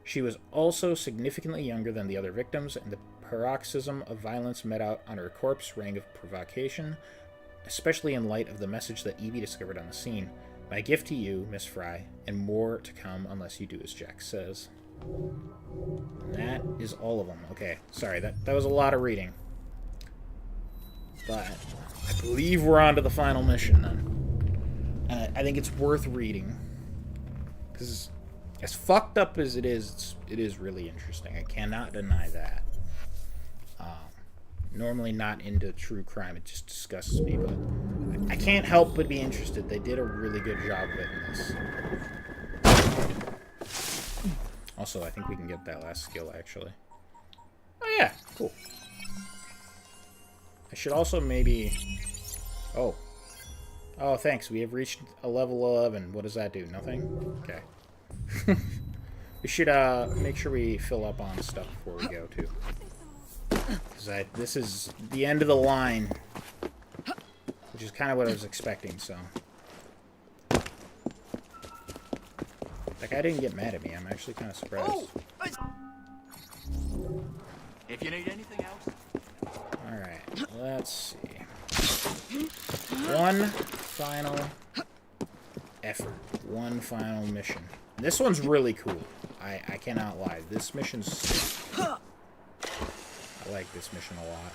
She was also significantly younger than the other victims, and paroxysm of violence met out on her corpse rang of provocation, especially in light of the message that Evie discovered on the scene. My gift to you, Miss Fry, and more to come unless you do as Jack says. And that is all of them. Okay, sorry, that was a lot of reading. But I believe we're on to the final mission then. And I think it's worth reading. Because as fucked up as it is really interesting. I cannot deny that. Normally not into true crime. It just disgusts me, but I can't help but be interested. They did a really good job of it in this. Also, I think we can get that last skill, actually. Oh, yeah. Cool. I should also maybe... Oh. Oh, thanks. We have reached a level 11. What does that do? Nothing? Okay. We should make sure we fill up on stuff before we go, too. Because this is the end of the line. Which is kind of what I was expecting, so... That guy didn't get mad at me. I'm actually kind of surprised. If you need anything else. Alright, let's see. One final effort. One final mission. This one's really cool. I cannot lie. This mission's sick. I like this mission a lot.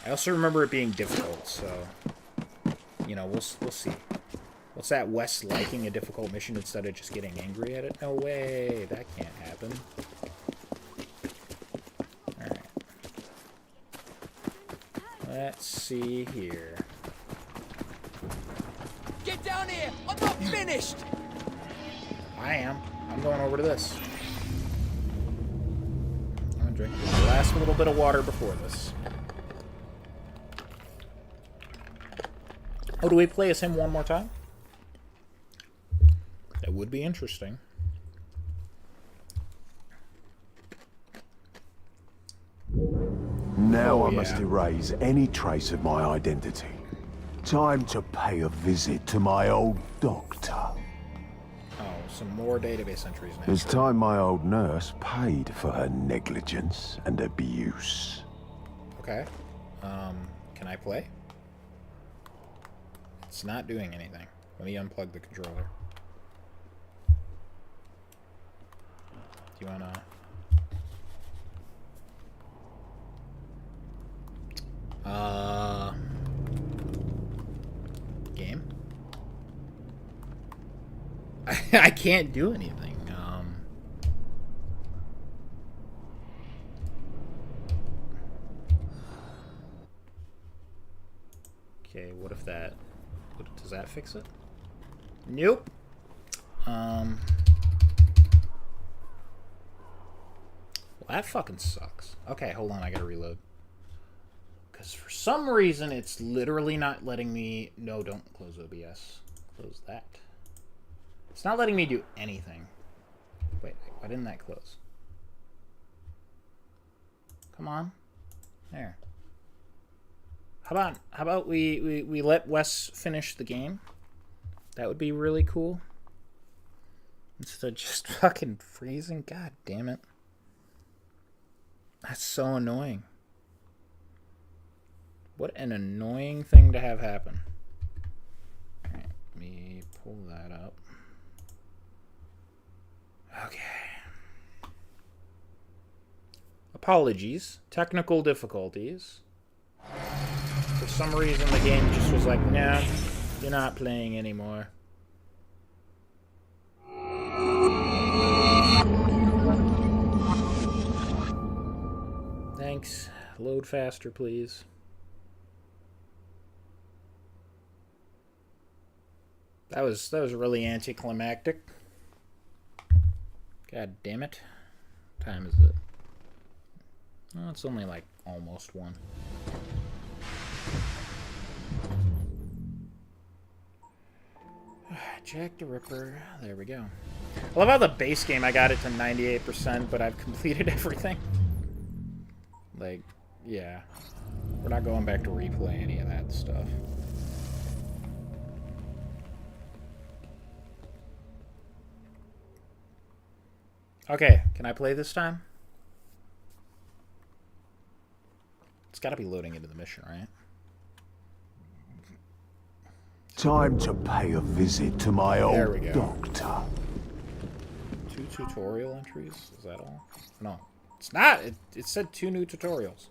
I also remember it being difficult, so... You know, we'll see. What's that, Wes liking a difficult mission instead of just getting angry at it? No way, that can't happen. Alright. Let's see here. Get down here! I'm not finished! I am. I'm going over to this. I'm gonna drink the last little bit of water before this. Oh, do we play as him one more time? That would be interesting. Now I must erase any trace of my identity. Time to pay a visit to my old doctor. Oh, some more database entries now. It's time my old nurse paid for her negligence and abuse. Okay. Can I play? It's not doing anything. Let me unplug the controller. Do you wanna... Game? I can't do anything. Okay, what if that... Does that fix it? Nope. Well, that fucking sucks. Okay, hold on, I gotta reload. Because for some reason, it's literally not letting me... No, don't close OBS. Close that. It's not letting me do anything. Wait, why didn't that close? Come on. There. How about we let Wes finish the game? That would be really cool. Instead of just fucking freezing. God damn it. That's so annoying. What an annoying thing to have happen. Alright, let me pull that up. Okay. Apologies. Technical difficulties. For some reason, the game just was like, nah, you're not playing anymore. Thanks. Load faster, please. That was really anticlimactic. God damn it. What time is it? Oh, it's only like almost 1. Jack the Ripper. There we go. I love how the base game I got it to 98%, but I've completed everything. Like, yeah. We're not going back to replay any of that stuff. Okay, can I play this time? It's got to be loading into the mission, right? Time to pay a visit to my There old we go. doctor. 2 tutorial entries? Is that all? No. It's not! It said 2 new tutorials.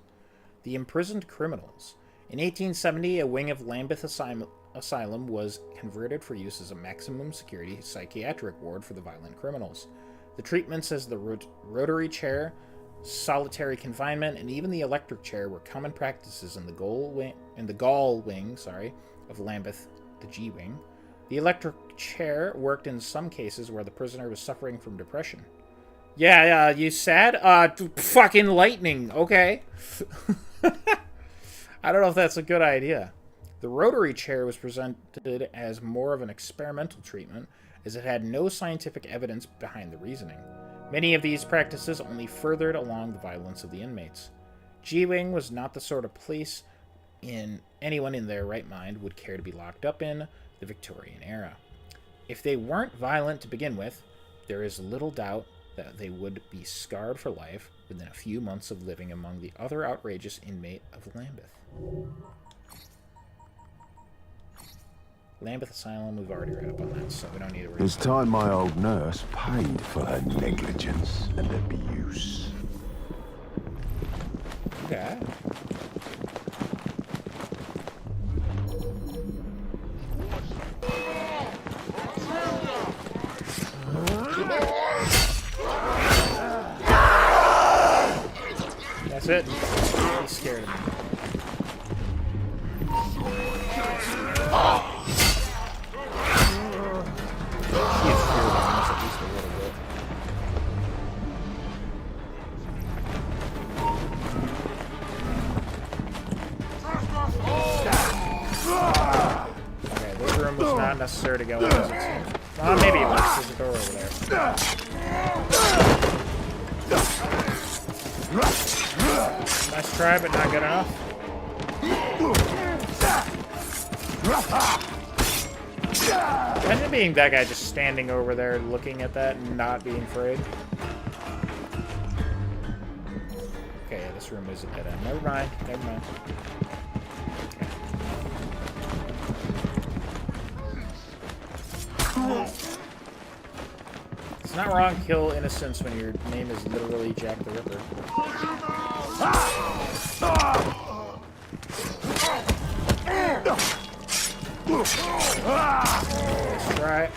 The Imprisoned Criminals. In 1870, a wing of Lambeth Asylum was converted for use as a maximum security psychiatric ward for the violent criminals. The treatments as the rotary chair, solitary confinement, and even the electric chair were common practices in the Gaul wing of Lambeth, the G wing. The electric chair worked in some cases where the prisoner was suffering from depression. Yeah, you sad? Fucking lightning. Okay. I don't know if that's a good idea. The rotary chair was presented as more of an experimental treatment, as it had no scientific evidence behind the reasoning. Many of these practices only furthered along the violence of the inmates. G-Wing was not the sort of place anyone in their right mind would care to be locked up in the Victorian era. If they weren't violent to begin with, there is little doubt that they would be scarred for life within a few months of living among the other outrageous inmate of Lambeth. Lambeth Asylum, we've already read up on that, so we don't need to read. It's time my old nurse paid for her negligence and abuse. Okay. That's it. He's scared of me. Okay, this room was not necessary to go in, as it seems. Well, maybe it was. There's a door over there. Nice try, but not good enough. Imagine being that guy just standing over there looking at that and not being afraid. Okay, yeah, this room is a dead end. Never mind. Never mind. Okay. It's not wrong to kill innocents when your name is literally Jack the Ripper. Let's try it.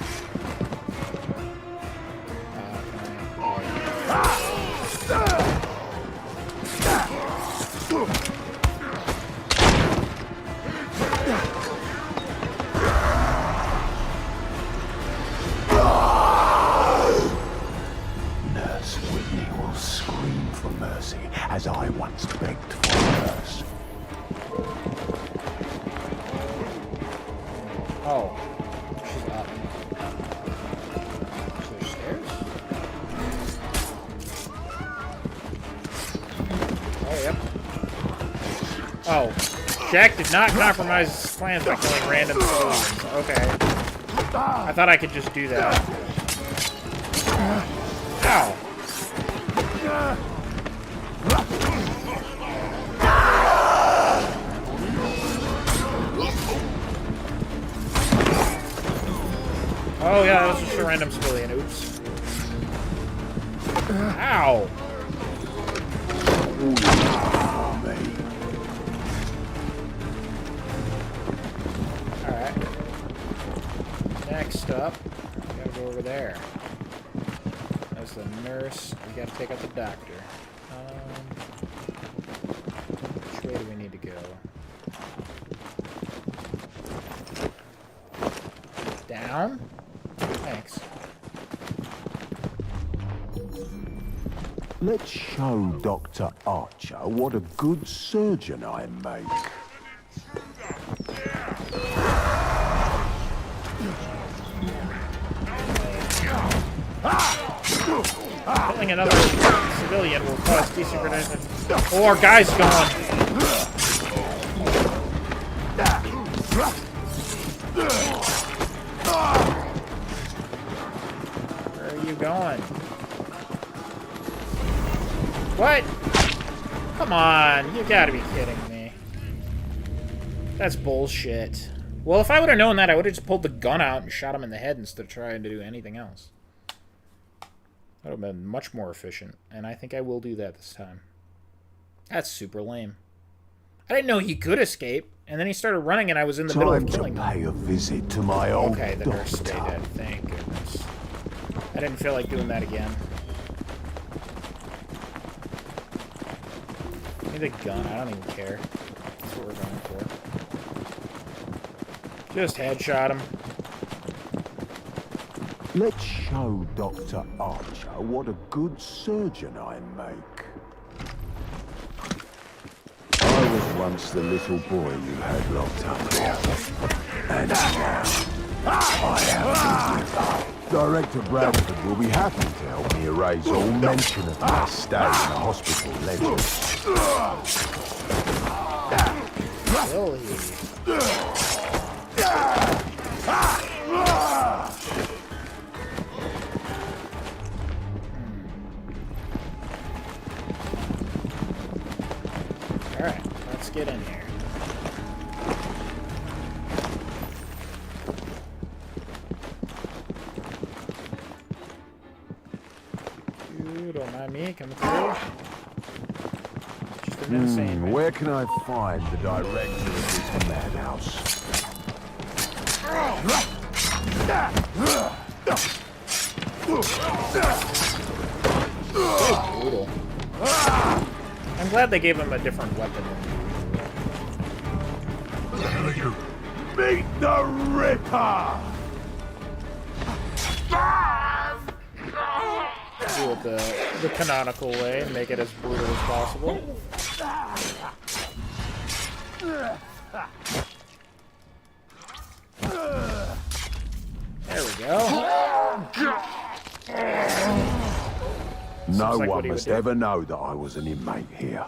Nurse Whitney will scream for mercy, as I once begged for hers. Oh, she's up. Is there stairs? Oh, yep. Oh, Jack did not compromise his plans by killing random civilians. Okay. I thought I could just do that. Ow. Oh yeah, that was just a random civilian. Oops. Ow. Alright. Next up, we gotta go over there. That's the nurse. We gotta take out the doctor. Which way do we need to go? Down? Thanks. Let's show Dr. Archer what a good surgeon I make. Killing another civilian will cause desynchronization. Oh, our guy's gone. Where are you going? What? Come Come on, you gotta be kidding me. That's bullshit. Well, if I would have known that, I would have just pulled the gun out and shot him in the head instead of trying to do anything else. That would have been much more efficient, and I think I will do that this time. That's super lame. I didn't know he could escape, and then he started running, and I was in the middle of killing him. Pay a visit to my old Okay, the nurse stayed dead. Thank goodness. I didn't feel like doing that again. Give me the gun. I don't even care. That's what we're going for. Just headshot him. Let's show Dr. Archer what a good surgeon I make. I was once the little boy you had locked up here. And now, I am the Ripper. Director Bradford will be happy to help me erase all mention of my stay in the hospital legend. Will he? Alright, let's get in here. You don't mind me coming through? Just an insane. Where can I find the director of this madhouse? So brutal. I'm glad they gave him a different weapon. Meet the Ripper! Do it the canonical way and make it as brutal as possible. There we go. No like one must ever know that I was an inmate here.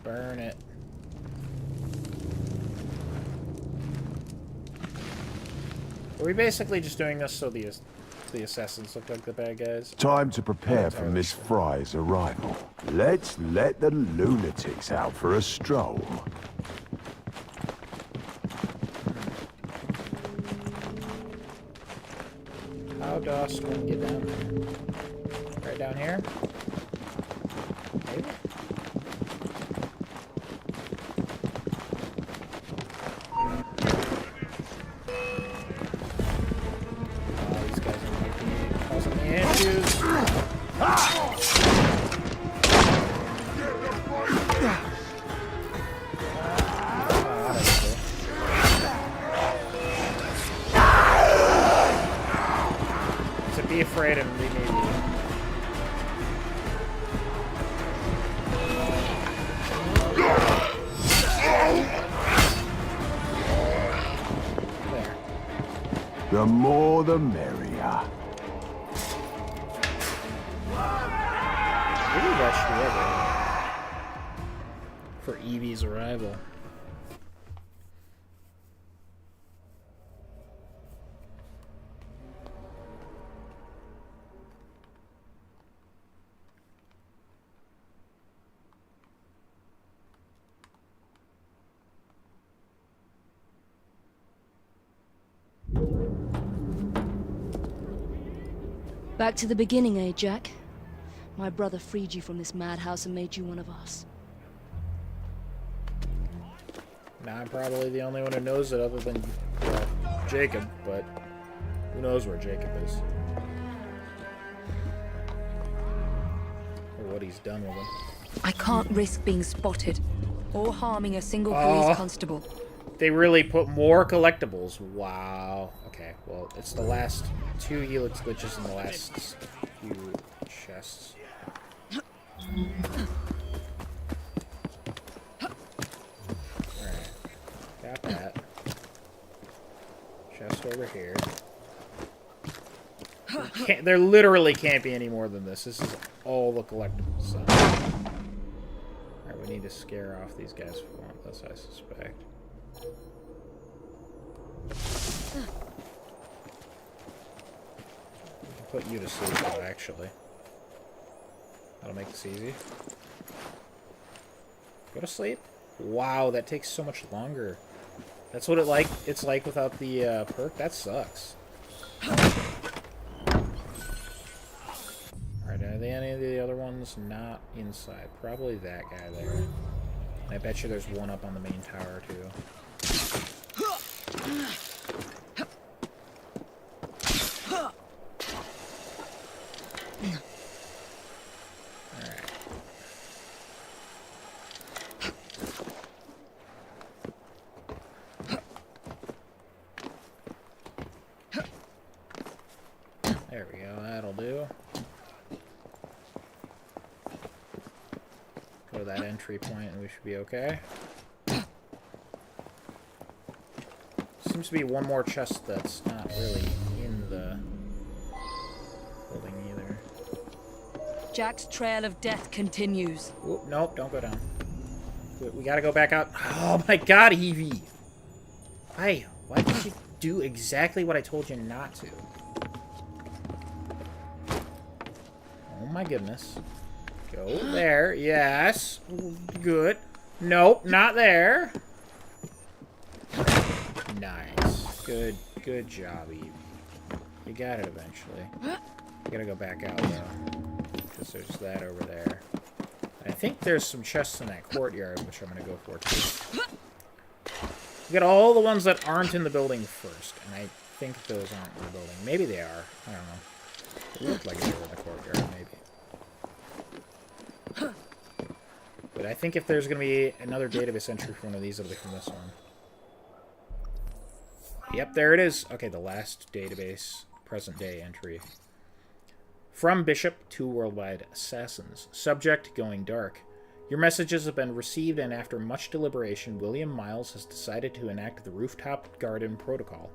Burn it. Are we basically just doing this so the assassins look like the bad guys? Time to prepare for Miss Fry's arrival. Let's let the lunatics out for a stroll. How does one get down there? Right down here? Maybe? These guys might be causing me issues. Be afraid and leave me. There. The more the merrier. Maybe that should be over for Evie's arrival. Back to the beginning, eh, Jack? My brother freed you from this madhouse and made you one of us. Now I'm probably the only one who knows it other than Jacob, but who knows where Jacob is. Or what he's done with him. I can't risk being spotted or harming a single police constable. They really put more collectibles. Wow. Okay, well, it's the last 2 helix glitches in the last few chests. Alright. Got that. Chest over here. There literally can't be any more than this. This is all the collectibles. So. Alright, we need to scare off these guys for one of this, I suspect. Put you to sleep, though, actually. That'll make this easy. Go to sleep. Wow, that takes so much longer. That's what it's like without the perk. That sucks. Alright, are there any of the other ones not inside? Probably that guy there. I bet you there's one up on the main tower, too. There we go, that'll do. Go to that entry point and we should be okay. Seems to be one more chest that's not really in the building either. Jack's trail of death continues. Oop, nope, don't go down. We gotta go back out. Oh my god, Evie! Why did you do exactly what I told you not to? Oh my goodness. Go there. Yes. Good. Nope, not there. Nice. Good job, Eve. You got it eventually. You gotta go back out though. Because there's that over there. I think there's some chests in that courtyard, which I'm gonna go for too. Get all the ones that aren't in the building first, and I think those aren't in the building. Maybe they are. I don't know. It looked like they were in the courtyard, maybe. But I think if there's going to be another database entry for one of these, it'll be from this one. Yep, there it is. Okay, the last database present day entry. From Bishop to Worldwide Assassins. Subject, going dark. Your messages have been received, and after much deliberation, William Miles has decided to enact the Rooftop Garden Protocol.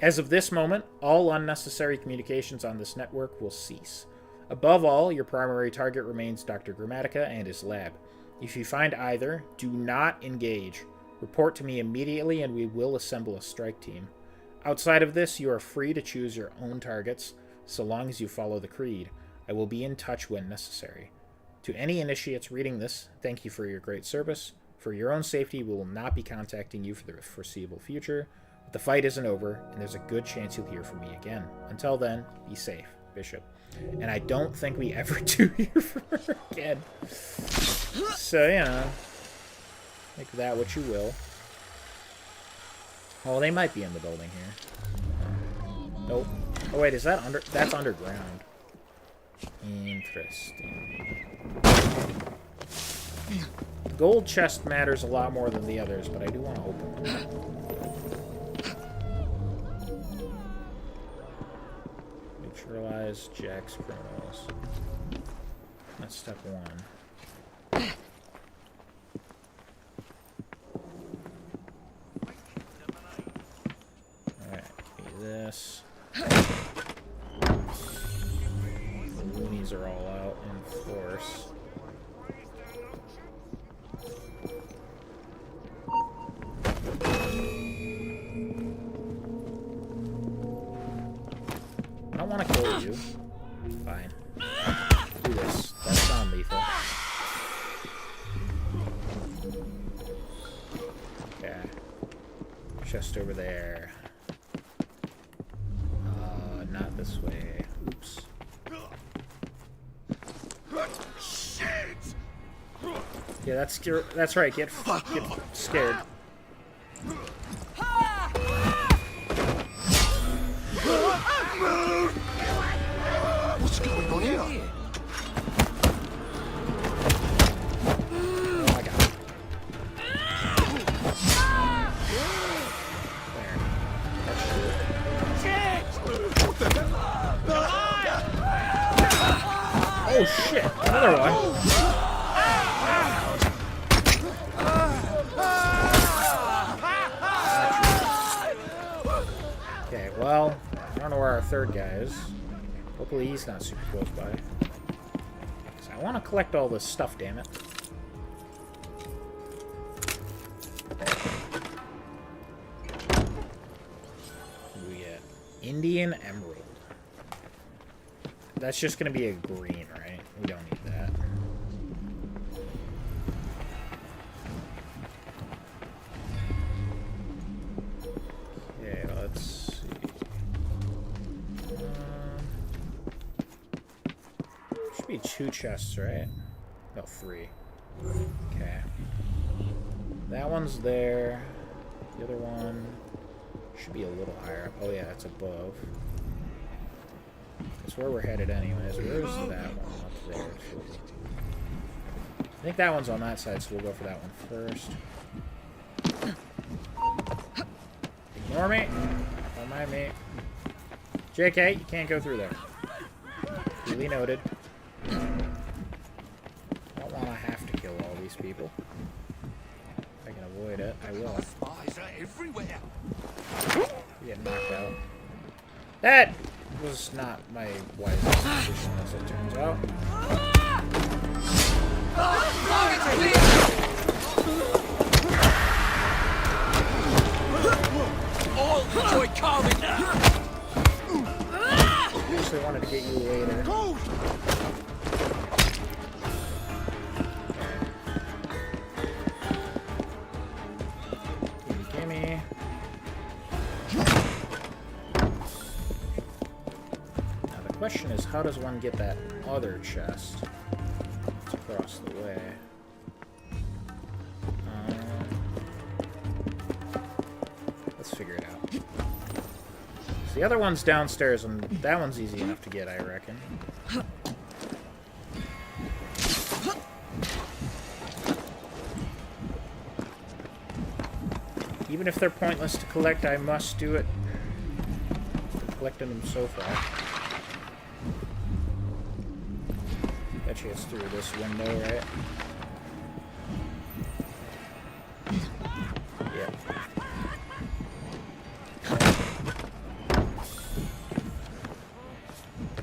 As of this moment, all unnecessary communications on this network will cease. Above all, your primary target remains Dr. Grammatica and his lab. If you find either, do not engage. Report to me immediately and we will assemble a strike team. Outside of this, you are free to choose your own targets, so long as you follow the creed. I will be in touch when necessary. To any initiates reading this, thank you for your great service. For your own safety, we will not be contacting you for the foreseeable future. But the fight isn't over, and there's a good chance you'll hear from me again. Until then, be safe, Bishop. And I don't think we ever do hear from her again. So, you know, make that what you will. Oh, they might be in the building here. Nope. Oh, wait, is that under... That's underground. Interesting. The gold chest matters a lot more than the others, but I do want to open it. Neutralize Jack's criminals. That's step one. Alright, give me this. The loonies are all out in force. I don't want to kill you. Fine. Do this. That's non-lethal. Okay. Chest over there. Not this way. Oops. Yeah, that's right. Get scared. What's going on here? Oh, I got it. Oh shit! Another one. Okay, well, I don't know where our third guy is. Hopefully he's not super close by. So I want to collect all this stuff, damn it. We get Indian Emerald. That's just going to be a green, right? We don't need that. 2 chests, right? No, 3. Okay. That one's there. The other one should be a little higher up. Oh yeah, it's above. That's where we're headed anyways. Where's that one? Up there. I think that one's on that side, so we'll go for that one first. Ignore me. Don't mind me. JK, you can't go through there. Duly noted. I don't want to have to kill all these people. If I can avoid it, I will. Spies are everywhere. Get knocked out. That was not my wisest decision, as it turns out. All enjoy carving. I actually wanted to get you later. Gimme. Now the question is, how does one get that other chest? It's across the way. Let's figure it out. So the other one's downstairs, and that one's easy enough to get, I reckon. Even if they're pointless to collect, I must do it. I'm collecting them so far. Bet you it's through this window, right? Yeah.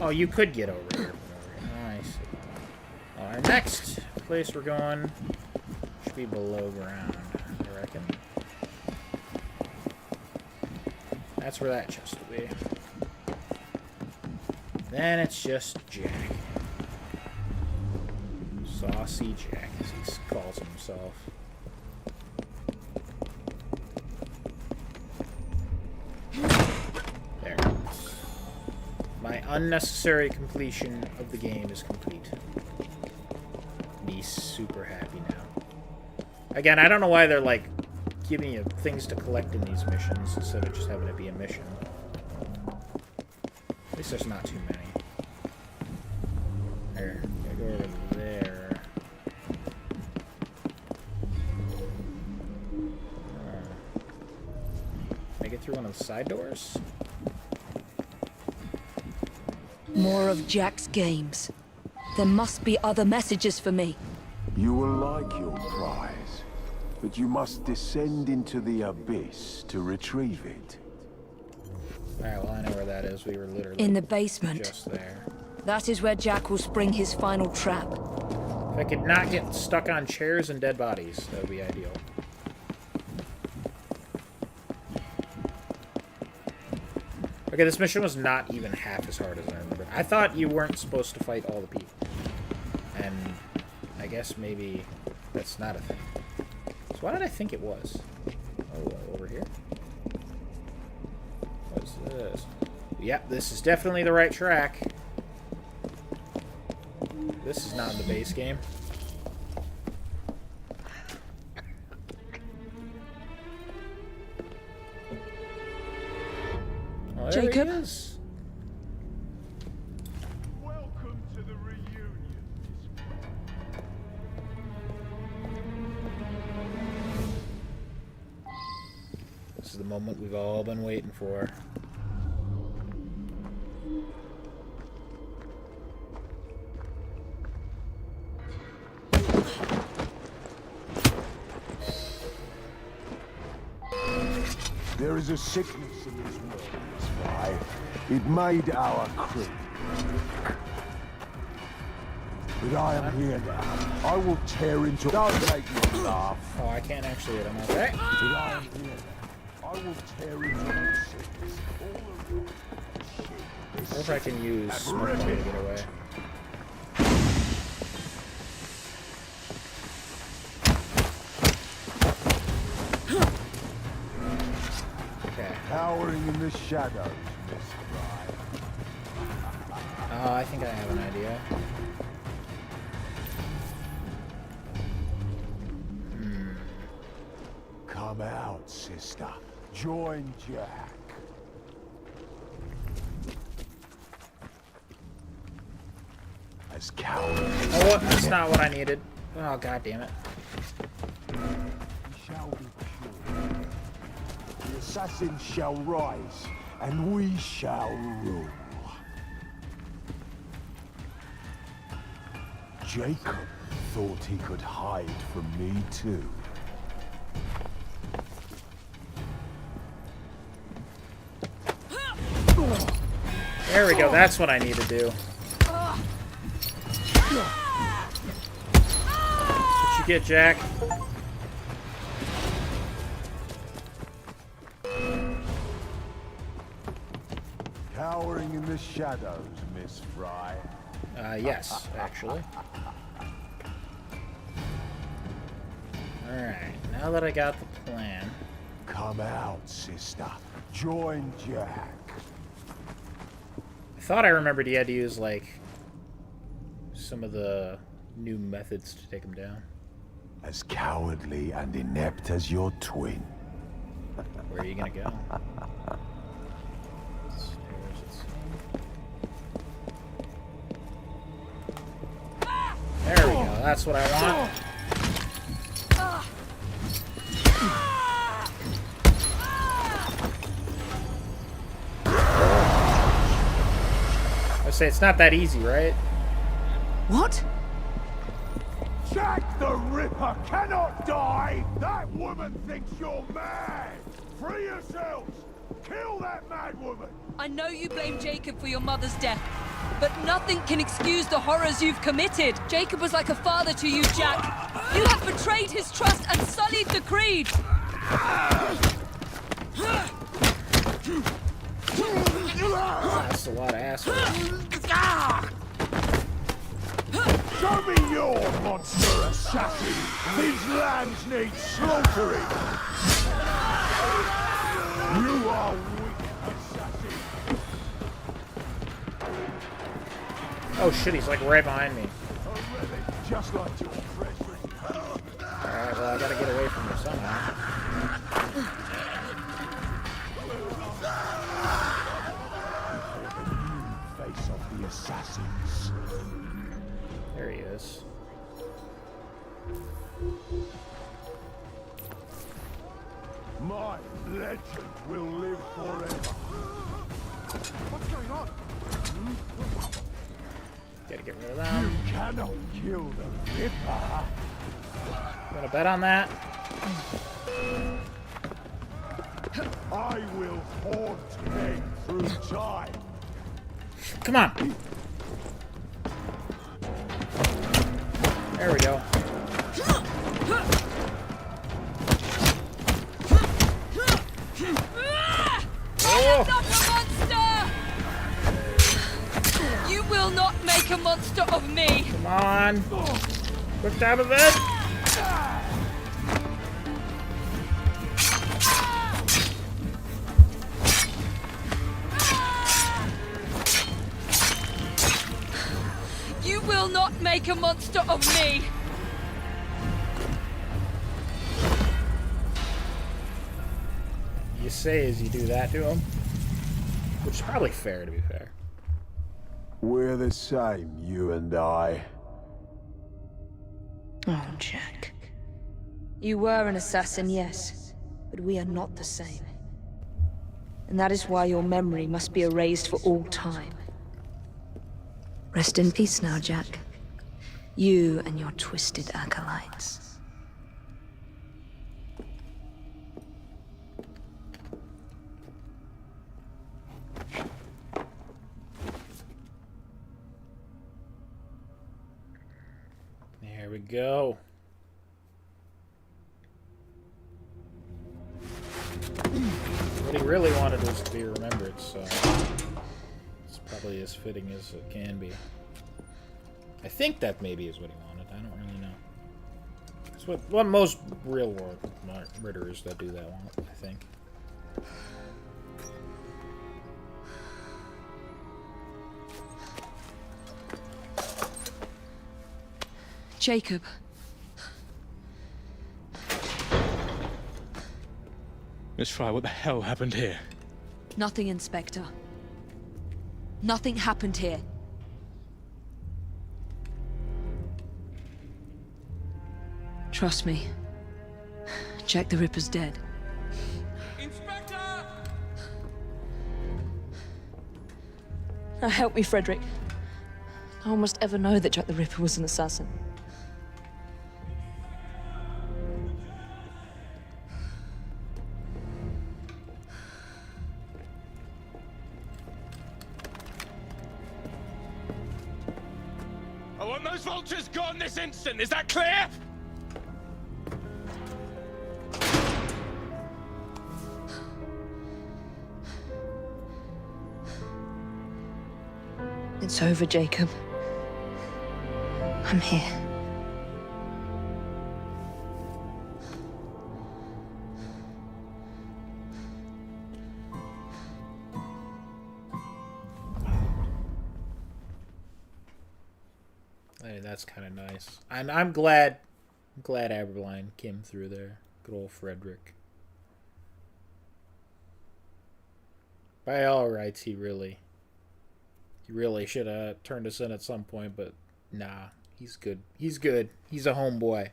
Oh, you could get over here. Nice. Our next place we're going should be below ground, I reckon. That's where that chest will be. Then it's just Jack. Saucy Jack, as he calls himself. There. My unnecessary completion of the game is complete. Be super happy now. Again, I don't know why they're like giving you things to collect in these missions instead of just having it be a mission. At least there's not too many. There, gotta go over there. Can I get through one of the side doors? More of Jack's games. There must be other messages for me. You will like your prize, but you must descend into the abyss to retrieve it. Alright, well I know where that is. We were literally In the basement. just there. That is where Jack will spring his final trap. If I could not get stuck on chairs and dead bodies, that would be ideal. Okay, this mission was not even half as hard as I remembered. I thought you weren't supposed to fight all the people. And I guess maybe that's not a thing. So why did I think it was? Oh, over here? What is this? Yep, this is definitely the right track. This is not the base game. Oh, there Jacob? he is. Welcome to the reunion. This is the moment we've all been waiting for. There is a sickness in this world, Miss Fry. It made our crew. But I am here now. I will tear into... Don't make me laugh. Oh, I can't actually hit him, okay? But I am here now. I will tear into your sickness. All of your shit. Or if I can use smoke money to get away. Okay. Cowering in the shadows, Miss Fry. I think I have an idea. out, sister. Join Jack. As cowards. Oh, what? That's not what I needed. Oh, god damn it. We shall be pure. The assassins shall rise, and we shall rule. Jacob thought he could hide from me too. There we go, that's what I need to do. That's what you get, Jack. Cowering in the shadows, Miss Fry. Yes, actually. Alright, now that I got the plan. Come out, sister. Join Jack. I thought I remembered he had to use, like, some of the new methods to take him down. As cowardly and inept as your twin. Where are you gonna go? There we go, that's what I want. I say it's not that easy, right? What? Jack the Ripper cannot die! That woman thinks you're mad! Free yourselves! Kill that mad woman! I know you blame Jacob for your mother's death, but nothing can excuse the horrors you've committed. Jacob was like a father to you, Jack. You have betrayed his trust and sullied the creed. That's a lot of assholes. Show me your monster assassin! These lambs need slaughtering! You are weak, assassin! Oh shit, he's like right behind me. Just like your treasure. Alright, well I gotta get away from her somehow. Face off the assassins. There he is. My legend will live forever. What's going on? Gotta get rid of them. You cannot kill the Ripper. Gonna bet on that? I will haunt men through time. Come on. There we go. Oh. You will not make a monster of me. Come on. Quick time event. You will not make a monster of me. You say as you do that to him. Which is probably fair, to be fair. We're the same, you and I. Oh, Jack. You were an assassin, yes, but we are not the same. And that is why your memory must be erased for all time. Rest in peace now, Jack. You and your twisted acolytes. There we go. What he really wanted was to be remembered, so it's probably as fitting as it can be. I think that maybe is what he wanted. I don't really know. It's what most real-world murderers that do that want, I think. Jacob. Miss Fry, what the hell happened here? Nothing, Inspector. Nothing happened here. Trust me. Jack the Ripper's dead. Inspector! Now help me, Frederick. No one must ever know that Jack the Ripper was an assassin. I want those vultures gone this instant, is that clear? It's over, Jacob. I'm here. Hey, that's kind of nice. And I'm glad Aberline came through there. Good old Frederick. By all rights, he really should have turned us in at some point, but nah, he's good. He's good. He's a homeboy.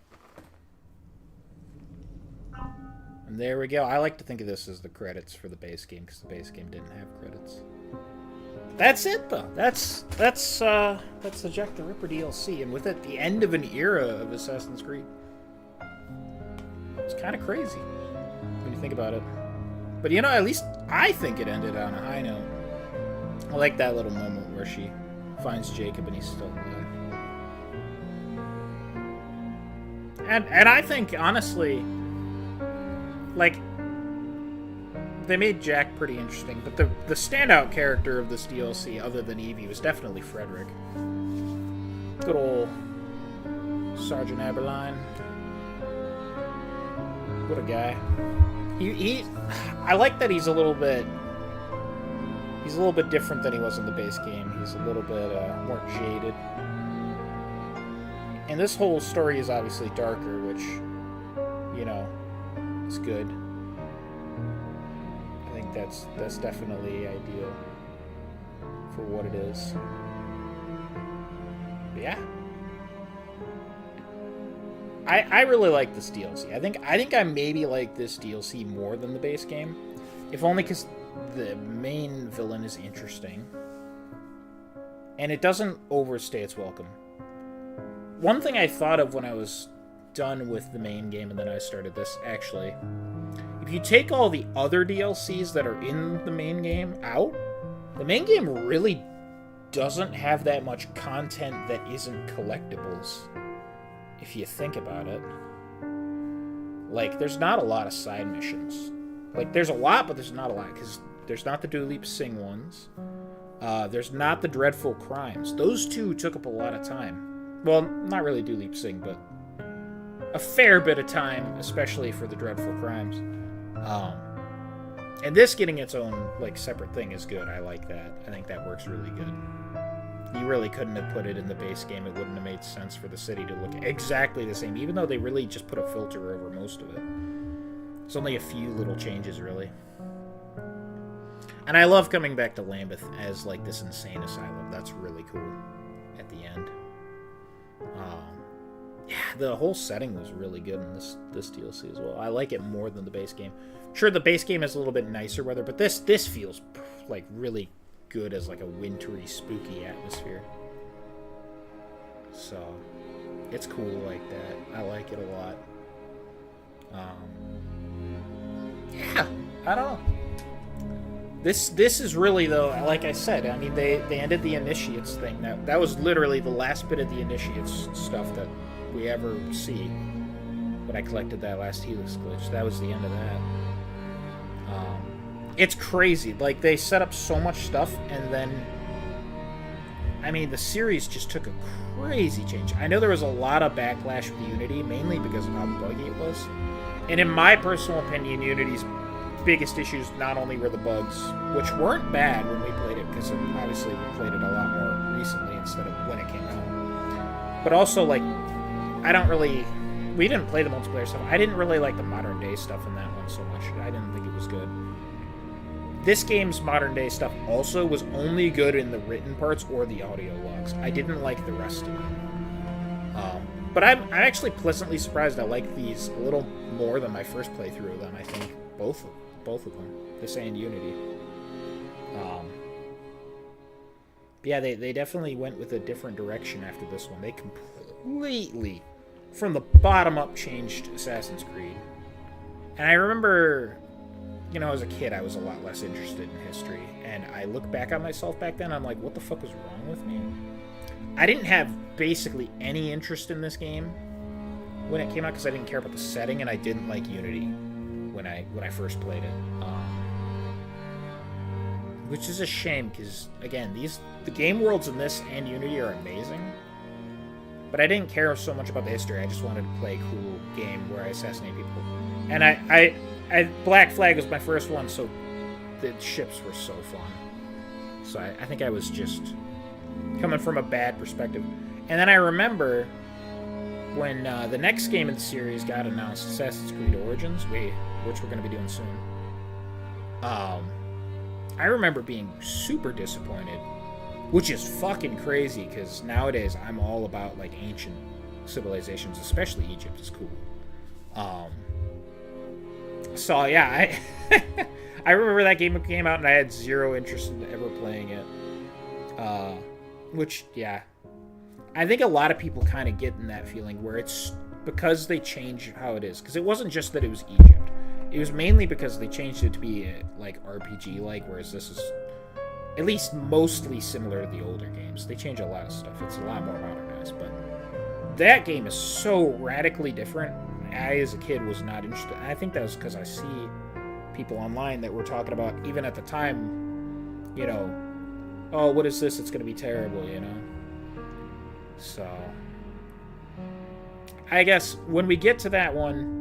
And there we go. I like to think of this as the credits for the base game, because the base game didn't have credits. That's it, though. That's the Jack the Ripper DLC, and with it, the end of an era of Assassin's Creed. It's kind of crazy when you think about it. But you know, at least I think it ended on a high note. I like that little moment where she finds Jacob and he's still alive. And I think, honestly, like, they made Jack pretty interesting, but the standout character of this DLC, other than Evie, was definitely Frederick. Good old Sergeant Aberline. What a guy. I like that he's a little bit different than he was in the base game. He's a little bit more jaded. And this whole story is obviously darker, which, you know, is good. I think that's definitely ideal for what it is. But yeah. I really like this DLC. I think I maybe like this DLC more than the base game. If only because the main villain is interesting. And it doesn't overstay its welcome. One thing I thought of when I was done with the main game and then I started this, actually, if you take all the other DLCs that are in the main game out, the main game really doesn't have that much content that isn't collectibles, if you think about it. Like, there's not a lot of side missions. Like, there's a lot, but there's not a lot, because there's not the Duleep Singh ones. There's not the Dreadful Crimes. Those two took up a lot of time. Well, not really Duleep Singh, but a fair bit of time, especially for the Dreadful Crimes. And this getting its own, like, separate thing is good. I like that. I think that works really good. You really couldn't have put it in the base game. It wouldn't have made sense for the city to look exactly the same, even though they really just put a filter over most of it. There's only a few little changes, really. And I love coming back to Lambeth as, like, this insane asylum. That's really cool at the end. Yeah, the whole setting was really good in this DLC as well. I like it more than the base game. Sure, the base game is a little bit nicer weather, but this feels, like, really good as, like, a wintry, spooky atmosphere. So, it's cool like that. I like it a lot. Yeah, I don't know. This is really, though, like I said, I mean, they ended the Initiates thing. That was literally the last bit of the Initiates stuff that we ever see. When I collected that last Helix glitch, that was the end of that. It's crazy. Like, they set up so much stuff, and then, I mean, the series just took a crazy change. I know there was a lot of backlash with Unity, mainly because of how buggy it was. And in my personal opinion, Unity's biggest issues not only were the bugs, which weren't bad when we played it, because obviously we played it a lot more recently instead of when it came out. But also, like, we didn't play the multiplayer stuff. I didn't really like the modern day stuff in that one so much. I didn't think it was good. This game's modern day stuff also was only good in the written parts or the audio logs. I didn't like the rest of it. But I'm actually pleasantly surprised I like these a little more than my first playthrough of them, I think. Both of them. This and Unity. Yeah, they definitely went with a different direction after this one. They completely, from the bottom up, changed Assassin's Creed. And I remember, you know, as a kid, I was a lot less interested in history. And I look back at myself back then, I'm like, what the fuck was wrong with me? I didn't have basically any interest in this game when it came out because I didn't care about the setting, and I didn't like Unity when I first played it. Which is a shame because, again, the game worlds in this and Unity are amazing. But I didn't care so much about the history. I just wanted to play a cool game where I assassinate people. And I Black Flag was my first one, so the ships were so fun. So I think I was just coming from a bad perspective. And then I remember when the next game in the series got announced, Assassin's Creed Origins, which we're going to be doing soon. I remember being super disappointed, which is fucking crazy because nowadays I'm all about like ancient civilizations, especially Egypt is cool. So yeah, I remember that game came out and I had zero interest in ever playing it. Which, yeah, I think a lot of people kind of get in that feeling where it's because they change how it is. Because it wasn't just that it was Egypt. It was mainly because they changed it to be like RPG-like, whereas this is at least mostly similar to the older games. They change a lot of stuff. It's a lot more modernized, but that game is so radically different. I, as a kid, was not interested. I think that was because I see people online that were talking about, even at the time, you know, oh, what is this? It's going to be terrible, you know? So, I guess when we get to that one,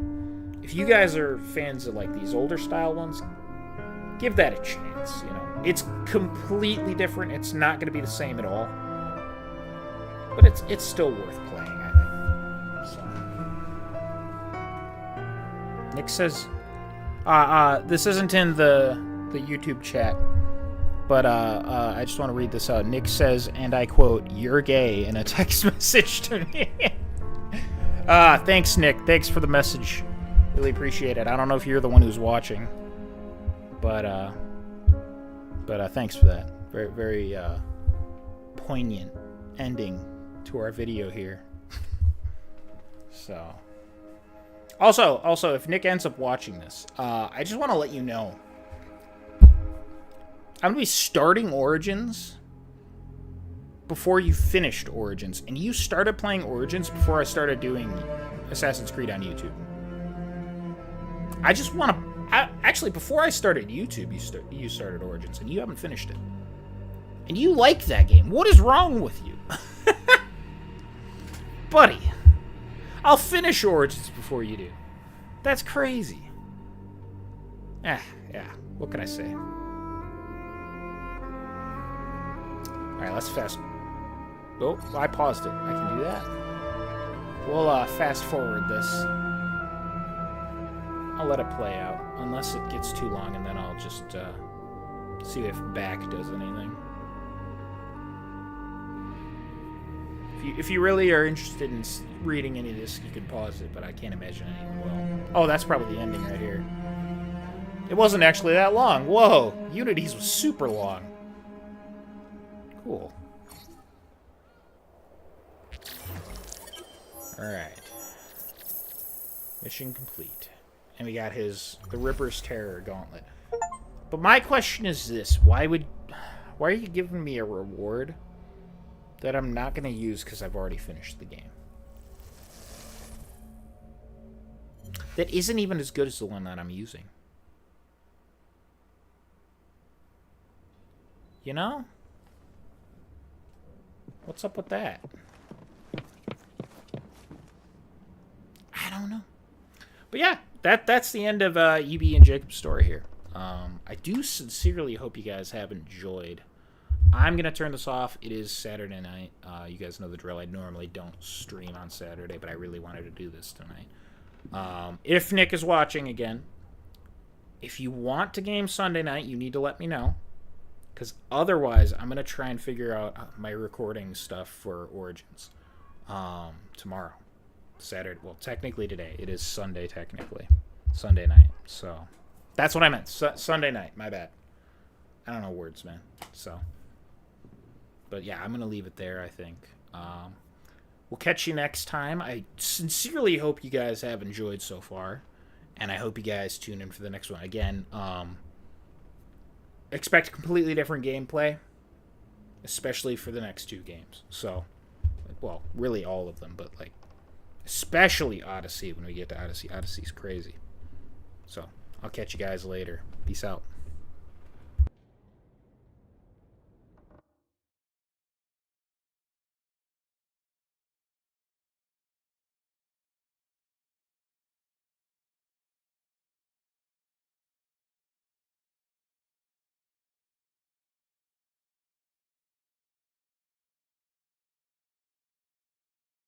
if you guys are fans of, like, these older style ones, give that a chance, you know? It's completely different. It's not going to be the same at all. But it's still worth playing, I think. So. Nick says, this isn't in the YouTube chat. But I just want to read this out. Nick says, and I quote, "You're gay," in a text message to me. Thanks, Nick. Thanks for the message. Really appreciate it. I don't know if you're the one who's watching, but thanks for that. Very, very poignant ending to our video here. So, also, if Nick ends up watching this, I just want to let you know. I'm going to be starting Origins before you finished Origins. And you started playing Origins before I started doing Assassin's Creed on YouTube. I just want to... Actually, before I started YouTube, you started Origins, and you haven't finished it. And you like that game. What is wrong with you? Buddy, I'll finish Origins before you do. That's crazy. Yeah. What can I say? Alright, let's fast... Oh, I paused it. I can do that. We'll fast forward this. I'll let it play out. Unless it gets too long, and then I'll just see if back does anything. If you really are interested in reading any of this, you can pause it, but I can't imagine anyone will. Oh, that's probably the ending right here. It wasn't actually that long. Whoa! Unity's was super long. Cool. Alright. Mission complete. And we got the Ripper's Terror Gauntlet. But my question is this. Why are you giving me a reward that I'm not going to use because I've already finished the game? That isn't even as good as the one that I'm using. You know? What's up with that? I don't know. But yeah, that's the end of EB and Jacob's story here. I do sincerely hope you guys have enjoyed I'm going to turn this off. It is Saturday night. You guys know the drill. I normally don't stream on Saturday, but I really wanted to do this tonight. If Nick is watching again, if you want to game Sunday night, you need to let me know. Because otherwise, I'm going to try and figure out my recording stuff for Origins tomorrow. Saturday. Well, technically today. It is Sunday, technically. Sunday night. So, that's what I meant. Sunday night. My bad. I don't know words, man. So, but yeah, I'm going to leave it there, I think. We'll catch you next time. I sincerely hope you guys have enjoyed so far. And I hope you guys tune in for the next one. Again, expect completely different gameplay. Especially for the next 2 games. So, well, really all of them, but like, especially Odyssey when we get to Odyssey. Odyssey's crazy. So, I'll catch you guys later. Peace out.